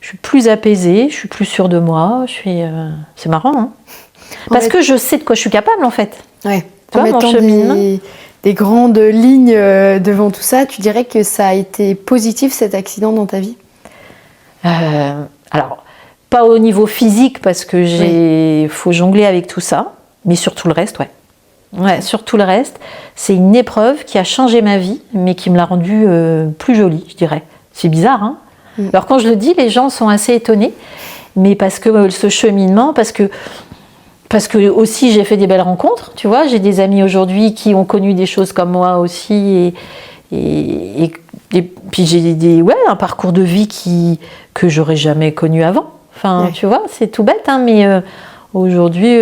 Je suis plus apaisée, je suis plus sûre de moi, c'est marrant, hein. Parce que je sais de quoi je suis capable, en fait. Ouais. En mettant des grandes lignes devant tout ça, tu dirais que ça a été positif, cet accident, dans ta vie ? Alors, pas au niveau physique, parce que faut jongler avec tout ça, mais sur tout le reste, Ouais, sur tout le reste, c'est une épreuve qui a changé ma vie, mais qui me l'a rendue plus jolie, je dirais. C'est bizarre, hein ? Alors quand je le dis, les gens sont assez étonnés, mais parce que ce cheminement, parce que aussi j'ai fait des belles rencontres, tu vois, j'ai des amis aujourd'hui qui ont connu des choses comme moi aussi, et puis j'ai un parcours de vie que j'aurais jamais connu avant. Enfin, tu vois, c'est tout bête, hein, mais aujourd'hui,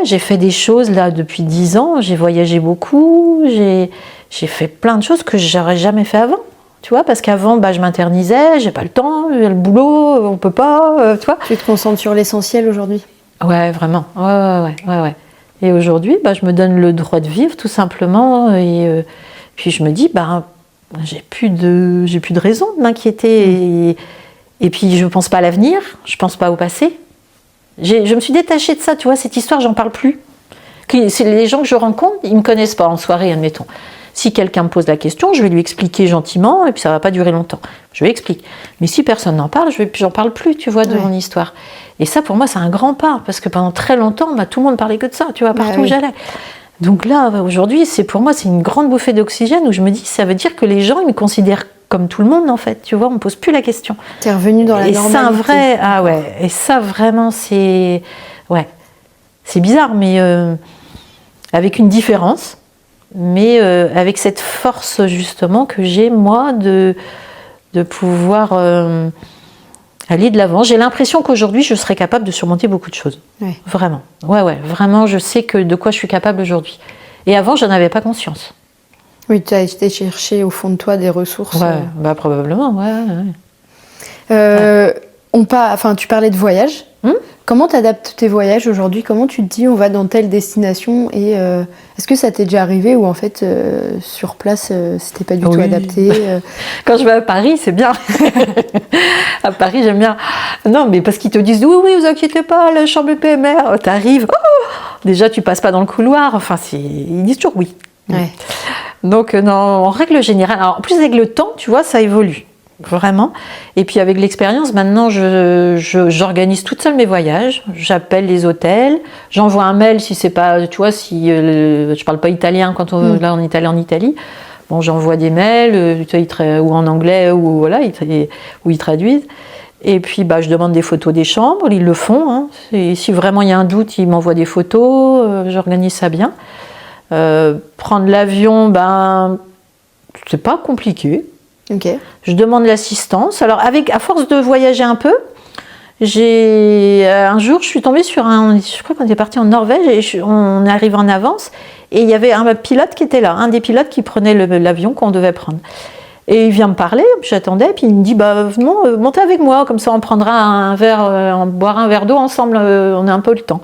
j'ai fait des choses là depuis 10 ans, j'ai voyagé beaucoup, j'ai fait plein de choses que j'aurais jamais fait avant. Tu vois, parce qu'avant, je m'internisais, j'ai pas le temps, le boulot, on peut pas, tu vois. Tu te concentres sur l'essentiel aujourd'hui ? Ouais, vraiment. Ouais. Et aujourd'hui, je me donne le droit de vivre, tout simplement. Et puis je me dis, j'ai plus de raison de m'inquiéter. Et puis je pense pas à l'avenir, je pense pas au passé. Je me suis détachée de ça, tu vois, cette histoire, j'en parle plus. C'est les gens que je rencontre, ils ne me connaissent pas en soirée, admettons. Si quelqu'un me pose la question, je vais lui expliquer gentiment, et puis ça ne va pas durer longtemps. Je lui explique. Mais si personne n'en parle, j'en parle plus, tu vois, de mon histoire. Et ça, pour moi, c'est un grand pas, parce que pendant très longtemps, tout le monde parlait que de ça, tu vois, partout où j'allais. Donc là, aujourd'hui, pour moi, c'est une grande bouffée d'oxygène, où je me dis, ça veut dire que les gens, ils me considèrent comme tout le monde, en fait, tu vois, on ne me pose plus la question. T'es revenu dans la normalité. Et ça, et ça, vraiment, c'est bizarre, mais avec une différence. Mais avec cette force justement que j'ai moi de pouvoir aller de l'avant. J'ai l'impression qu'aujourd'hui je serais capable de surmonter beaucoup de choses. Vraiment. Vraiment, je sais de quoi je suis capable aujourd'hui. Et avant, j'en avais pas conscience. Oui, tu as été chercher au fond de toi des ressources. Probablement, Tu parlais de voyage. Comment tu adaptes tes voyages aujourd'hui? Comment tu te dis on va dans telle destination? Et est-ce que ça t'est déjà arrivé ou en fait sur place c'était pas du tout adapté? Quand je vais à Paris, c'est bien. À Paris, j'aime bien. Non, mais parce qu'ils te disent oui, vous inquiétez pas, la chambre PMR, t'arrives. Déjà, tu passes pas dans le couloir. Enfin, ils disent toujours oui. Donc, non, en règle générale, alors, en plus avec le temps, tu vois, ça évolue. Vraiment. Et puis avec l'expérience, maintenant, j'organise toute seule mes voyages. J'appelle les hôtels. J'envoie un mail si c'est pas, tu vois, si je parle pas italien quand là on est allé en Italie. Bon, j'envoie des mails, ou en anglais ou voilà, où ils traduisent. Et puis, je demande des photos des chambres. Ils le font. Hein. Et si vraiment il y a un doute, ils m'envoient des photos. J'organise ça bien. Prendre l'avion, c'est pas compliqué. Je demande l'assistance. Alors, à force de voyager un peu, un jour, je suis tombée sur je crois qu'on était parti en Norvège et on est arrivé en avance et il y avait un pilote qui était là, un des pilotes qui prenait l'avion qu'on devait prendre. Et il vient me parler, j'attendais, puis il me dit non, montez avec moi, comme ça on prendra un verre, on boira un verre d'eau ensemble, on a un peu le temps.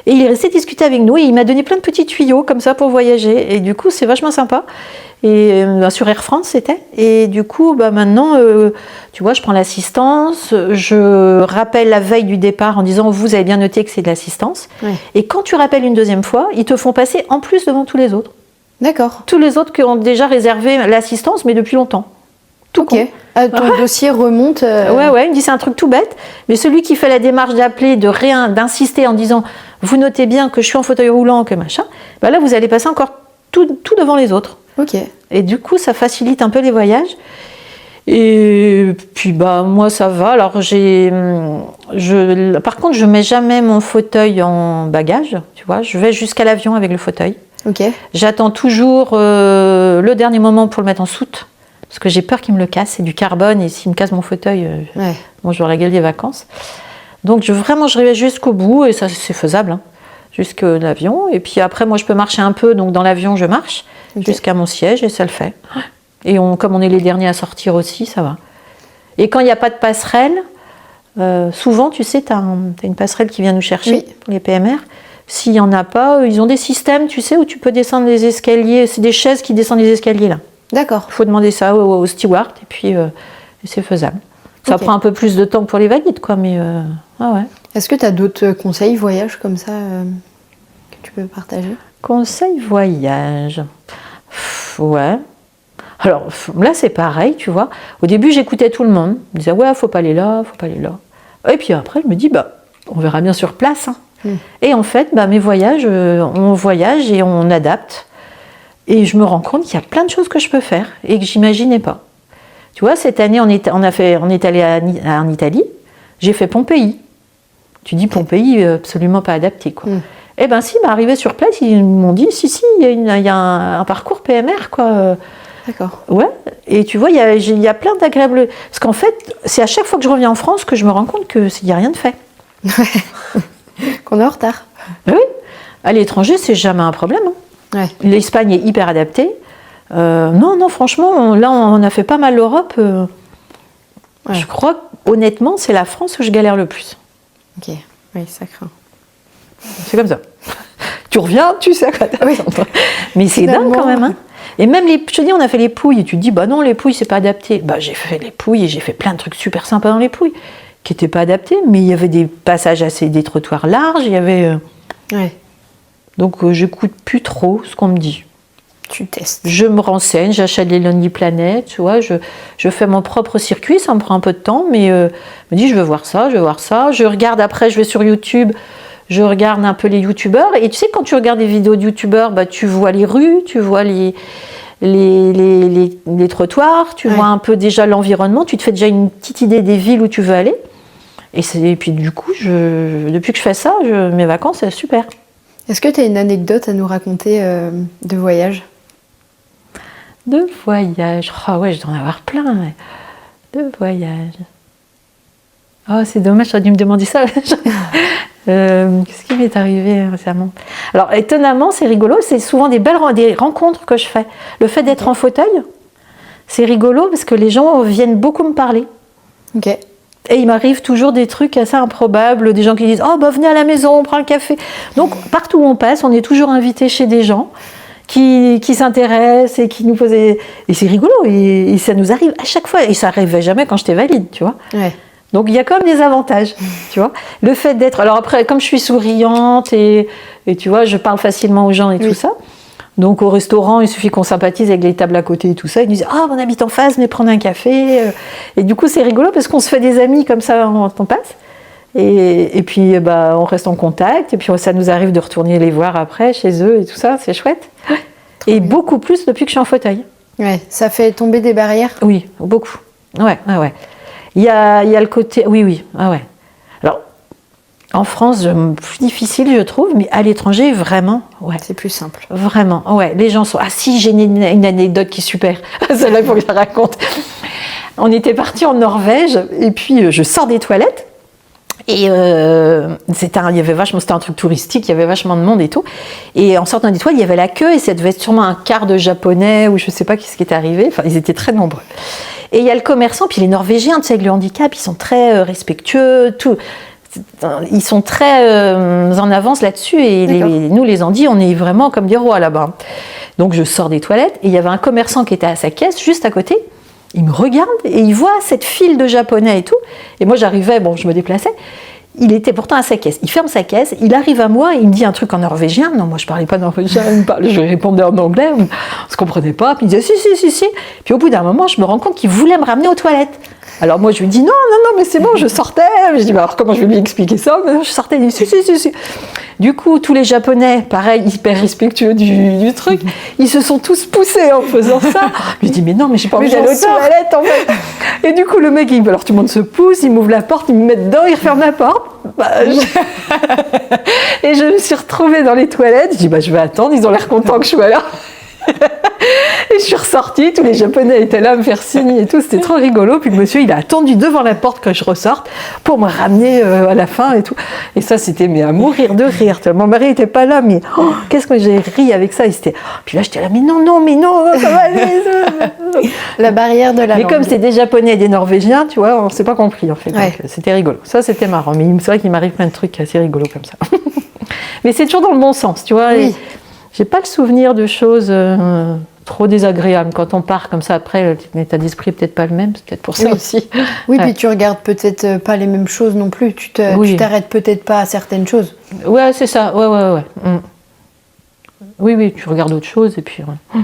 Et il est resté discuter avec nous et il m'a donné plein de petits tuyaux comme ça pour voyager. Et du coup, c'est vachement sympa. Et sur Air France, c'était. Et du coup, maintenant, tu vois, je prends l'assistance. Je rappelle la veille du départ en disant, vous avez bien noté que c'est de l'assistance. Et quand tu rappelles une deuxième fois, ils te font passer en plus devant tous les autres. D'accord. Tous les autres qui ont déjà réservé l'assistance, mais depuis longtemps. Ton dossier remonte. Il me dit c'est un truc tout bête, mais celui qui fait la démarche d'appeler, d'insister en disant vous notez bien que je suis en fauteuil roulant, que machin, là vous allez passer encore tout devant les autres. Et du coup ça facilite un peu les voyages. Et puis moi ça va. Alors par contre je mets jamais mon fauteuil en bagage, tu vois, je vais jusqu'à l'avion avec le fauteuil. J'attends toujours le dernier moment pour le mettre en soute. Parce que j'ai peur qu'il me le casse, c'est du carbone, et s'il me casse mon fauteuil, je vais avoir la gueule des vacances. Donc je vais jusqu'au bout, et ça c'est faisable, hein, jusqu'à l'avion. Et puis après, moi je peux marcher un peu, donc dans l'avion je marche jusqu'à mon siège, et ça le fait. Et comme on est les derniers à sortir aussi, ça va. Et quand il n'y a pas de passerelle, souvent, tu sais, tu as une passerelle qui vient nous chercher, pour les PMR. S'il n'y en a pas, ils ont des systèmes, tu sais, où tu peux descendre les escaliers, c'est des chaises qui descendent les escaliers là. D'accord. Il faut demander ça au steward et puis c'est faisable. Ça prend un peu plus de temps pour les valides, quoi, mais Est-ce que tu as d'autres conseils voyage comme ça que tu peux partager? Conseils voyage. Ouais. Alors là, c'est pareil, tu vois. Au début, j'écoutais tout le monde. Je disais, faut pas aller là, faut pas aller là. Et puis après, je me dis, on verra bien sur place. Hein. Et en fait, mes voyages, on voyage et on adapte. Et je me rends compte qu'il y a plein de choses que je peux faire et que j'imaginais pas. Tu vois, cette année, on est allé en Italie. J'ai fait Pompéi. Tu dis Pompéi, absolument pas adapté, quoi. Eh ben si, arrivé sur place, ils m'ont dit, si, il y a un parcours PMR, quoi. D'accord. Ouais. Et tu vois, il y a plein d'agréables. Parce qu'en fait, c'est à chaque fois que je reviens en France que je me rends compte qu'il n'y a rien de fait. Qu'on est en retard. Oui. À l'étranger, c'est jamais un problème. Hein. L'Espagne est hyper adaptée. Non, franchement, là, on a fait pas mal l'Europe. Je crois, honnêtement, c'est la France où je galère le plus. Ok, oui, ça craint. C'est comme ça. Tu reviens, tu sais à quoi t'attendre. Mais c'est dingue quand même. Hein. Et même, je te dis, on a fait les Pouilles. Et tu te dis, non, les Pouilles, c'est pas adapté. J'ai fait les Pouilles et j'ai fait plein de trucs super sympas dans les Pouilles qui n'étaient pas adaptés. Mais il y avait des passages des trottoirs larges. Il y avait... Donc j'écoute plus trop ce qu'on me dit. Tu testes. Je me renseigne, j'achète les Lonely Planet, tu vois, je fais mon propre circuit, ça me prend un peu de temps, mais je me dis je veux voir ça. Je regarde après, je vais sur YouTube, je regarde un peu les youtubeurs, et tu sais, quand tu regardes des vidéos de youtubeurs, tu vois les rues, tu vois les trottoirs, tu vois un peu déjà l'environnement, tu te fais déjà une petite idée des villes où tu veux aller. Et puis du coup, depuis que je fais ça, mes vacances, c'est super. Est-ce que tu as une anecdote à nous raconter de voyage ? De voyage. Oh ouais, je dois en avoir plein. Ouais. De voyage. Oh, c'est dommage, j'aurais dû me demander ça. Qu'est-ce qui m'est arrivé récemment ? Alors, étonnamment, c'est rigolo, c'est souvent des rencontres que je fais. Le fait d'être en fauteuil, c'est rigolo parce que les gens viennent beaucoup me parler. Ok. Et il m'arrive toujours des trucs assez improbables, des gens qui disent « Oh, venez à la maison, on prend un café ». Donc, partout où on passe, on est toujours invité chez des gens qui s'intéressent et qui nous posent... Et c'est rigolo, et ça nous arrive à chaque fois. Et ça n'arrivait jamais quand j'étais valide, tu vois. Ouais. Donc, il y a quand même des avantages, tu vois. Le fait d'être... Alors après, comme je suis souriante et tu vois, je parle facilement aux gens et tout ça. Donc, au restaurant, il suffit qu'on sympathise avec les tables à côté et tout ça. Ils nous disent « Ah, on habite en face, venez prendre un café. » Et du coup, c'est rigolo parce qu'on se fait des amis comme ça, on passe. Et puis, on reste en contact. Et puis, ça nous arrive de retourner les voir après, chez eux et tout ça. C'est chouette. Et beaucoup plus depuis que je suis en fauteuil. Ouais, ça fait tomber des barrières ? Oui, beaucoup. Ouais. Il y a le côté... Oui. Ah ouais. Alors, en France, plus difficile, je trouve, mais à l'étranger, vraiment, ouais. C'est plus simple. Vraiment, ouais. Les gens sont... Ah si, j'ai une anecdote qui est super. Celle-là, il faut que je la raconte. On était partis en Norvège, et puis je sors des toilettes. Et c'était un truc touristique, il y avait vachement de monde et tout. Et en sortant des toilettes, il y avait la queue, et ça devait être sûrement un quart de Japonais, ou je sais pas ce qui était arrivé. Enfin, ils étaient très nombreux. Et il y a le commerçant, puis les Norvégiens, tu sais, avec le handicap, ils sont très respectueux, tout. Ils sont très en avance là-dessus, et nous, les Andis, on est vraiment comme des rois là-bas. Donc je sors des toilettes, et il y avait un commerçant qui était à sa caisse, juste à côté. Il me regarde, et il voit cette file de Japonais et tout. Et moi, j'arrivais, je me déplaçais. Il était pourtant à sa caisse. Il ferme sa caisse, il arrive à moi, il me dit un truc en norvégien. Non, moi, je parlais pas norvégien, je répondais en anglais, on se comprenait pas. Puis il disait si. Puis au bout d'un moment, je me rends compte qu'il voulait me ramener aux toilettes. Alors moi, je lui dis non, mais c'est bon, je sortais. Je dis, alors comment je vais lui expliquer ça ? Mais non, je sortais, il dit si. Du coup, tous les Japonais, pareil, hyper respectueux du truc, ils se sont tous poussés en faisant ça. Je lui dis, mais non, mais j'ai pas envie d'aller aux toilettes, en fait. Et du coup, le mec, alors tout le monde se pousse, il m'ouvre la porte, il me met dedans, il referme la porte. Et je me suis retrouvée dans les toilettes. Je dis, je vais attendre, ils ont l'air contents que je sois là. Et je suis ressortie, tous les Japonais étaient là à me faire signe et tout, c'était trop rigolo. Puis le monsieur, il a attendu devant la porte que je ressorte pour me ramener à la fin et tout. Et ça, c'était à mourir de rire. Mon mari n'était pas là, mais qu'est-ce que j'ai ri avec ça. Puis là, j'étais là, mais non, ça va aller. La barrière de la langue. Mais comme c'était des Japonais et des Norvégiens, tu vois, on ne s'est pas compris en fait. Ouais. Donc, c'était rigolo. Ça, c'était marrant. Mais c'est vrai qu'il m'arrive plein de trucs assez rigolos comme ça. Mais c'est toujours dans le bon sens, tu vois. Oui. J'ai pas le souvenir de choses trop désagréables. Quand on part comme ça après, l'état d'esprit est peut-être pas le même, c'est peut-être pour ça aussi. Oui, puis tu regardes peut-être pas les mêmes choses non plus. Tu t'arrêtes peut-être pas à certaines choses. Ouais, c'est ça. Ouais. Oui, tu regardes autre chose et puis. Ouais.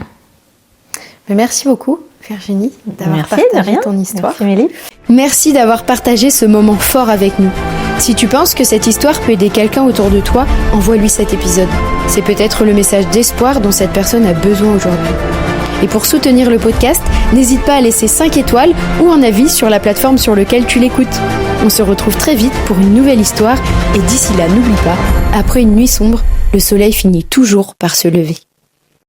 Mais merci beaucoup, Virginie, d'avoir partagé ton histoire. Merci, Mélie. Merci d'avoir partagé ce moment fort avec nous. Si tu penses que cette histoire peut aider quelqu'un autour de toi, envoie-lui cet épisode. C'est peut-être le message d'espoir dont cette personne a besoin aujourd'hui. Et pour soutenir le podcast, n'hésite pas à laisser 5 étoiles ou un avis sur la plateforme sur laquelle tu l'écoutes. On se retrouve très vite pour une nouvelle histoire et d'ici là, n'oublie pas, après une nuit sombre, le soleil finit toujours par se lever.